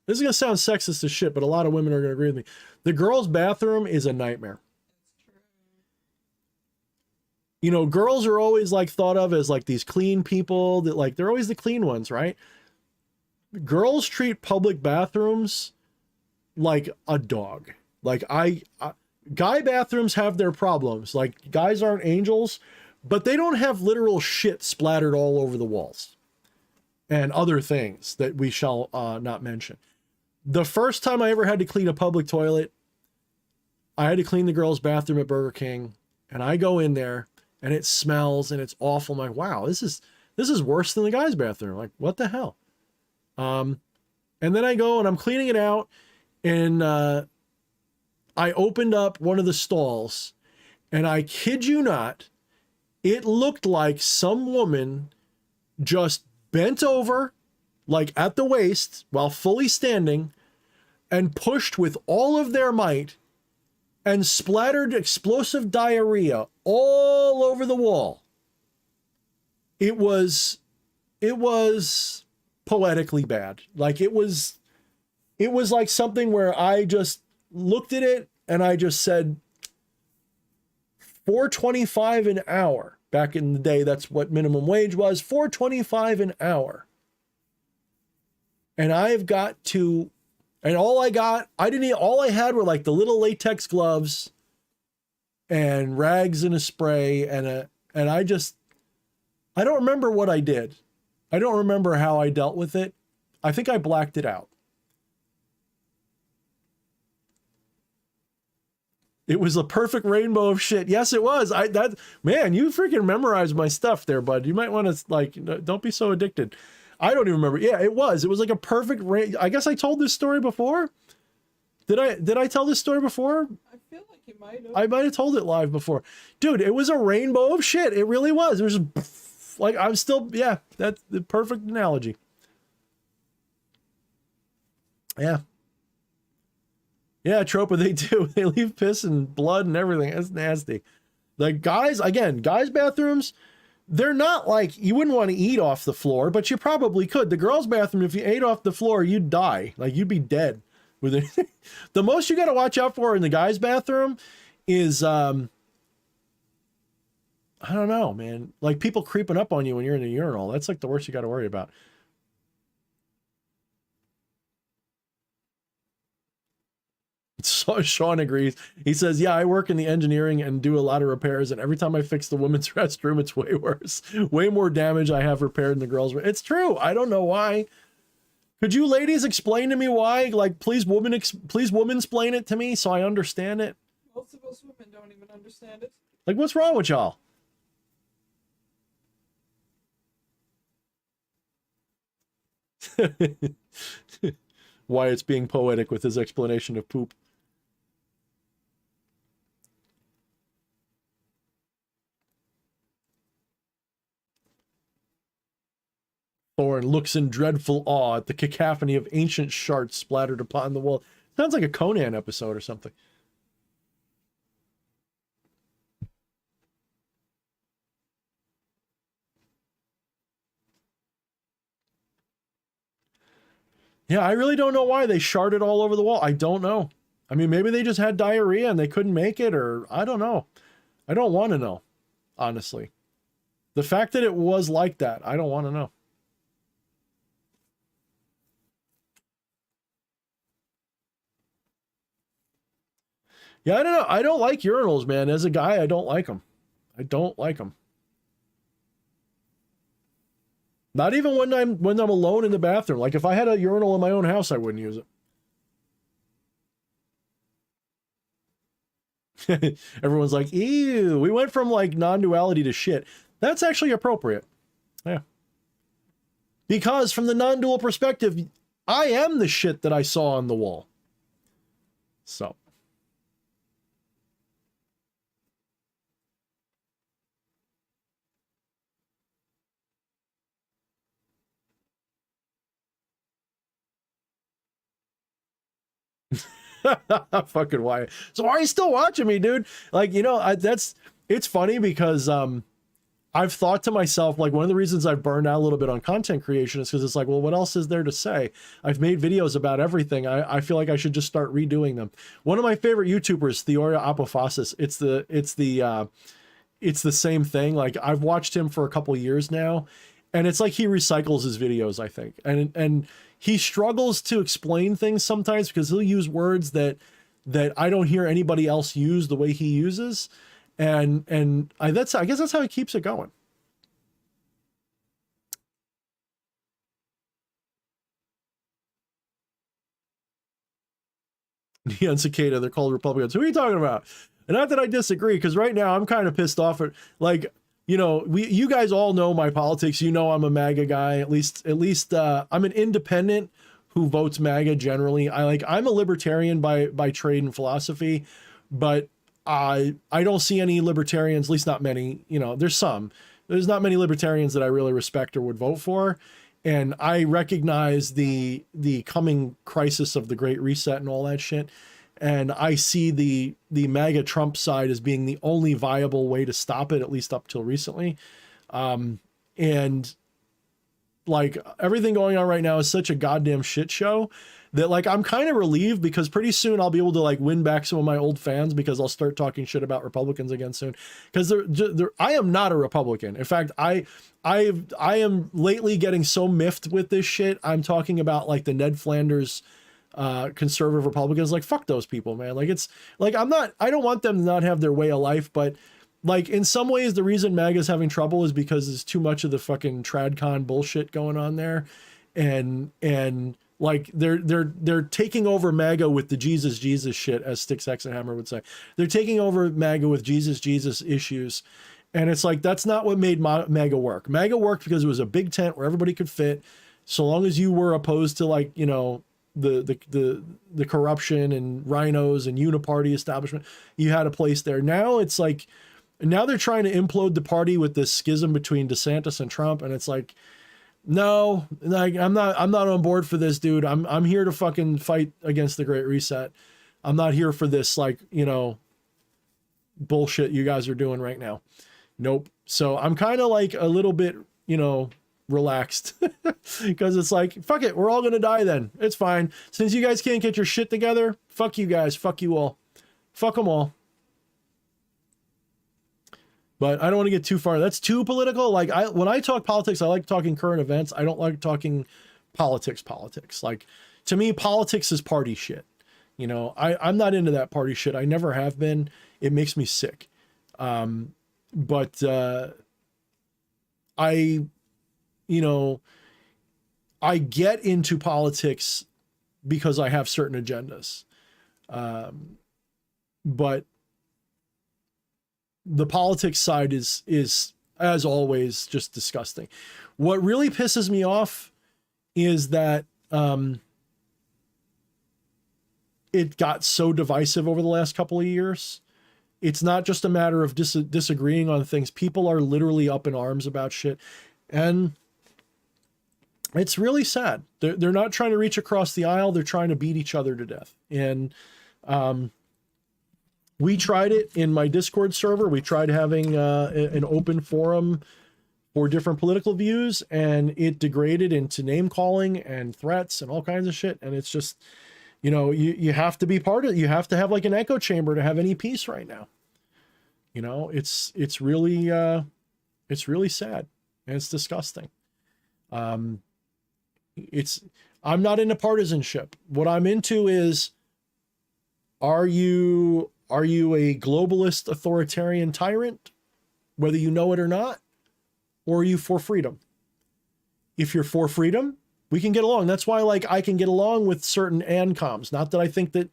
This is going to sound sexist as shit, but a lot of women are going to agree with me. The girls' bathroom is a nightmare. You know, girls are always like thought of as like these clean people that, like, they're always the clean ones, right? Girls treat public bathrooms like a dog. Like, guy bathrooms have their problems. Like, guys aren't angels, but they don't have literal shit splattered all over the walls and other things that we shall not mention. The first time I ever had to clean a public toilet, I had to clean the girls' bathroom at Burger King, and I go in there and it smells and it's awful. I'm like, wow, this is worse than the guys' bathroom. Like, what the hell? And then I go and I'm cleaning it out, and I opened up one of the stalls, and I kid you not, it looked like some woman just bent over, like at the waist, while fully standing, and pushed with all of their might and splattered explosive diarrhea all over the wall. It was poetically bad. Like, it was like something where I just looked at it and I just said, $4.25 an hour. Back in the day, that's what minimum wage was, $4.25 an hour. And I've got to, and all I had were like the little latex gloves and rags and a spray and I don't remember what I did. I don't remember how I dealt with it. I think I blacked it out. It was a perfect rainbow of shit. Yes, it was. Man, you freaking memorized my stuff there, bud. You might want to, like, don't be so addicted. I don't even remember. Yeah, it was like a perfect I guess I told this story before. Did I tell this story before? I feel like you might have. I might have told it live before. Dude, it was a rainbow of shit. It really was. It was just, like, I'm still, yeah, that's the perfect analogy. Yeah. Yeah, Tropa, they do. They leave piss and blood and everything. It's nasty. Like, guys' bathrooms, they're not like, you wouldn't want to eat off the floor, but you probably could. The girls' bathroom, if you ate off the floor, you'd die. Like, you'd be dead with it. The most you got to watch out for in the guys' bathroom is, I don't know, man. Like, people creeping up on you when you're in the urinal. That's like the worst you got to worry about. So Sean agrees. He says, yeah, I work in the engineering and do a lot of repairs, and every time I fix the women's restroom, it's way worse. Way more damage I have repaired in the girls' room. It's true. I don't know why. Could you ladies explain to me why? Like, please woman explain it to me so I understand it. Most of us women don't even understand it. Like, what's wrong with y'all? Why it's being poetic with his explanation of poop. Thorne looks in dreadful awe at the cacophony of ancient shards splattered upon the wall. Sounds like a Conan episode or something. Yeah, I really don't know why they sharded all over the wall. I don't know. I mean, maybe they just had diarrhea and they couldn't make it, or I don't know. I don't want to know, honestly. The fact that it was like that, I don't want to know. Yeah, I don't know. I don't like urinals, man. As a guy, I don't like them. I don't like them. Not even when I'm alone in the bathroom. Like if I had a urinal in my own house, I wouldn't use it. Everyone's like, ew, we went from like non-duality to shit. That's actually appropriate. Yeah. Because from the non-dual perspective, I am the shit that I saw on the wall. So. Fucking why? So why are you still watching me, dude? Like, you know, it's funny because I've thought to myself, like, one of the reasons I've burned out a little bit on content creation is because it's like, well, what else is there to say? I've made videos about everything. I feel like I should just start redoing them. One of my favorite YouTubers, Theoria Apophasis, it's the same thing. Like, I've watched him for a couple years now, and it's like he recycles his videos, I think. And he struggles to explain things sometimes because he'll use words that I don't hear anybody else use the way he uses. And I guess that's how he keeps it going. Neon Cicada, they're called Republicans. Who are you talking about? And not that I disagree, because right now I'm kind of pissed off at, like, you know, you guys all know my politics. You know, I'm a MAGA guy. At least I'm an independent who votes MAGA generally. I'm a libertarian by trade and philosophy, but I don't see any libertarians, at least not many. You know, there's not many libertarians that I really respect or would vote for. And I recognize the coming crisis of the Great Reset and all that shit. And I see the MAGA Trump side as being the only viable way to stop it, at least up till recently. And like everything going on right now is such a goddamn shit show that like I'm kind of relieved, because pretty soon I'll be able to like win back some of my old fans, because I'll start talking shit about Republicans again soon. Because I am not a Republican. In fact, I am lately getting so miffed with this shit. I'm talking about like the Ned Flanders conservative Republicans. Like, fuck those people, man. Like, it's like I don't want them to not have their way of life, but like in some ways the reason MAGA's having trouble is because there's too much of the fucking tradcon bullshit going on there, and like they're taking over MAGA with the Jesus shit, as Styx Hexenhammer would say. They're taking over MAGA with Jesus issues. And it's like, that's not what made MAGA work. MAGA worked because it was a big tent where everybody could fit, so long as you were opposed to, like, you know, the corruption and rhinos and uniparty establishment, you had a place there. Now it's like, now they're trying to implode the party with this schism between DeSantis and Trump, and it's like, no, like I'm not on board for this, dude. I'm here to fucking fight against the Great Reset. I'm not here for this, like, you know, bullshit you guys are doing right now. Nope. So I'm kind of like a little bit, you know, relaxed, because it's like, fuck it, we're all gonna die then. It's fine. Since you guys can't get your shit together, fuck you guys, fuck you all, fuck them all. But I don't want to get too far. That's too political. Like, when I talk politics, I like talking current events. I don't like talking politics. Like, to me, politics is party shit. You know, I'm not into that party shit. I never have been. It makes me sick. But I, you know, I get into politics because I have certain agendas. But the politics side is as always just disgusting. What really pisses me off is that it got so divisive over the last couple of years. It's not just a matter of disagreeing on things. People are literally up in arms about shit. And it's really sad. They're not trying to reach across the aisle. They're trying to beat each other to death. And we tried it in my Discord server. We tried having an open forum for different political views, and it degraded into name calling and threats and all kinds of shit. And it's just, you know, you have to be part of it. You have to have like an echo chamber to have any peace right now. You know, it's really sad, and it's disgusting. I'm not into partisanship. What I'm into is, are you a globalist authoritarian tyrant, whether you know it or not, or are you for freedom? If you're for freedom, we can get along. That's why, like, I can get along with certain ANCOMs. Not that I think that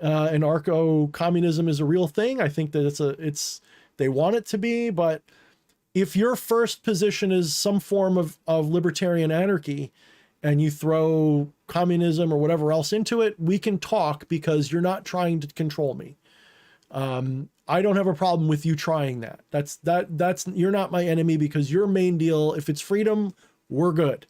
anarcho-communism is a real thing. I think that they want it to be, but if your first position is some form of libertarian anarchy and you throw communism or whatever else into it, we can talk because you're not trying to control me. I don't have a problem with you trying that. That's you're not my enemy because your main deal, if it's freedom, we're good.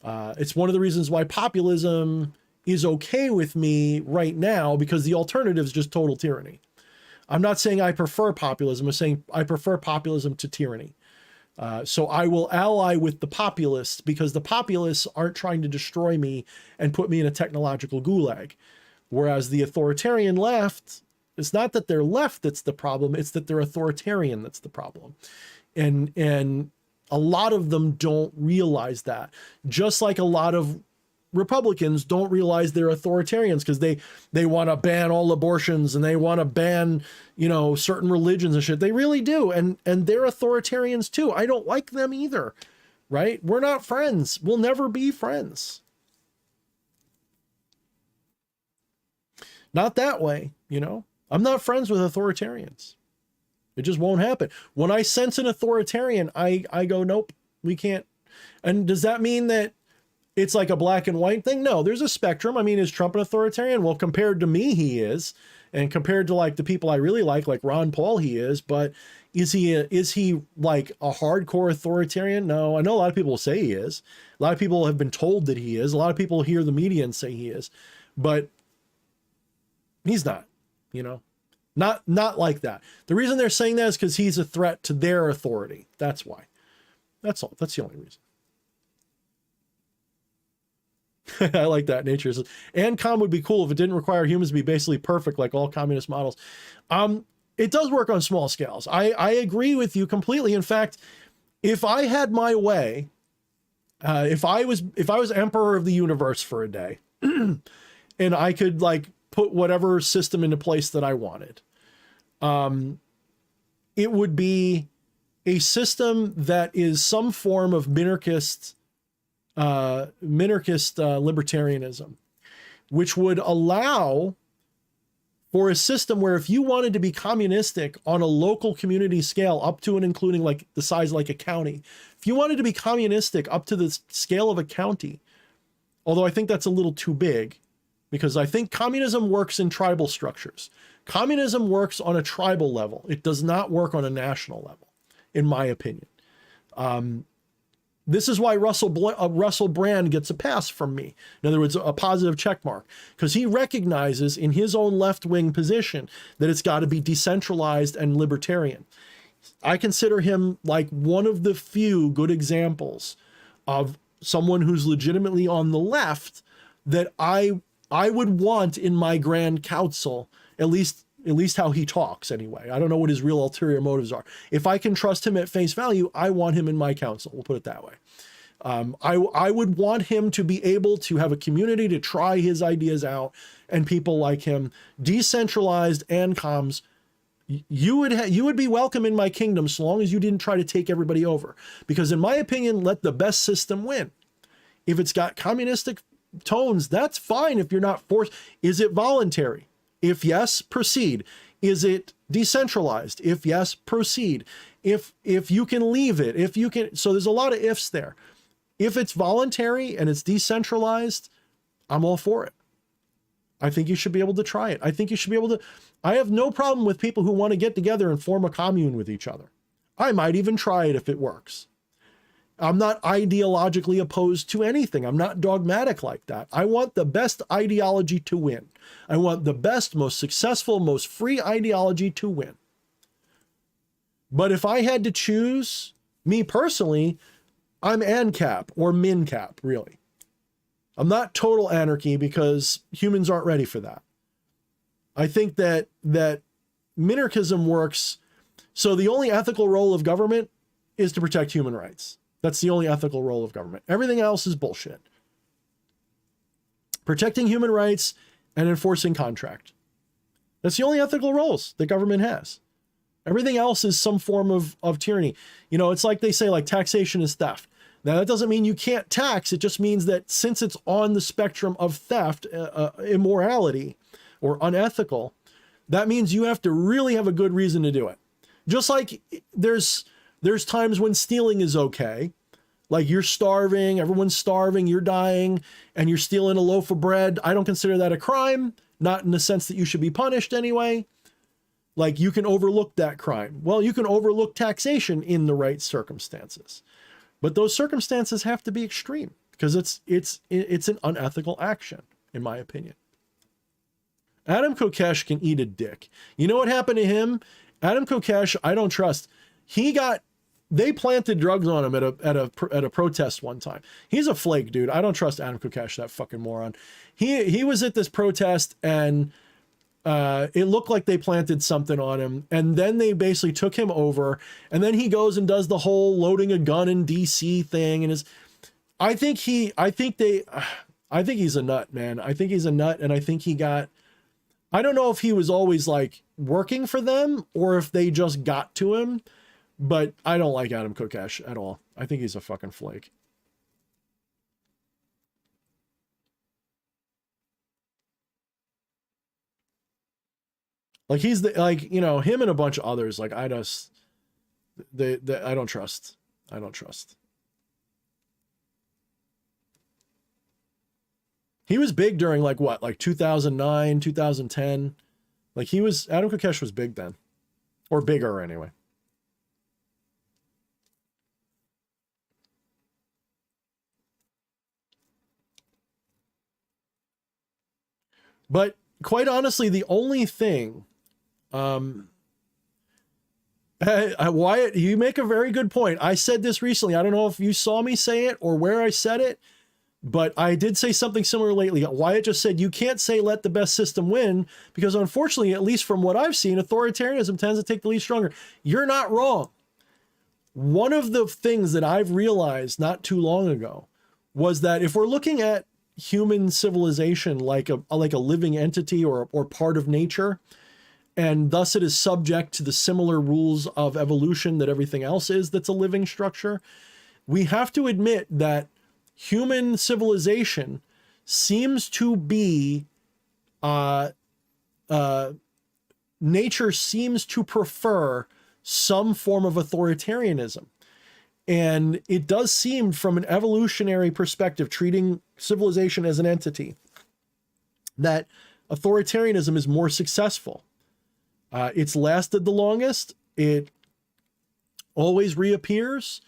It's one of the reasons why populism is okay with me right now, because the alternative is just total tyranny. I'm not saying I prefer populism. I'm saying I prefer populism to tyranny. So I will ally with the populists because the populists aren't trying to destroy me and put me in a technological gulag. Whereas the authoritarian left, it's not that they're left that's the problem, it's that they're authoritarian that's the problem. And a lot of them don't realize that. Just like a lot of Republicans don't realize they're authoritarians because they want to ban all abortions and they want to ban, you know, certain religions and shit. They really do. And they're authoritarians too. I don't like them either, right? We're not friends. We'll never be friends. Not that way, you know? I'm not friends with authoritarians. It just won't happen. When I sense an authoritarian, I go, nope, we can't. And does that mean that it's like a black and white thing? No, there's a spectrum. I mean, is Trump an authoritarian? Well, compared to me, he is. And compared to like the people I really like Ron Paul, he is. But is he like a hardcore authoritarian? No, I know a lot of people say he is. A lot of people have been told that he is. A lot of people hear the media and say he is. But he's not, you know, not like that. The reason they're saying that is because he's a threat to their authority. That's why. That's all. That's the only reason. I like that. Nature says, ANCOM would be cool if it didn't require humans to be basically perfect like all communist models. It does work on small scales. I agree with you completely. In fact, if I had my way, if I was emperor of the universe for a day and I could like put whatever system into place that I wanted, it would be a system that is some form of minarchist libertarianism, which would allow for a system where if you wanted to be communistic on a local community scale up to and including like the size like a county, if you wanted to be communistic up to the scale of a county, although I think that's a little too big because I think communism works in tribal structures. Communism works on a tribal level. It does not work on a national level, in my opinion. This is why Russell Brand gets a pass from me. In other words, a positive check mark, because he recognizes in his own left-wing position that it's got to be decentralized and libertarian. I consider him like one of the few good examples of someone who's legitimately on the left that I would want in my Grand Council, at least how he talks anyway. I don't know what his real ulterior motives are. If I can trust him at face value, I want him in my council. We'll put it that way. I would want him to be able to have a community to try his ideas out and people like him. Decentralized ANCOMs, you would be welcome in my kingdom so long as you didn't try to take everybody over. Because in my opinion, let the best system win. If it's got communistic tones, that's fine if you're not forced. Is it voluntary? If yes, proceed. Is it decentralized? If yes, proceed. If you can leave it, if you can, so there's a lot of ifs there. If it's voluntary and it's decentralized, I'm all for it. I think you should be able to try it. I think you should be able to, I have no problem with people who want to get together and form a commune with each other. I might even try it if it works. I'm not ideologically opposed to anything. I'm not dogmatic like that. I want the best ideology to win. I want the best, most successful, most free ideology to win. But if I had to choose, me personally, I'm ANCAP or MINCAP, really. I'm not total anarchy because humans aren't ready for that. I think that minarchism works. So the only ethical role of government is to protect human rights. That's the only ethical role of government. Everything else is bullshit. Protecting human rights and enforcing contract. That's the only ethical roles that government has. Everything else is some form of tyranny. You know, it's like they say, like, taxation is theft. Now, that doesn't mean you can't tax. It just means that since it's on the spectrum of theft, immorality, or unethical, that means you have to really have a good reason to do it. Just like there's times when stealing is okay. Like you're starving, everyone's starving, you're dying, and you're stealing a loaf of bread. I don't consider that a crime, not in the sense that you should be punished anyway. Like you can overlook that crime. Well, you can overlook taxation in the right circumstances. But those circumstances have to be extreme because it's an unethical action, in my opinion. Adam Kokesh can eat a dick. You know what happened to him? Adam Kokesh, I don't trust. They planted drugs on him at a protest one time. He's a flake, dude. I don't trust Adam Kokesh, that fucking moron. He was at this protest and it looked like they planted something on him, and then they basically took him over, and then he goes and does the whole loading a gun in DC thing, and I think he's a nut, man. I think he's a nut, and I think I don't know if he was always like working for them or if they just got to him, but I don't like Adam Kokesh at all. I think he's a fucking flake. Like he's him and a bunch of others. Like I don't trust. I don't trust. He was big during like 2009, 2010. Like Adam Kokesh was big then, or bigger anyway. But quite honestly, the only thing, Wyatt, you make a very good point. I said this recently. I don't know if you saw me say it or where I said it, but I did say something similar lately. Wyatt just said, you can't say let the best system win because unfortunately, at least from what I've seen, authoritarianism tends to take the lead stronger. You're not wrong. One of the things that I've realized not too long ago was that if we're looking at human civilization like a living entity or part of nature, and thus it is subject to the similar rules of evolution that everything else is that's a living structure, we have to admit that human civilization seems to be nature seems to prefer some form of authoritarianism. And it does seem from an evolutionary perspective, treating civilization as an entity, that authoritarianism is more successful. It's lasted the longest. It always reappears.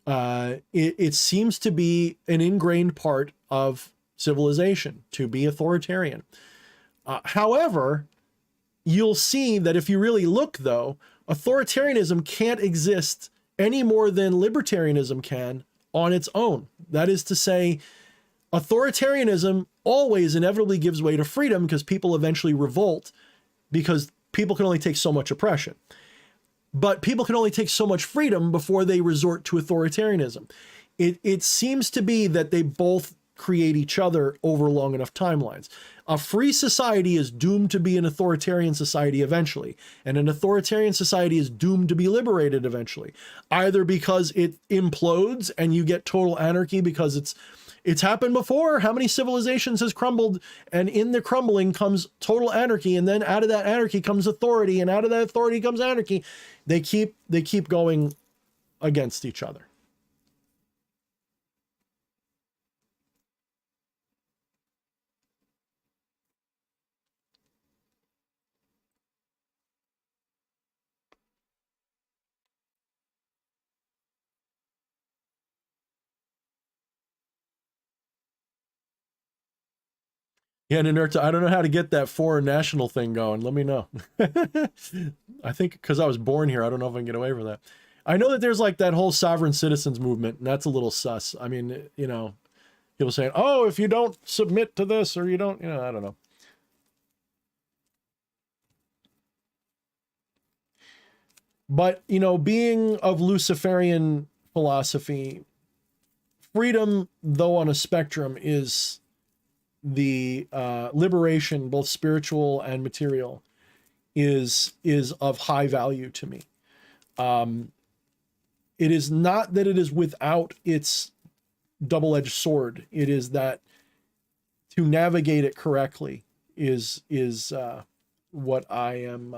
It seems to be an ingrained part of civilization to be authoritarian. However, you'll see that if you really look, though, authoritarianism can't exist any more than libertarianism can on its own. That is to say, authoritarianism always inevitably gives way to freedom because people eventually revolt because people can only take so much oppression. But people can only take so much freedom before they resort to authoritarianism. It seems to be that they both create each other over long enough timelines. A free society is doomed to be an authoritarian society eventually, and an authoritarian society is doomed to be liberated eventually, either because it implodes and you get total anarchy because It's happened before. How many civilizations has crumbled, and in the crumbling comes total anarchy, and then out of that anarchy comes authority, and out of that authority comes anarchy. They keep going against each other. Yeah, Ninurta, I don't know how to get that foreign national thing going. Let me know. I think because I was born here, I don't know if I can get away from that. I know that there's like that whole sovereign citizens movement, and that's a little sus. I mean, you know, people saying, oh, if you don't submit to this or you don't, you know, I don't know. But, you know, being of Luciferian philosophy, freedom, though on a spectrum, is the liberation, both spiritual and material, is of high value to me. It is not that it is without its double-edged sword. It is that to navigate it correctly is what I am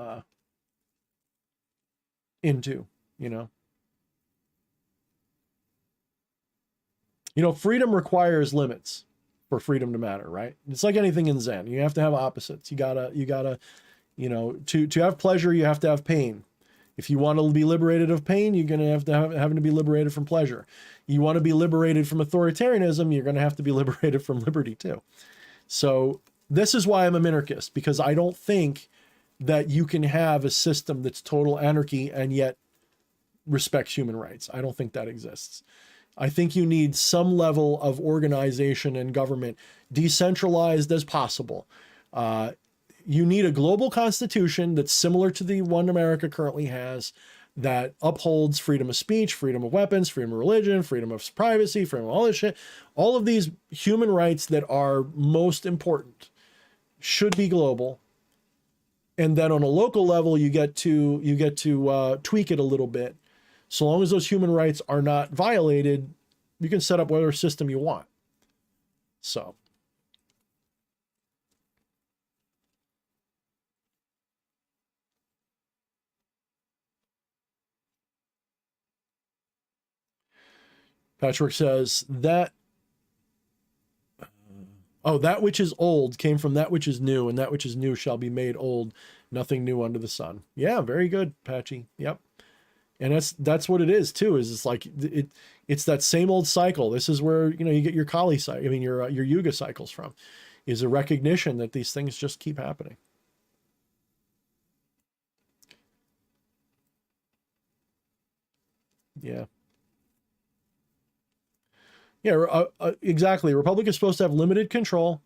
into, you know. You know, freedom requires limits for freedom to matter, right? It's like anything in Zen. You have to have opposites. You gotta, you know, to have pleasure, you have to have pain. If you want to be liberated of pain, you're going to have having to be liberated from pleasure. You want to be liberated from authoritarianism, you're going to have to be liberated from liberty too. So this is why I'm a minarchist, because I don't think that you can have a system that's total anarchy and yet respects human rights. I don't think that exists. I think you need some level of organization and government, decentralized as possible. You need a global constitution that's similar to the one America currently has, that upholds freedom of speech, freedom of weapons, freedom of religion, freedom of privacy, freedom of all this shit. All of these human rights that are most important should be global. And then on a local level, you get to tweak it a little bit. So long as those human rights are not violated, you can set up whatever system you want. So. Patrick says that, that which is old came from that which is new, and that which is new shall be made old. Nothing new under the sun. Yeah, very good, Patchy. Yep. And that's what it is too. Is it's like it's that same old cycle. This is where, you know, you get your Kali cycle. I mean, your Yuga cycles from, is a recognition that these things just keep happening. Yeah. Yeah, exactly. Republic is supposed to have limited control.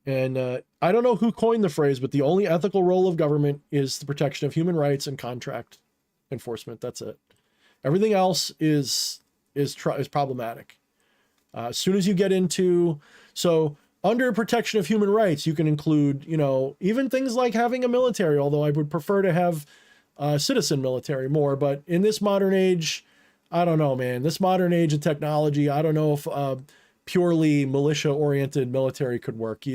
And I don't know who coined the phrase, but the only ethical role of government is the protection of human rights and contract enforcement. That's it. Everything else is problematic. As soon as you get into, so under protection of human rights, you can include, you know, even things like having a military, although I would prefer to have citizen military more. But in this modern age, I don't know, man. This modern age of technology, I don't know if purely militia-oriented military could work.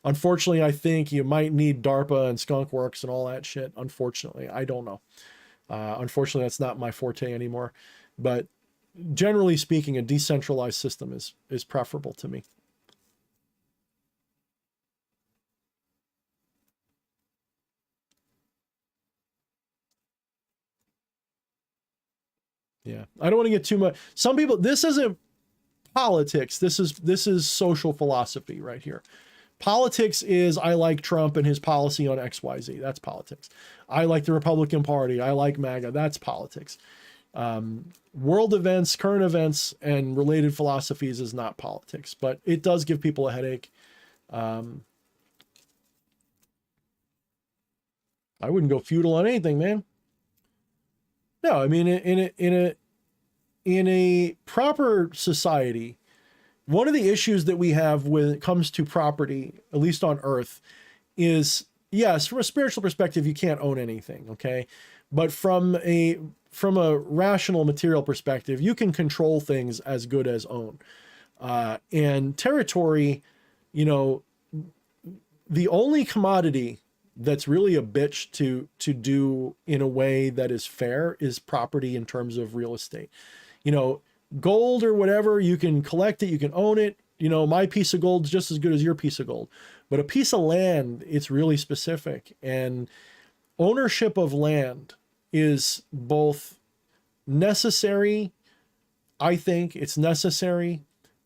Unfortunately, I think you might need DARPA and Skunk Works and all that shit. Unfortunately, I don't know. Unfortunately, that's not my forte anymore. But generally speaking, a decentralized system is preferable to me. Yeah, I don't want to get too much. Some people, this isn't politics. This is social philosophy right here. Politics is, I like Trump and his policy on XYZ. That's politics. I like the Republican Party. I like MAGA. That's politics. World events, current events, and related philosophies is not politics, but it does give people a headache. I wouldn't go feudal on anything, man. No, I mean, in a proper society, one of the issues that we have when it comes to property, at least on Earth, is, yes, from a spiritual perspective, you can't own anything, okay? But from a rational material perspective, you can control things as good as own. And territory, you know, the only commodity that's really a bitch to do in a way that is fair is property in terms of real estate. You know, gold or whatever, you can collect it, you can own it. You know, my piece of gold is just as good as your piece of gold. But a piece of land, it's really specific. And ownership of land is both necessary. I think it's necessary,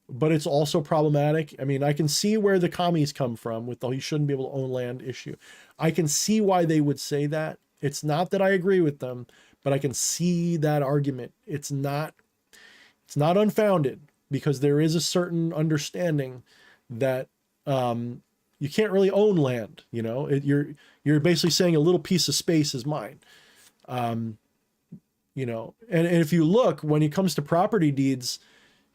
but it's also problematic. I mean, I can see where the commies come from with the you shouldn't be able to own land issue. I can see why they would say that. It's not that I agree with them, but I can see that argument. It's not unfounded, because there is a certain understanding that you can't really own land. You know, you're basically saying a little piece of space is mine. You know, and if you look, when it comes to property deeds,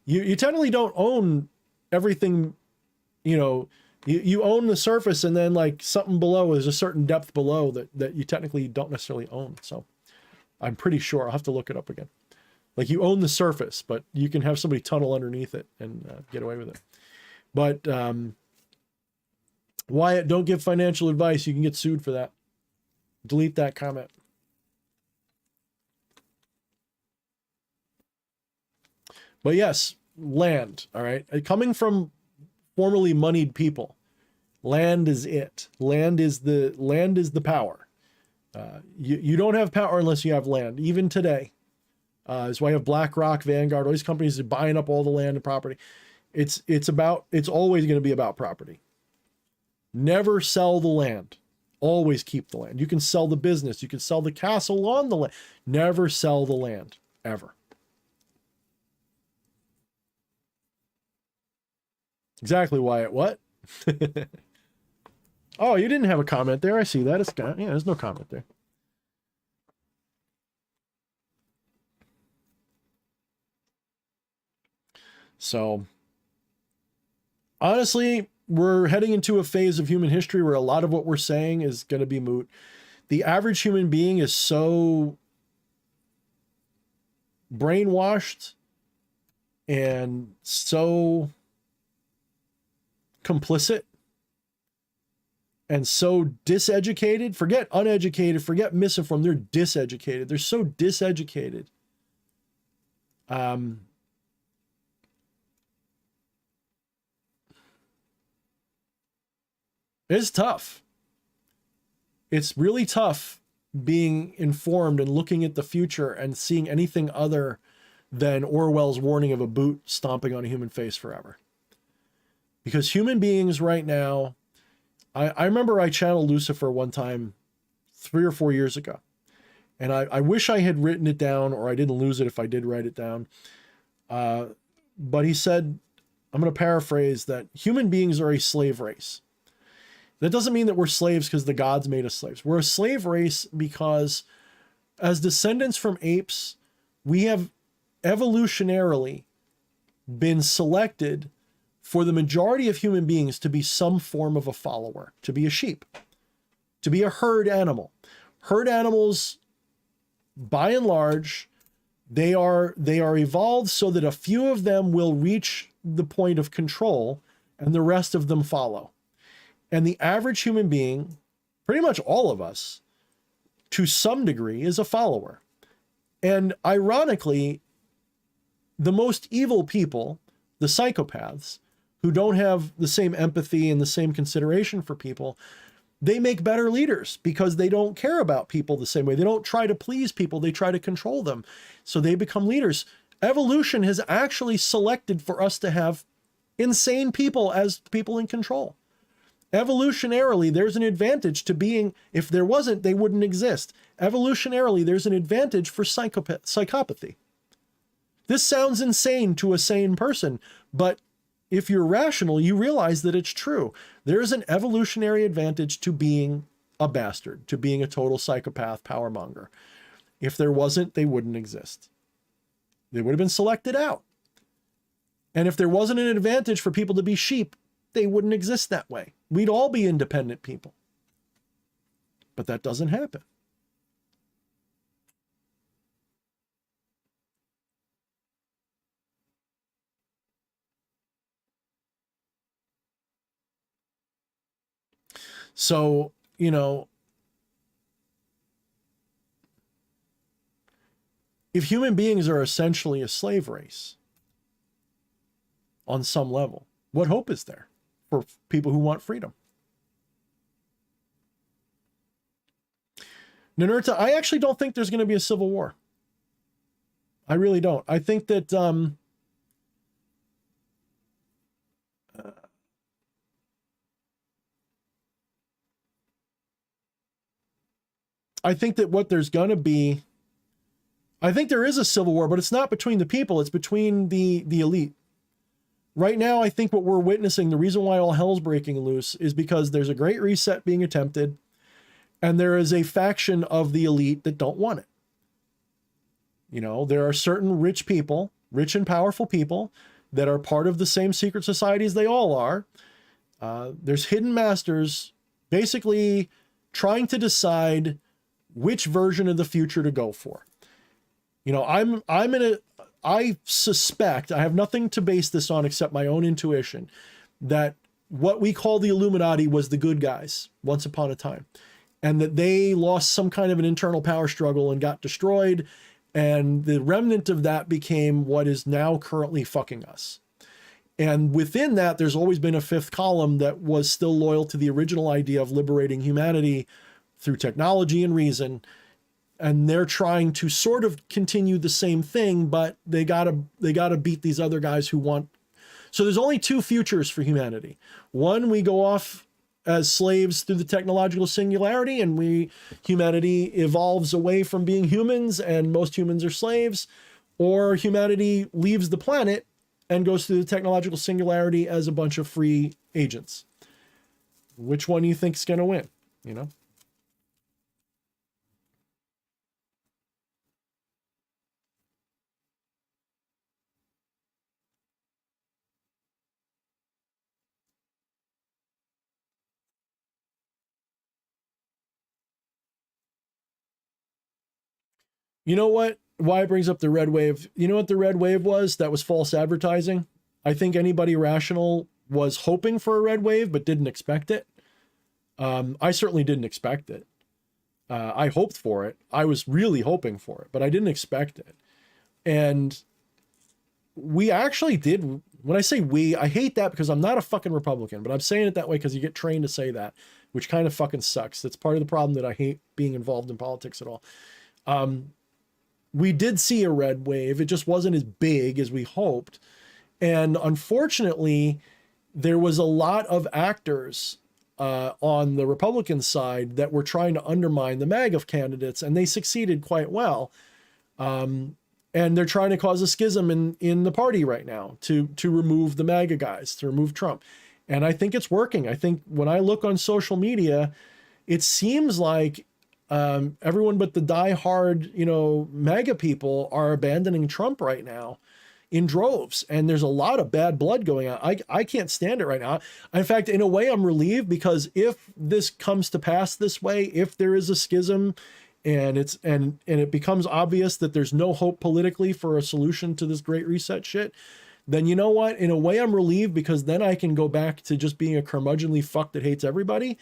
you technically don't own everything. You know, you own the surface, and then like something below, there's a certain depth below that you technically don't necessarily own. So I'm pretty sure, I'll have to look it up again. Like, you own the surface, but you can have somebody tunnel underneath it and get away with it. But Wyatt, don't give financial advice. You can get sued for that. Delete that comment. But yes, land, all right? Coming from formerly moneyed people, land is it. Land is the power. You don't have power unless you have land, even today. That's why you have BlackRock, Vanguard, all these companies are buying up all the land and property. It's always going to be about property. Never sell the land. Always keep the land. You can sell the business. You can sell the castle on the land. Never sell the land, ever. Exactly, Wyatt. What? Oh, you didn't have a comment there. I see that. It's got, yeah, there's no comment there. So, honestly, we're heading into a phase of human history where a lot of what we're saying is going to be moot. The average human being is so brainwashed and so complicit and so diseducated. Forget uneducated, forget misinformed. They're diseducated. They're so diseducated. It's tough. It's really tough being informed and looking at the future and seeing anything other than Orwell's warning of a boot stomping on a human face forever. Because human beings right now, I remember I channeled Lucifer one time 3 or 4 years ago. And I wish I had written it down, or I didn't lose it if I did write it down. But he said, I'm going to paraphrase, that human beings are a slave race. That doesn't mean that we're slaves because the gods made us slaves. We're a slave race because as descendants from apes, we have evolutionarily been selected for the majority of human beings to be some form of a follower, to be a sheep, to be a herd animal. Herd animals, by and large, they are evolved so that a few of them will reach the point of control and the rest of them follow. And the average human being, pretty much all of us, to some degree, is a follower. And ironically, the most evil people, the psychopaths, who don't have the same empathy and the same consideration for people, they make better leaders because they don't care about people the same way. They don't try to please people. They try to control them. So they become leaders. Evolution has actually selected for us to have insane people as people in control. Evolutionarily, there's an advantage to being, if there wasn't, they wouldn't exist. Evolutionarily, there's an advantage for psychopathy. This sounds insane to a sane person, but if you're rational, you realize that it's true. There is an evolutionary advantage to being a bastard, to being a total psychopath power monger. If there wasn't, they wouldn't exist. They would have been selected out. And if there wasn't an advantage for people to be sheep, they wouldn't exist that way. We'd all be independent people. But that doesn't happen. So, you know, if human beings are essentially a slave race on some level, what hope is there for people who want freedom? Ninurta, I actually don't think there's going to be a civil war. I really don't. I think that what there's going to be, I think there is a civil war, but it's not between the people, it's between the elite. Right now, I think what we're witnessing, the reason why all hell's breaking loose is because there's a great reset being attempted, and there is a faction of the elite that don't want it. You know, there are certain rich people, rich and powerful people, that are part of the same secret societies they all are. There's hidden masters basically trying to decide which version of the future to go for. You know, I suspect, I have nothing to base this on except my own intuition, that what we call the Illuminati was the good guys once upon a time, and that they lost some kind of an internal power struggle and got destroyed. And the remnant of that became what is now currently fucking us. And within that, there's always been a fifth column that was still loyal to the original idea of liberating humanity through technology and reason. And they're trying to sort of continue the same thing, but they gotta beat these other guys who want. So there's only two futures for humanity. One, we go off as slaves through the technological singularity, and humanity evolves away from being humans, and most humans are slaves, or humanity leaves the planet and goes through the technological singularity as a bunch of free agents. Which one do you think's going to win? You know? You know what? Why it brings up the red wave. You know what the red wave was? That was false advertising. I think anybody rational was hoping for a red wave, but didn't expect it. I certainly didn't expect it. I hoped for it. I was really hoping for it, but I didn't expect it. And we actually did. When I say we, I hate that because I'm not a fucking Republican, but I'm saying it that way because you get trained to say that, which kind of fucking sucks. That's part of the problem that I hate being involved in politics at all. We did see a red wave. It just wasn't as big as we hoped. And unfortunately, there was a lot of actors on the Republican side that were trying to undermine the MAGA candidates, and they succeeded quite well. And they're trying to cause a schism in the party right now to remove the MAGA guys, to remove Trump. And I think it's working. I think when I look on social media, it seems like everyone but the diehard, MAGA people are abandoning Trump right now in droves. And there's a lot of bad blood going on. I can't stand it right now. In fact, in a way, I'm relieved, because if this comes to pass this way, if there is a schism and it becomes obvious that there's no hope politically for a solution to this great reset shit, then you know what? In a way, I'm relieved, because then I can go back to just being a curmudgeonly fuck that hates everybody.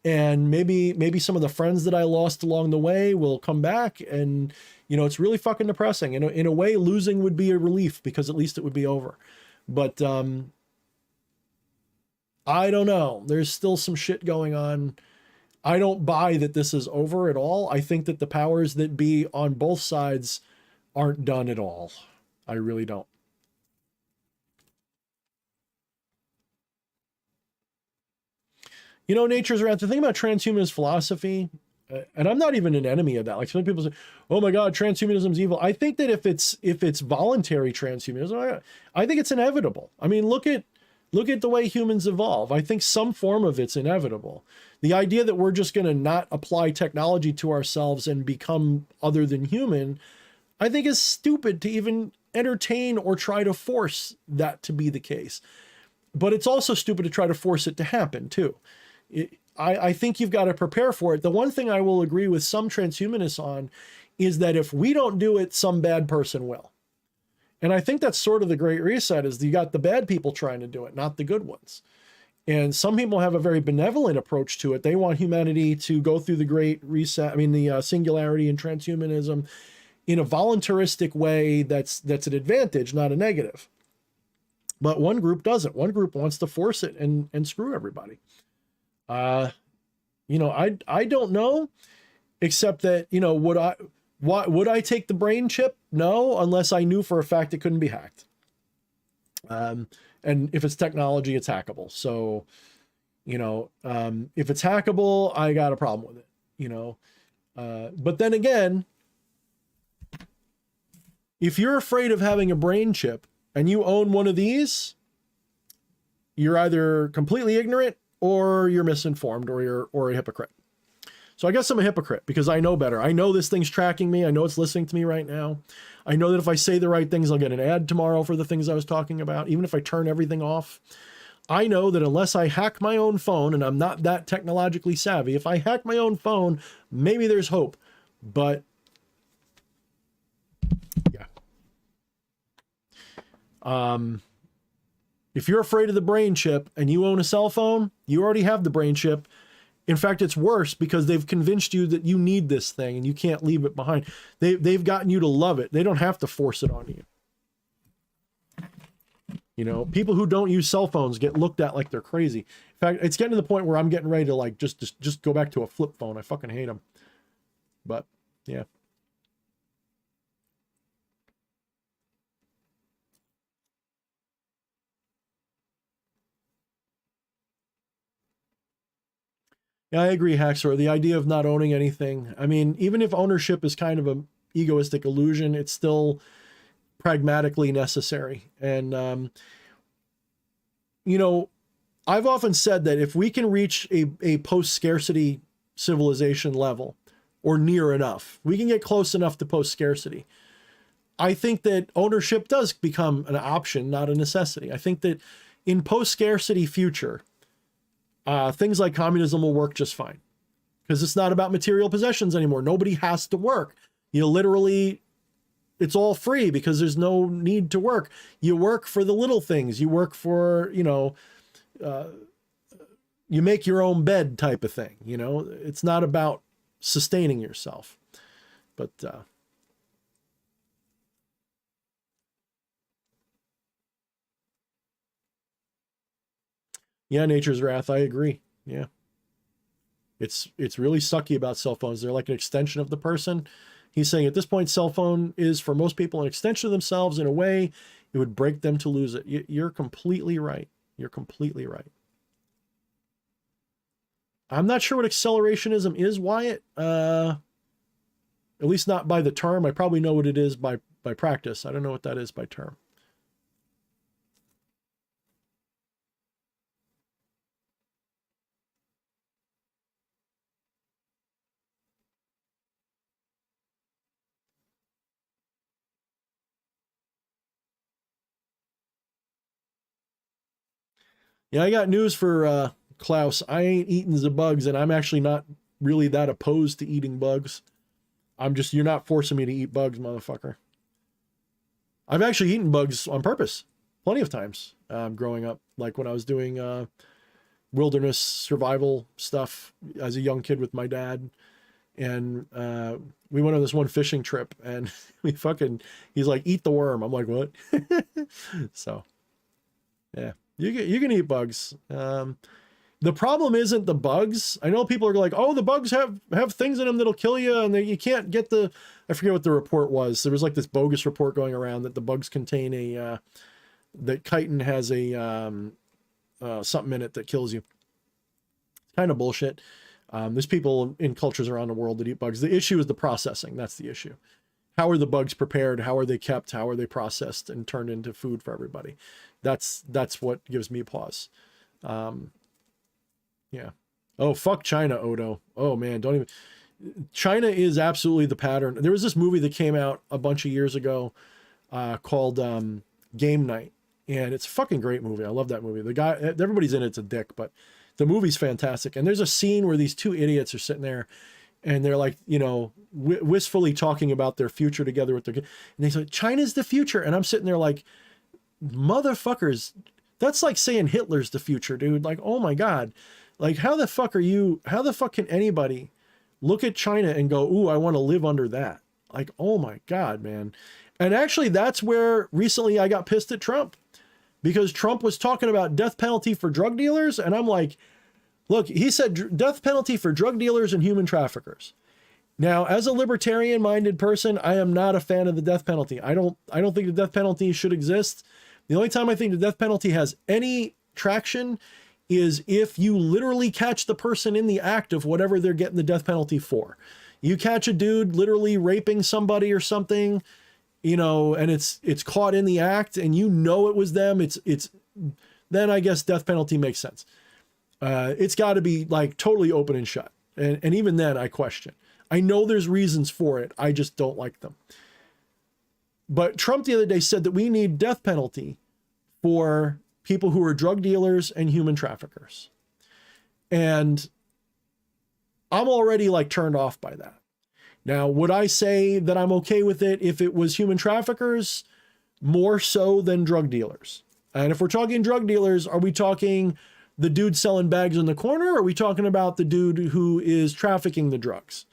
And maybe some of the friends that I lost along the way will come back, and it's really fucking depressing. In a way, losing would be a relief, because at least it would be over. But I don't know. There's still some shit going on. I don't buy that this is over at all. I think that the powers that be on both sides aren't done at all. I really don't. Nature's Wrath, the thing about transhumanist philosophy, and I'm not even an enemy of that. Like, some people say, oh my God, transhumanism is evil. I think that if it's voluntary transhumanism, I think it's inevitable. I mean, look at the way humans evolve. I think some form of it's inevitable. The idea that we're just going to not apply technology to ourselves and become other than human, I think is stupid to even entertain or try to force that to be the case. But it's also stupid to try to force it to happen too. I think you've got to prepare for it. The one thing I will agree with some transhumanists on is that if we don't do it, some bad person will. And I think that's sort of the great reset, is you got the bad people trying to do it, not the good ones. And some people have a very benevolent approach to it. They want humanity to go through the great reset, I mean, the singularity and transhumanism in a voluntaristic way that's an advantage, not a negative. But one group doesn't. One group wants to force it and screw everybody. You know, I don't know, except that, you know, would I take the brain chip? No, unless I knew for a fact it couldn't be hacked. And if it's technology, it's hackable. So, you know, if it's hackable, I got a problem with it, you know. But then again, if you're afraid of having a brain chip and you own one of these, you're either completely ignorant or you're misinformed or you're a hypocrite. So I guess I'm a hypocrite because I know better. I know this thing's tracking me. I know it's listening to me right now. I know that if I say the right things, I'll get an ad tomorrow for the things I was talking about, even if I turn everything off. I know that unless I hack my own phone, and I'm not that technologically savvy, if I hack my own phone, maybe there's hope. But yeah. If you're afraid of the brain chip and you own a cell phone, you already have the brain chip. In fact, it's worse because they've convinced you that you need this thing and you can't leave it behind. They've gotten you to love it. They don't have to force it on you. You know, people who don't use cell phones get looked at like they're crazy. In fact, it's getting to the point where I'm getting ready to like just go back to a flip phone. I fucking hate them. But yeah. Yeah, I agree, Haxor. The idea of not owning anything. I mean, even if ownership is kind of an egoistic illusion, it's still pragmatically necessary. And, you know, I've often said that if we can reach a post-scarcity civilization level, or near enough, we can get close enough to post-scarcity, I think that ownership does become an option, not a necessity. I think that in post-scarcity future, things like communism will work just fine because it's not about material possessions anymore. Nobody has to work. You literally, it's all free because there's no need to work. You work for the little things. You work for, you know, you make your own bed type of thing. You know, it's not about sustaining yourself, but, yeah, Nature's Wrath. I agree. Yeah. It's really sucky about cell phones. They're like an extension of the person. He's saying at this point, cell phone is for most people an extension of themselves. In a way, it would break them to lose it. You're completely right. You're completely right. I'm not sure what accelerationism is, Wyatt. At least not by the term. I probably know what it is by practice. I don't know what that is by term. Yeah, I got news for Klaus. I ain't eating the bugs, and I'm actually not really that opposed to eating bugs. You're not forcing me to eat bugs, motherfucker. I've actually eaten bugs on purpose plenty of times growing up, like when I was doing wilderness survival stuff as a young kid with my dad. And we went on this one fishing trip, and he's like, eat the worm. I'm like, what? So, yeah. You can eat bugs. The problem isn't the bugs. I know people are like, oh, the bugs have things in them that'll kill you, and you can't get the. I forget what the report was. There was like this bogus report going around that the bugs contain that chitin has something in it that kills you. Kind of bullshit. There's people in cultures around the world that eat bugs. The issue is the processing. That's the issue. How are the bugs prepared? How are they kept? How are they processed and turned into food for everybody? That's what gives me pause. Yeah. Oh, fuck China, Odo. Oh man, don't even. China is absolutely the pattern. There was this movie that came out a bunch of years ago called Game Night, and it's a fucking great movie. I love that movie. The guy, everybody's in it's a dick, but the movie's fantastic. And there's a scene where these two idiots are sitting there, and they're like, you know, wistfully talking about their future together with their, and they say, China's the future. And I'm sitting there like, motherfuckers, That's like saying Hitler's the future, dude. Like, oh my God. Like, how the fuck can anybody look at China and go, ooh, I want to live under that? Like, oh my God, man. And actually, that's where recently I got pissed at Trump, because Trump was talking about death penalty for drug dealers. And I'm like, look, he said death penalty for drug dealers and human traffickers. Now, as a libertarian-minded person, I am not a fan of the death penalty. I don't think the death penalty should exist. The only time I think the death penalty has any traction is if you literally catch the person in the act of whatever they're getting the death penalty for. You catch a dude literally raping somebody or something, you know, and it's caught in the act, and you know it was them. Then I guess death penalty makes sense. It's got to be like totally open and shut, and even then I question. I know there's reasons for it. I just don't like them. But Trump the other day said that we need death penalty for people who are drug dealers and human traffickers. And I'm already like turned off by that. Now, would I say that I'm okay with it if it was human traffickers? More so than drug dealers. And if we're talking drug dealers, are we talking the dude selling bags in the corner? Or are we talking about the dude who is trafficking the drugs?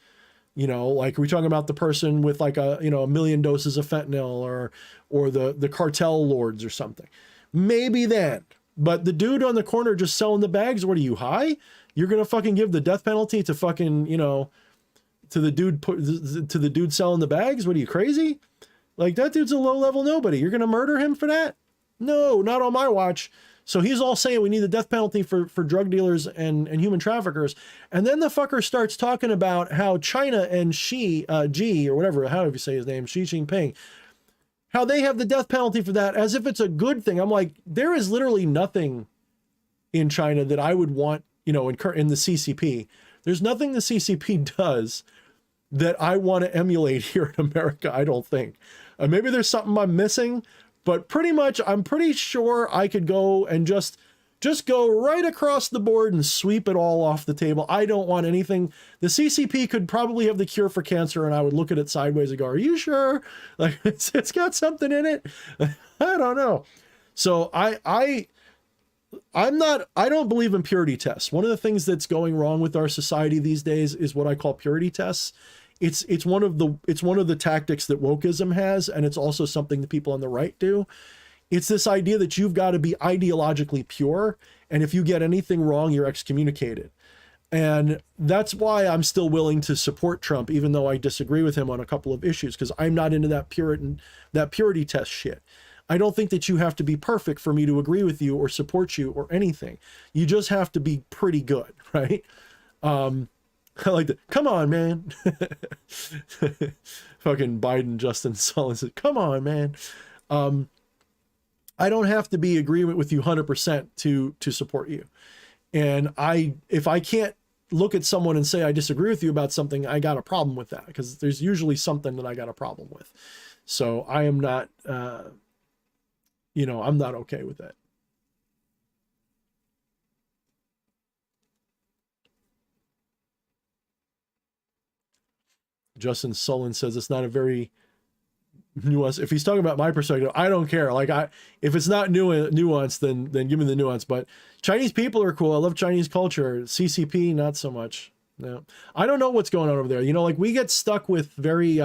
You know, like, are we talking about the person with like a million doses of fentanyl, or the cartel lords or something? Maybe then. But the dude on the corner just selling the bags, what are you, high? You're going to fucking give the death penalty to fucking, to the dude selling the bags? What are you, crazy? Like, that dude's a low-level nobody. You're going to murder him for that? No, not on my watch. So he's all saying we need the death penalty for drug dealers and human traffickers. And then the fucker starts talking about how China and Xi, or whatever, however you say his name, Xi Jinping, how they have the death penalty for that as if it's a good thing. I'm like, there is literally nothing in China that I would want, in the CCP. There's nothing the CCP does that I want to emulate here in America, I don't think. Maybe there's something I'm missing, but pretty much I'm pretty sure I could go and just go right across the board and sweep it all off the table. I don't want anything. The CCP could probably have the cure for cancer, and I would look at it sideways and go, are you sure? Like, it's got something in it? I don't know. So I don't believe in purity tests. One of the things that's going wrong with our society these days is what I call purity tests. It's one of the tactics that wokeism has, and it's also something that people on the right do. It's this idea that you've got to be ideologically pure, and if you get anything wrong, you're excommunicated. And that's why I'm still willing to support Trump, even though I disagree with him on a couple of issues, because I'm not into that purity test shit. I don't think that you have to be perfect for me to agree with you or support you or anything. You just have to be pretty good, right? I like that. Come on, man. Fucking Biden, Justin Sullivan said, come on, man. I don't have to be agreement with you 100% to support you. And if I can't look at someone and say I disagree with you about something, I got a problem with that, because there's usually something that I got a problem with. So I am not, I'm not okay with that. Justin Sullivan says it's not a very nuanced. If he's talking about my perspective, I don't care. Like, if it's not nuanced, then give me the nuance. But Chinese people are cool. I love Chinese culture. CCP, not so much. No, I don't know what's going on over there. Like, we get stuck with very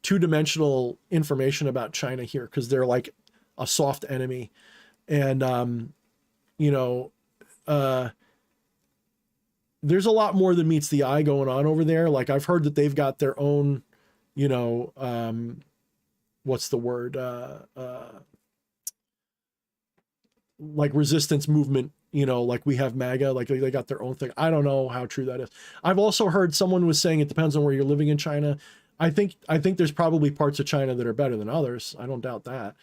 two-dimensional information about China here, because they're like a soft enemy. And there's a lot more than meets the eye going on over there. Like, I've heard that they've got their own, what's the word? Like resistance movement, like we have MAGA, like they got their own thing. I don't know how true that is. I've also heard someone was saying it depends on where you're living in China. I think there's probably parts of China that are better than others. I don't doubt that.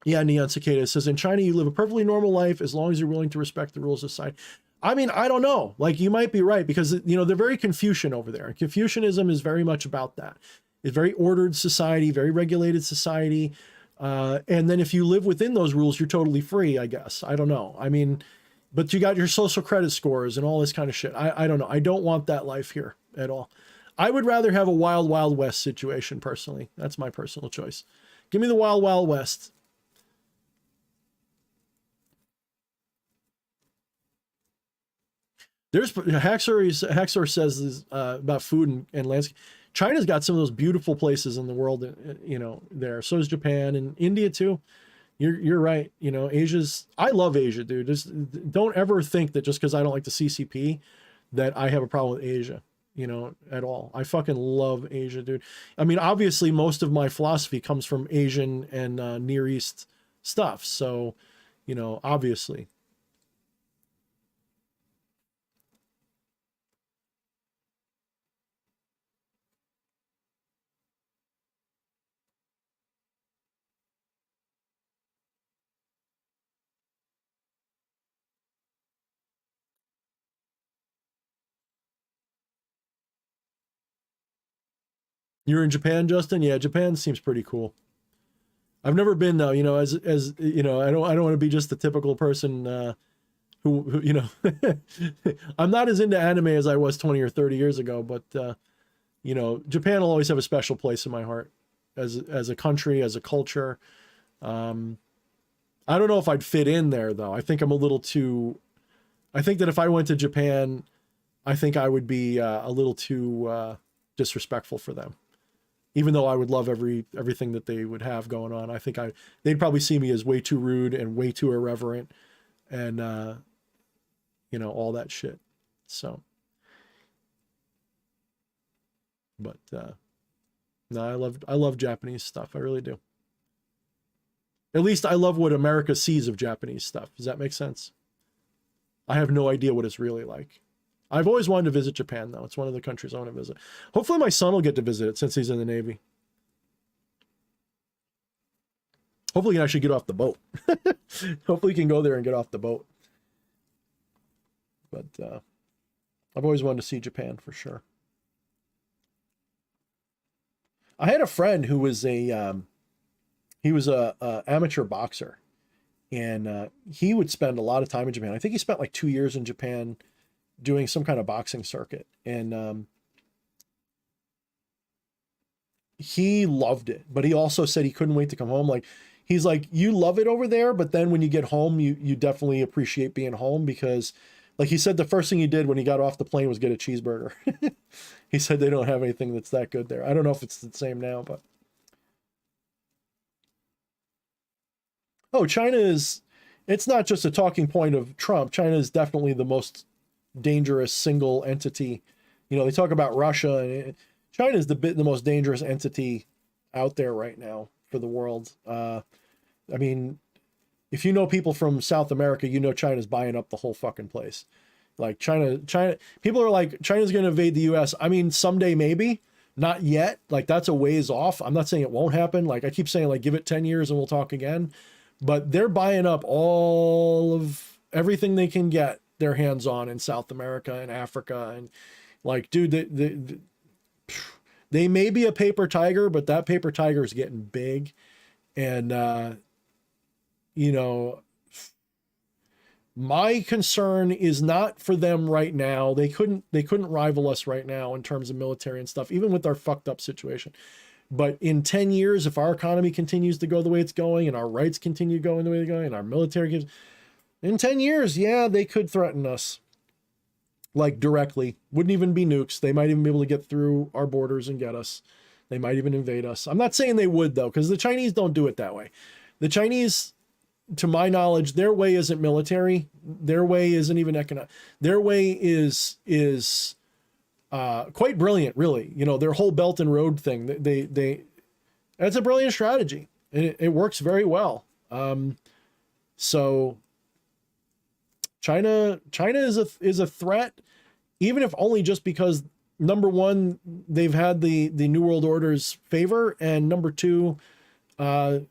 Yeah, Neon Cicada says, in China, you live a perfectly normal life as long as you're willing to respect the rules of society. I mean, I don't know. Like, you might be right, because, they're very Confucian over there. And Confucianism is very much about that. It's very ordered society, very regulated society. And then if you live within those rules, you're totally free, I guess. I don't know. I mean, but you got your social credit scores and all this kind of shit. I don't know. I don't want that life here at all. I would rather have a Wild Wild West situation personally. That's my personal choice. Give me the Wild Wild West. There's Haxor says this, about food and landscape. China's got some of those beautiful places in the world, there. So does Japan and India too. You're right. Asia's. I love Asia, dude. Just don't ever think that just because I don't like the CCP, that I have a problem with Asia. At all. I fucking love Asia, dude. I mean, obviously, most of my philosophy comes from Asian and Near East stuff. So, obviously. You're in Japan, Justin? Yeah, Japan seems pretty cool. I've never been though, as I don't want to be just the typical person who I'm not as into anime as I was 20 or 30 years ago, but Japan will always have a special place in my heart as a country, as a culture. I don't know if I'd fit in there though. I think I'm a little too I think that if I went to Japan, I think I would be a little too disrespectful for them. Even though I would love everything that they would have going on, I think they'd probably see me as way too rude and way too irreverent, and all that shit. So, but no, I love Japanese stuff. I really do. At least I love what America sees of Japanese stuff. Does that make sense? I have no idea what it's really like. I've always wanted to visit Japan, though. It's one of the countries I want to visit. Hopefully my son will get to visit it since he's in the Navy. Hopefully he can actually get off the boat. Hopefully he can go there and get off the boat. But I've always wanted to see Japan for sure. I had a friend who was a amateur boxer, and he would spend a lot of time in Japan. I think he spent like 2 years in Japan doing some kind of boxing circuit, and he loved it, but he also said he couldn't wait to come home. Like, he's like, you love it over there, but then when you get home, you definitely appreciate being home, because like he said, the first thing he did when he got off the plane was get a cheeseburger. He said they don't have anything that's that good there. I don't know if it's the same now, but China it's not just a talking point of Trump. China is definitely the most dangerous single entity. They talk about Russia, and China is the most dangerous entity out there right now for the world. I mean, if you know people from South America, China's buying up the whole fucking place. Like China, people are like, China's going to invade the US. I mean, someday maybe, not yet. Like, that's a ways off. I'm not saying it won't happen. Like, I keep saying, like, give it 10 years and we'll talk again. But they're buying up all of everything they can get their hands on in South America and Africa. And like, dude, they may be a paper tiger, but that paper tiger is getting big. And, my concern is not for them right now. They couldn't rival us right now in terms of military and stuff, even with our fucked up situation. But in 10 years, if our economy continues to go the way it's going, and our rights continue going the way they're going, and our military gives, in 10 years, yeah, they could threaten us, like, directly. Wouldn't even be nukes. They might even be able to get through our borders and get us. They might even invade us. I'm not saying they would, though, because the Chinese don't do it that way. The Chinese, to my knowledge, their way isn't military. Their way isn't even economic. Their way is quite brilliant, really. Their whole Belt and Road thing. That's a brilliant strategy, and it works very well. So China is a threat, even if only just because, number one, they've had the New World Order's favor, and number two,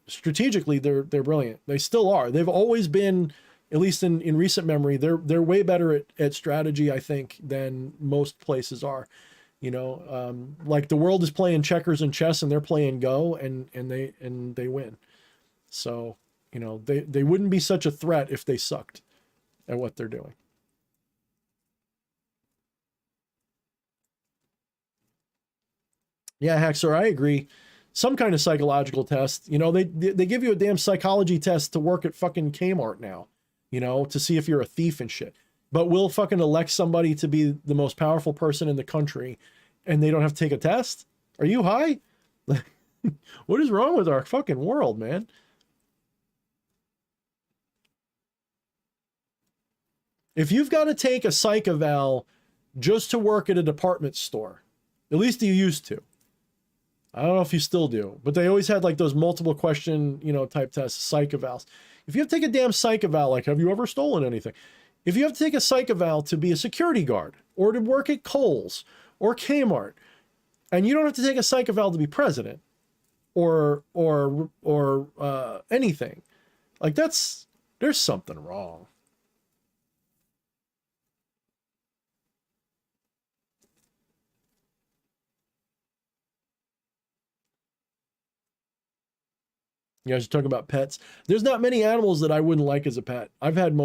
strategically they're brilliant. They still are. They've always been, at least in recent memory, they're way better at strategy, I think, than most places are. Like, the world is playing checkers and chess, and they're playing Go, and they win. So, they wouldn't be such a threat if they sucked at what they're doing. Yeah, Haxor, I agree. Some kind of psychological test. You know, they give you a damn psychology test to work at fucking Kmart now, you know, to see if you're a thief and shit. But we'll fucking elect somebody to be the most powerful person in the country and they don't have to take a test? Are you high? What is wrong with our fucking world, man? If you've got to take a psych eval just to work at a department store, at least you used to. I don't know if you still do, but they always had like those multiple question, you know, type tests, psych evals. If you have to take a damn psych eval, like, have you ever stolen anything? If you have to take a psych eval to be a security guard or to work at Kohl's or Kmart, and you don't have to take a psych eval to be president or anything, like there's something wrong. You guys are talking about pets. There's not many animals that I wouldn't like as a pet. I've had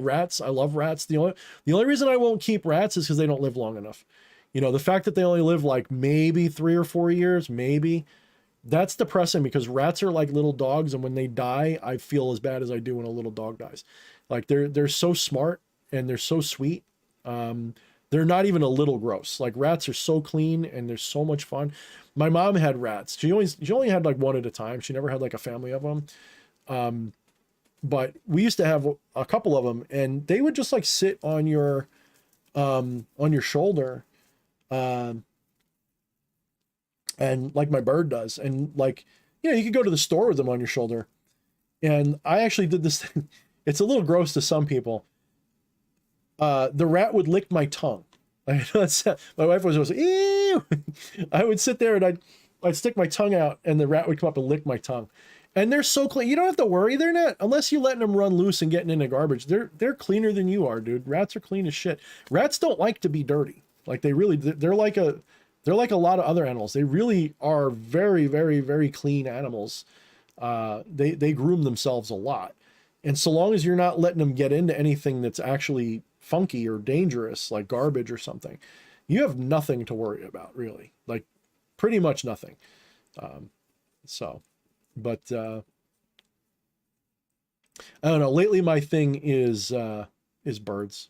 rats. I love rats. The only reason I won't keep rats is because they don't live long enough. You know, the fact that they only live like maybe 3 or 4 years, maybe, that's depressing because rats are like little dogs, and when they die, I feel as bad as I do when a little dog dies. Like they're so smart and they're so sweet. They're not even a little gross. Like rats are so clean and they're so much fun. My mom had rats. She only had like one at a time. She never had like a family of them. But we used to have a couple of them, and they would just like sit on your shoulder, and like my bird does, and like, you know, you could go to the store with them on your shoulder. And I actually did this thing. It's a little gross to some people. The rat would lick my tongue. My wife was always, ew. I would sit there and I'd stick my tongue out, and the rat would come up and lick my tongue. And they're so clean. You don't have to worry. They're not, unless you're letting them run loose and getting into garbage. They're cleaner than you are, dude. Rats are clean as shit. Rats don't like to be dirty. Like they're like a lot of other animals. They really are very, very, very clean animals. They groom themselves a lot. And so long as you're not letting them get into anything that's actually funky or dangerous, like garbage or something, you have nothing to worry about, really. Like pretty much nothing. But I don't know. Lately, my thing is birds.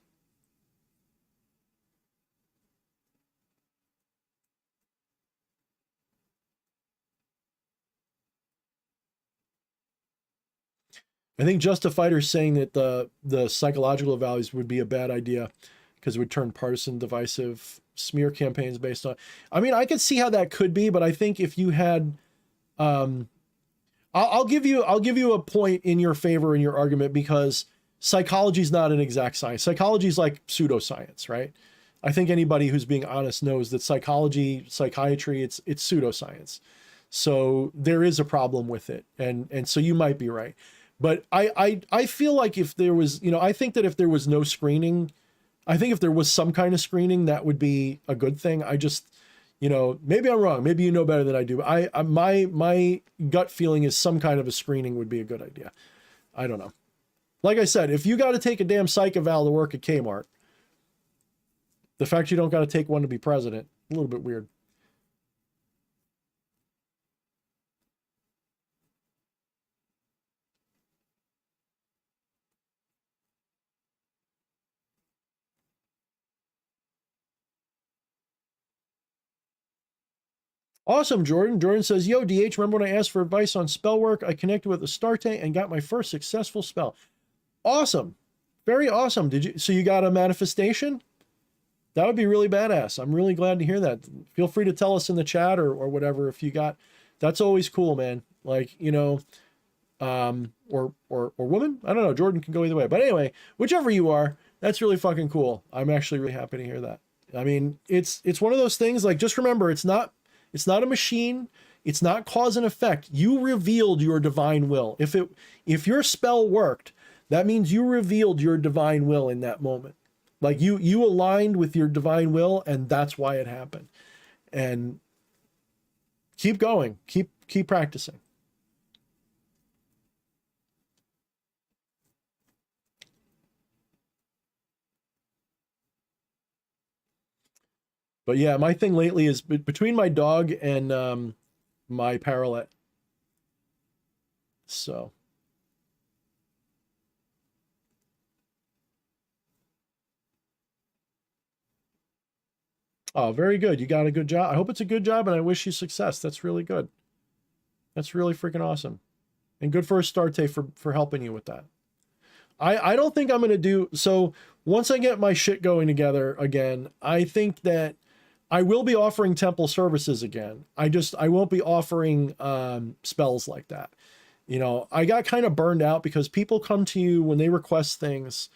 I think Justifier saying that the psychological values would be a bad idea because it would turn partisan, divisive smear campaigns based on. I mean, I could see how that could be, but I think if you had, I'll give you a point in your favor in your argument, because psychology is not an exact science. Psychology is like pseudoscience, right? I think anybody who's being honest knows that psychology, psychiatry, it's pseudoscience. So there is a problem with it, and so you might be right. But I feel like if there was, you know, I think that if there was no screening, I think if there was some kind of screening, that would be a good thing. I just, you know, maybe I'm wrong. Maybe you know better than I do. My gut feeling is some kind of a screening would be a good idea. I don't know. Like I said, if you got to take a damn psych eval to work at Kmart, the fact you don't got to take one to be president, a little bit weird. Awesome, Jordan. Jordan says, yo, DH, remember when I asked for advice on spell work? I connected with Astarte and got my first successful spell. Awesome. Very awesome. So you got a manifestation? That would be really badass. I'm really glad to hear that. Feel free to tell us in the chat or whatever if you got. That's always cool, man. Like, you know, or woman. I don't know. Jordan can go either way. But anyway, whichever you are, that's really fucking cool. I'm actually really happy to hear that. I mean, it's one of those things, like, just remember, it's not a machine. It's not cause and effect. You revealed your divine will. If your spell worked, that means you revealed your divine will in that moment. Like you aligned with your divine will, and that's why it happened. And keep going. Keep practicing. But yeah, my thing lately is between my dog and my paralet. So. Oh, very good. You got a good job. I hope it's a good job, and I wish you success. That's really good. That's really freaking awesome. And good for Astarte for helping you with that. I don't think I'm going to do... So once I get my shit going together again, I think that I will be offering temple services again. I won't be offering spells like that. You know, I got kind of burned out because people come to you when they request things,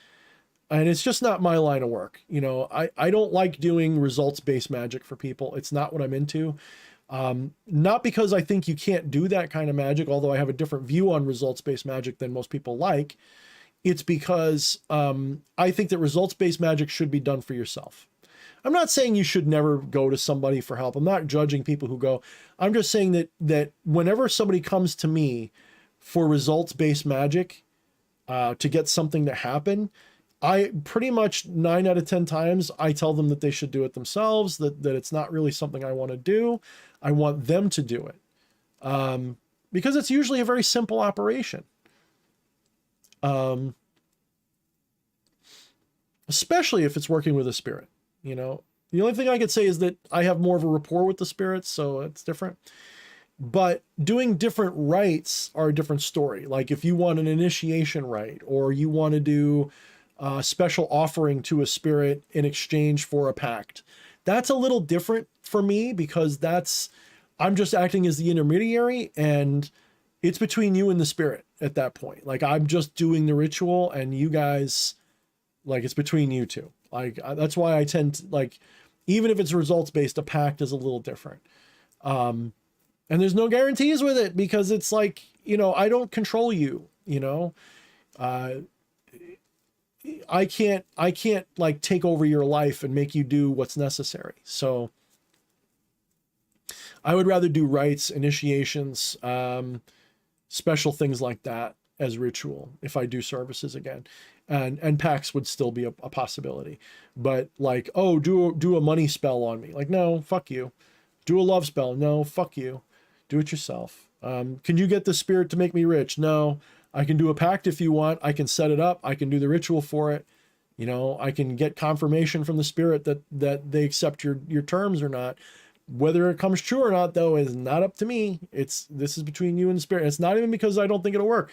and it's just not my line of work. You know, I don't like doing results-based magic for people. It's not what I'm into. Not because I think you can't do that kind of magic, although I have a different view on results-based magic than most people like. It's because I think that results-based magic should be done for yourself. I'm not saying you should never go to somebody for help. I'm not judging people who go. I'm just saying that whenever somebody comes to me for results-based magic to get something to happen, I pretty much 9 out of 10 times, I tell them that they should do it themselves, that it's not really something I want to do. I want them to do it. Because it's usually a very simple operation. Especially if it's working with a spirit, you know. The only thing I could say is that I have more of a rapport with the spirits, so it's different. But doing different rites are a different story. Like if you want an initiation rite, or you want to do a special offering to a spirit in exchange for a pact, that's a little different for me, because I'm just acting as the intermediary, and it's between you and the spirit at that point. Like I'm just doing the ritual, and you guys, like, it's between you two. Like that's why I tend to, like, even if it's results based, a pact is a little different. And there's no guarantees with it, because it's like, you know, I don't control you, you know. I can't like take over your life and make you do what's necessary. So I would rather do rites, initiations, special things like that as ritual if I do services again. And pacts would still be a possibility. But like, oh, do a money spell on me. Like, no, fuck you. Do a love spell. No, fuck you. Do it yourself. Can you get the spirit to make me rich? No. I can do a pact if you want. I can set it up. I can do the ritual for it. You know, I can get confirmation from the spirit that they accept your terms or not. Whether it comes true or not, though, is not up to me. This is between you and the spirit. It's not even because I don't think it'll work.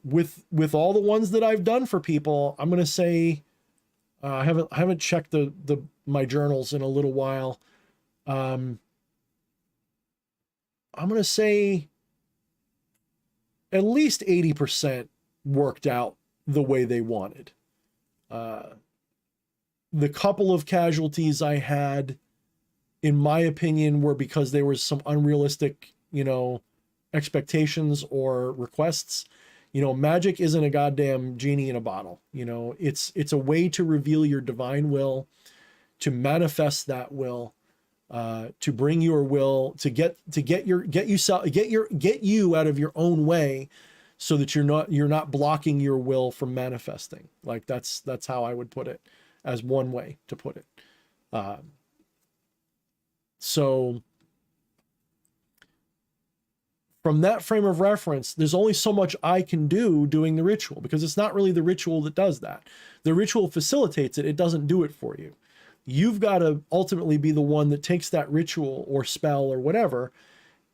With all the ones that I've done for people, I'm gonna say I haven't checked my journals in a little while. I'm gonna say at least 80% worked out the way they wanted. The couple of casualties I had, in my opinion, were because there was some unrealistic, you know, expectations or requests. You know, magic isn't a goddamn genie in a bottle. You know, it's a way to reveal your divine will, to manifest that will, to bring your will, to get you out of your own way, so that you're not blocking your will from manifesting. Like that's how I would put it, as one way to put it. So from that frame of reference, there's only so much I can do doing the ritual, because it's not really the ritual that does that. The ritual facilitates it. It doesn't do it for you. You've got to ultimately be the one that takes that ritual or spell or whatever,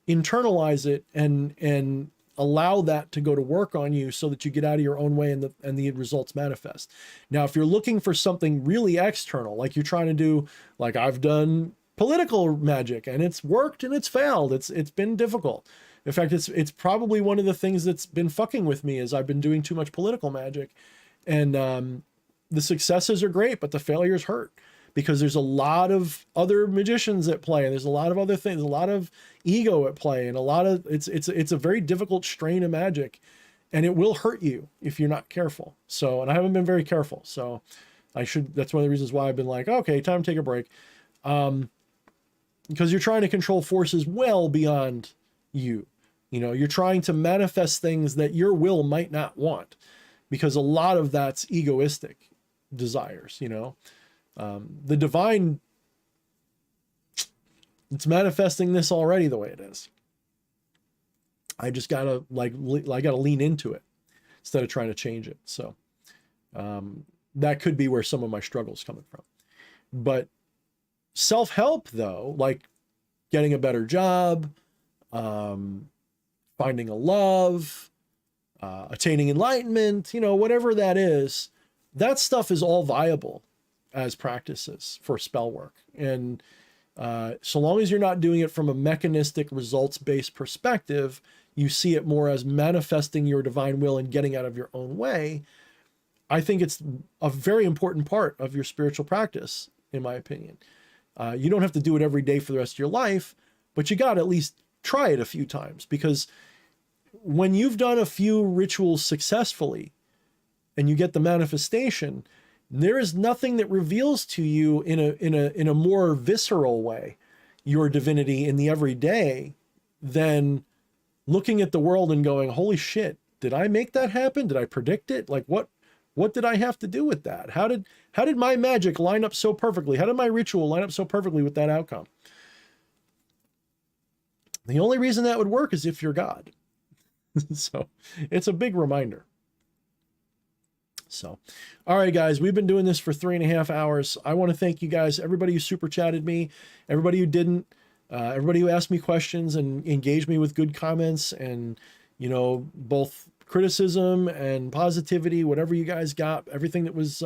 internalize it, and allow that to go to work on you, so that you get out of your own way and the results manifest. Now, if you're looking for something really external, like you're trying to do, like I've done political magic, and it's worked and it's failed. It's been difficult. In fact, it's probably one of the things that's been fucking with me, is I've been doing too much political magic, and the successes are great, but the failures hurt, because there's a lot of other magicians at play, and there's a lot of other things, a lot of ego at play, and a lot of it's a very difficult strain of magic, and it will hurt you if you're not careful. So, and I haven't been very careful, so that's one of the reasons why I've been like, okay, time to take a break, because you're trying to control forces well beyond you. You know, you're trying to manifest things that your will might not want, because a lot of that's egoistic desires, you know. The divine It's manifesting this already the way it is. I just gotta I gotta lean into it instead of trying to change it. So that could be where some of my struggles coming from. But self-help though, like getting a better job, finding a love, attaining enlightenment, you know, whatever that is, that stuff is all viable as practices for spell work. And so long as you're not doing it from a mechanistic results-based perspective, you see it more as manifesting your divine will and getting out of your own way, I think it's a very important part of your spiritual practice, in my opinion. You don't have to do it every day for the rest of your life, but you got to at least try it a few times, because when you've done a few rituals successfully and you get the manifestation, there is nothing that reveals to you in a more visceral way your divinity in the everyday than looking at the world and going, holy shit, did I make that happen? Did I predict it? Like what did I have to do with that? How did my magic line up so perfectly? How did my ritual line up so perfectly with that outcome? The only reason that would work is if you're God. So it's a big reminder. So, all right, guys, we've been doing this for 3.5 hours. I want to thank you guys, everybody who super chatted me, everybody who didn't, everybody who asked me questions and engaged me with good comments and, you know, both criticism and positivity, whatever you guys got, everything that was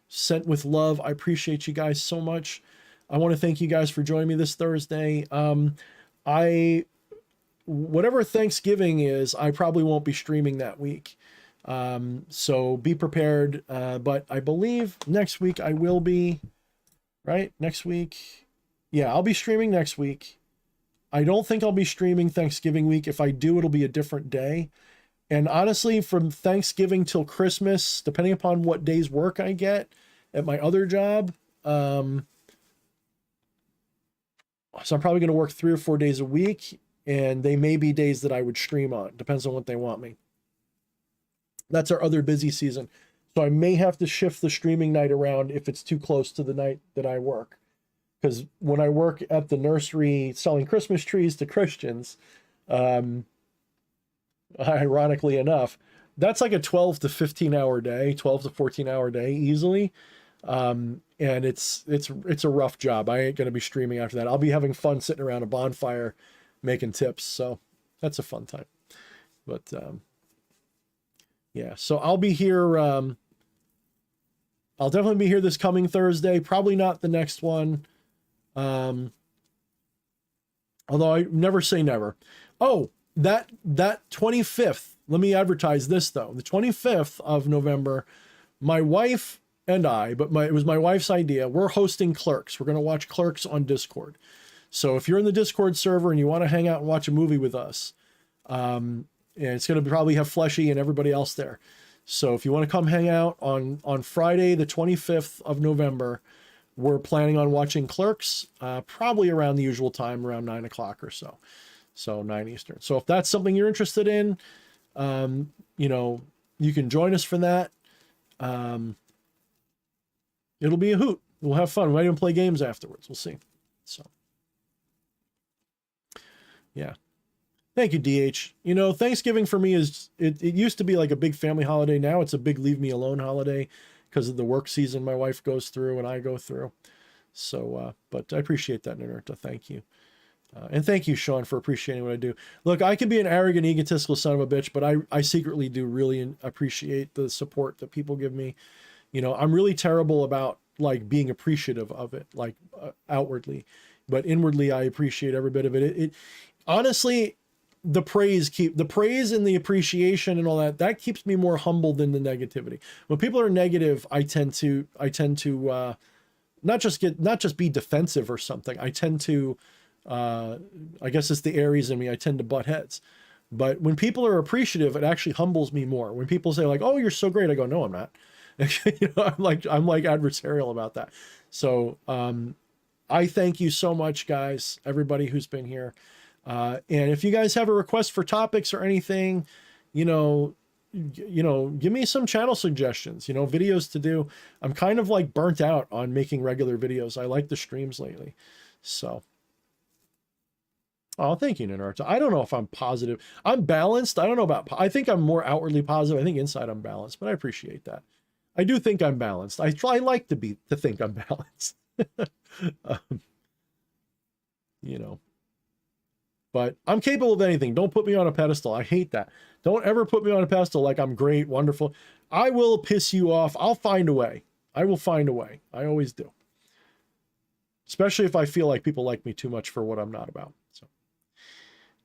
sent with love. I appreciate you guys so much. I want to thank you guys for joining me this Thursday. Whatever Thanksgiving is, I probably won't be streaming that week. So be prepared. But I believe next week I will be, right? Next week. Yeah, I'll be streaming next week. I don't think I'll be streaming Thanksgiving week. If I do, it'll be a different day. And honestly, from Thanksgiving till Christmas, depending upon what day's work I get at my other job, so I'm probably going to work 3 or 4 days a week, and they may be days that I would stream on. Depends on what they want me. That's our other busy season. So I may have to shift the streaming night around if it's too close to the night that I work. Because when I work at the nursery selling Christmas trees to Christians, ironically enough, that's like a 12 to 15 hour day, 12 to 14 hour day easily. And it's a rough job. I ain't going to be streaming after that. I'll be having fun sitting around a bonfire making tips. So that's a fun time. But yeah, so I'll be here. I'll definitely be here this coming Thursday. Probably not the next one. Although I never say never. Oh, that 25th, let me advertise this though. The 25th of November, my wife and I, it was my wife's idea. We're hosting Clerks. We're going to watch Clerks on Discord. So if you're in the Discord server and you want to hang out and watch a movie with us, and it's going to probably have Fleshy and everybody else there. So if you want to come hang out on Friday, the 25th of November, we're planning on watching Clerks, probably around the usual time, around 9 o'clock or so. So 9 Eastern. So if that's something you're interested in, you know, you can join us for that. It'll be a hoot. We'll have fun. We might even play games afterwards. We'll see. So, yeah. Thank you, DH. You know, Thanksgiving for me is, it used to be like a big family holiday. Now it's a big leave me alone holiday because of the work season my wife goes through and I go through. So, but I appreciate that, Nerta. Thank you. And thank you, Sean, for appreciating what I do. Look, I can be an arrogant, egotistical son of a bitch, but I secretly do really appreciate the support that people give me. You know, I'm really terrible about like being appreciative of it, like outwardly, but inwardly, I appreciate every bit of it. It honestly, the praise and the appreciation and all that keeps me more humble than the negativity. When people are negative, I tend to not just be defensive or something. I tend to, I guess it's the Aries in me. I tend to butt heads. But when people are appreciative, it actually humbles me more. When people say like, "Oh, you're so great," I go, "No, I'm not." You know, I'm like adversarial about that. So I thank you so much, guys, everybody who's been here. And if you guys have a request for topics or anything, you know, give me some channel suggestions, you know, videos to do. I'm kind of like burnt out on making regular videos. I like the streams lately. So Oh, thank you, Naruto. I don't know if I'm positive. I'm balanced. I don't know about, I think I'm more outwardly positive. I think inside I'm balanced, but I appreciate that. I do think I'm balanced. I like to think I'm balanced. um, you know, but I'm capable of anything. Don't put me on a pedestal. I hate that. Don't ever put me on a pedestal like I'm great, wonderful. I will piss you off. I'll find a way. I will find a way. I always do. Especially if I feel like people like me too much for what I'm not about. So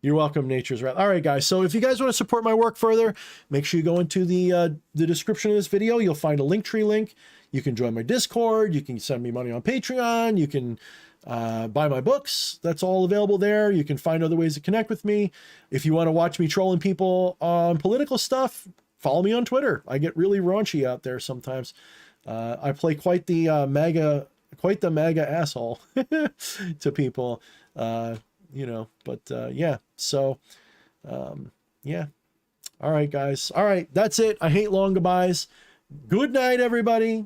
you're welcome, Nature's Wrath. All right, guys. So if you guys want to support my work further, make sure you go into the description of this video. You'll find a Linktree link. You can join my Discord. You can send me money on Patreon. You can buy my books. That's all available there. You can find other ways to connect with me. If you want to watch me trolling people on political stuff, follow me on Twitter. I get really raunchy out there sometimes. I play quite the MAGA asshole to people, you know, but yeah. So yeah. All right, guys. All right, that's it. I hate long goodbyes. Good night, everybody.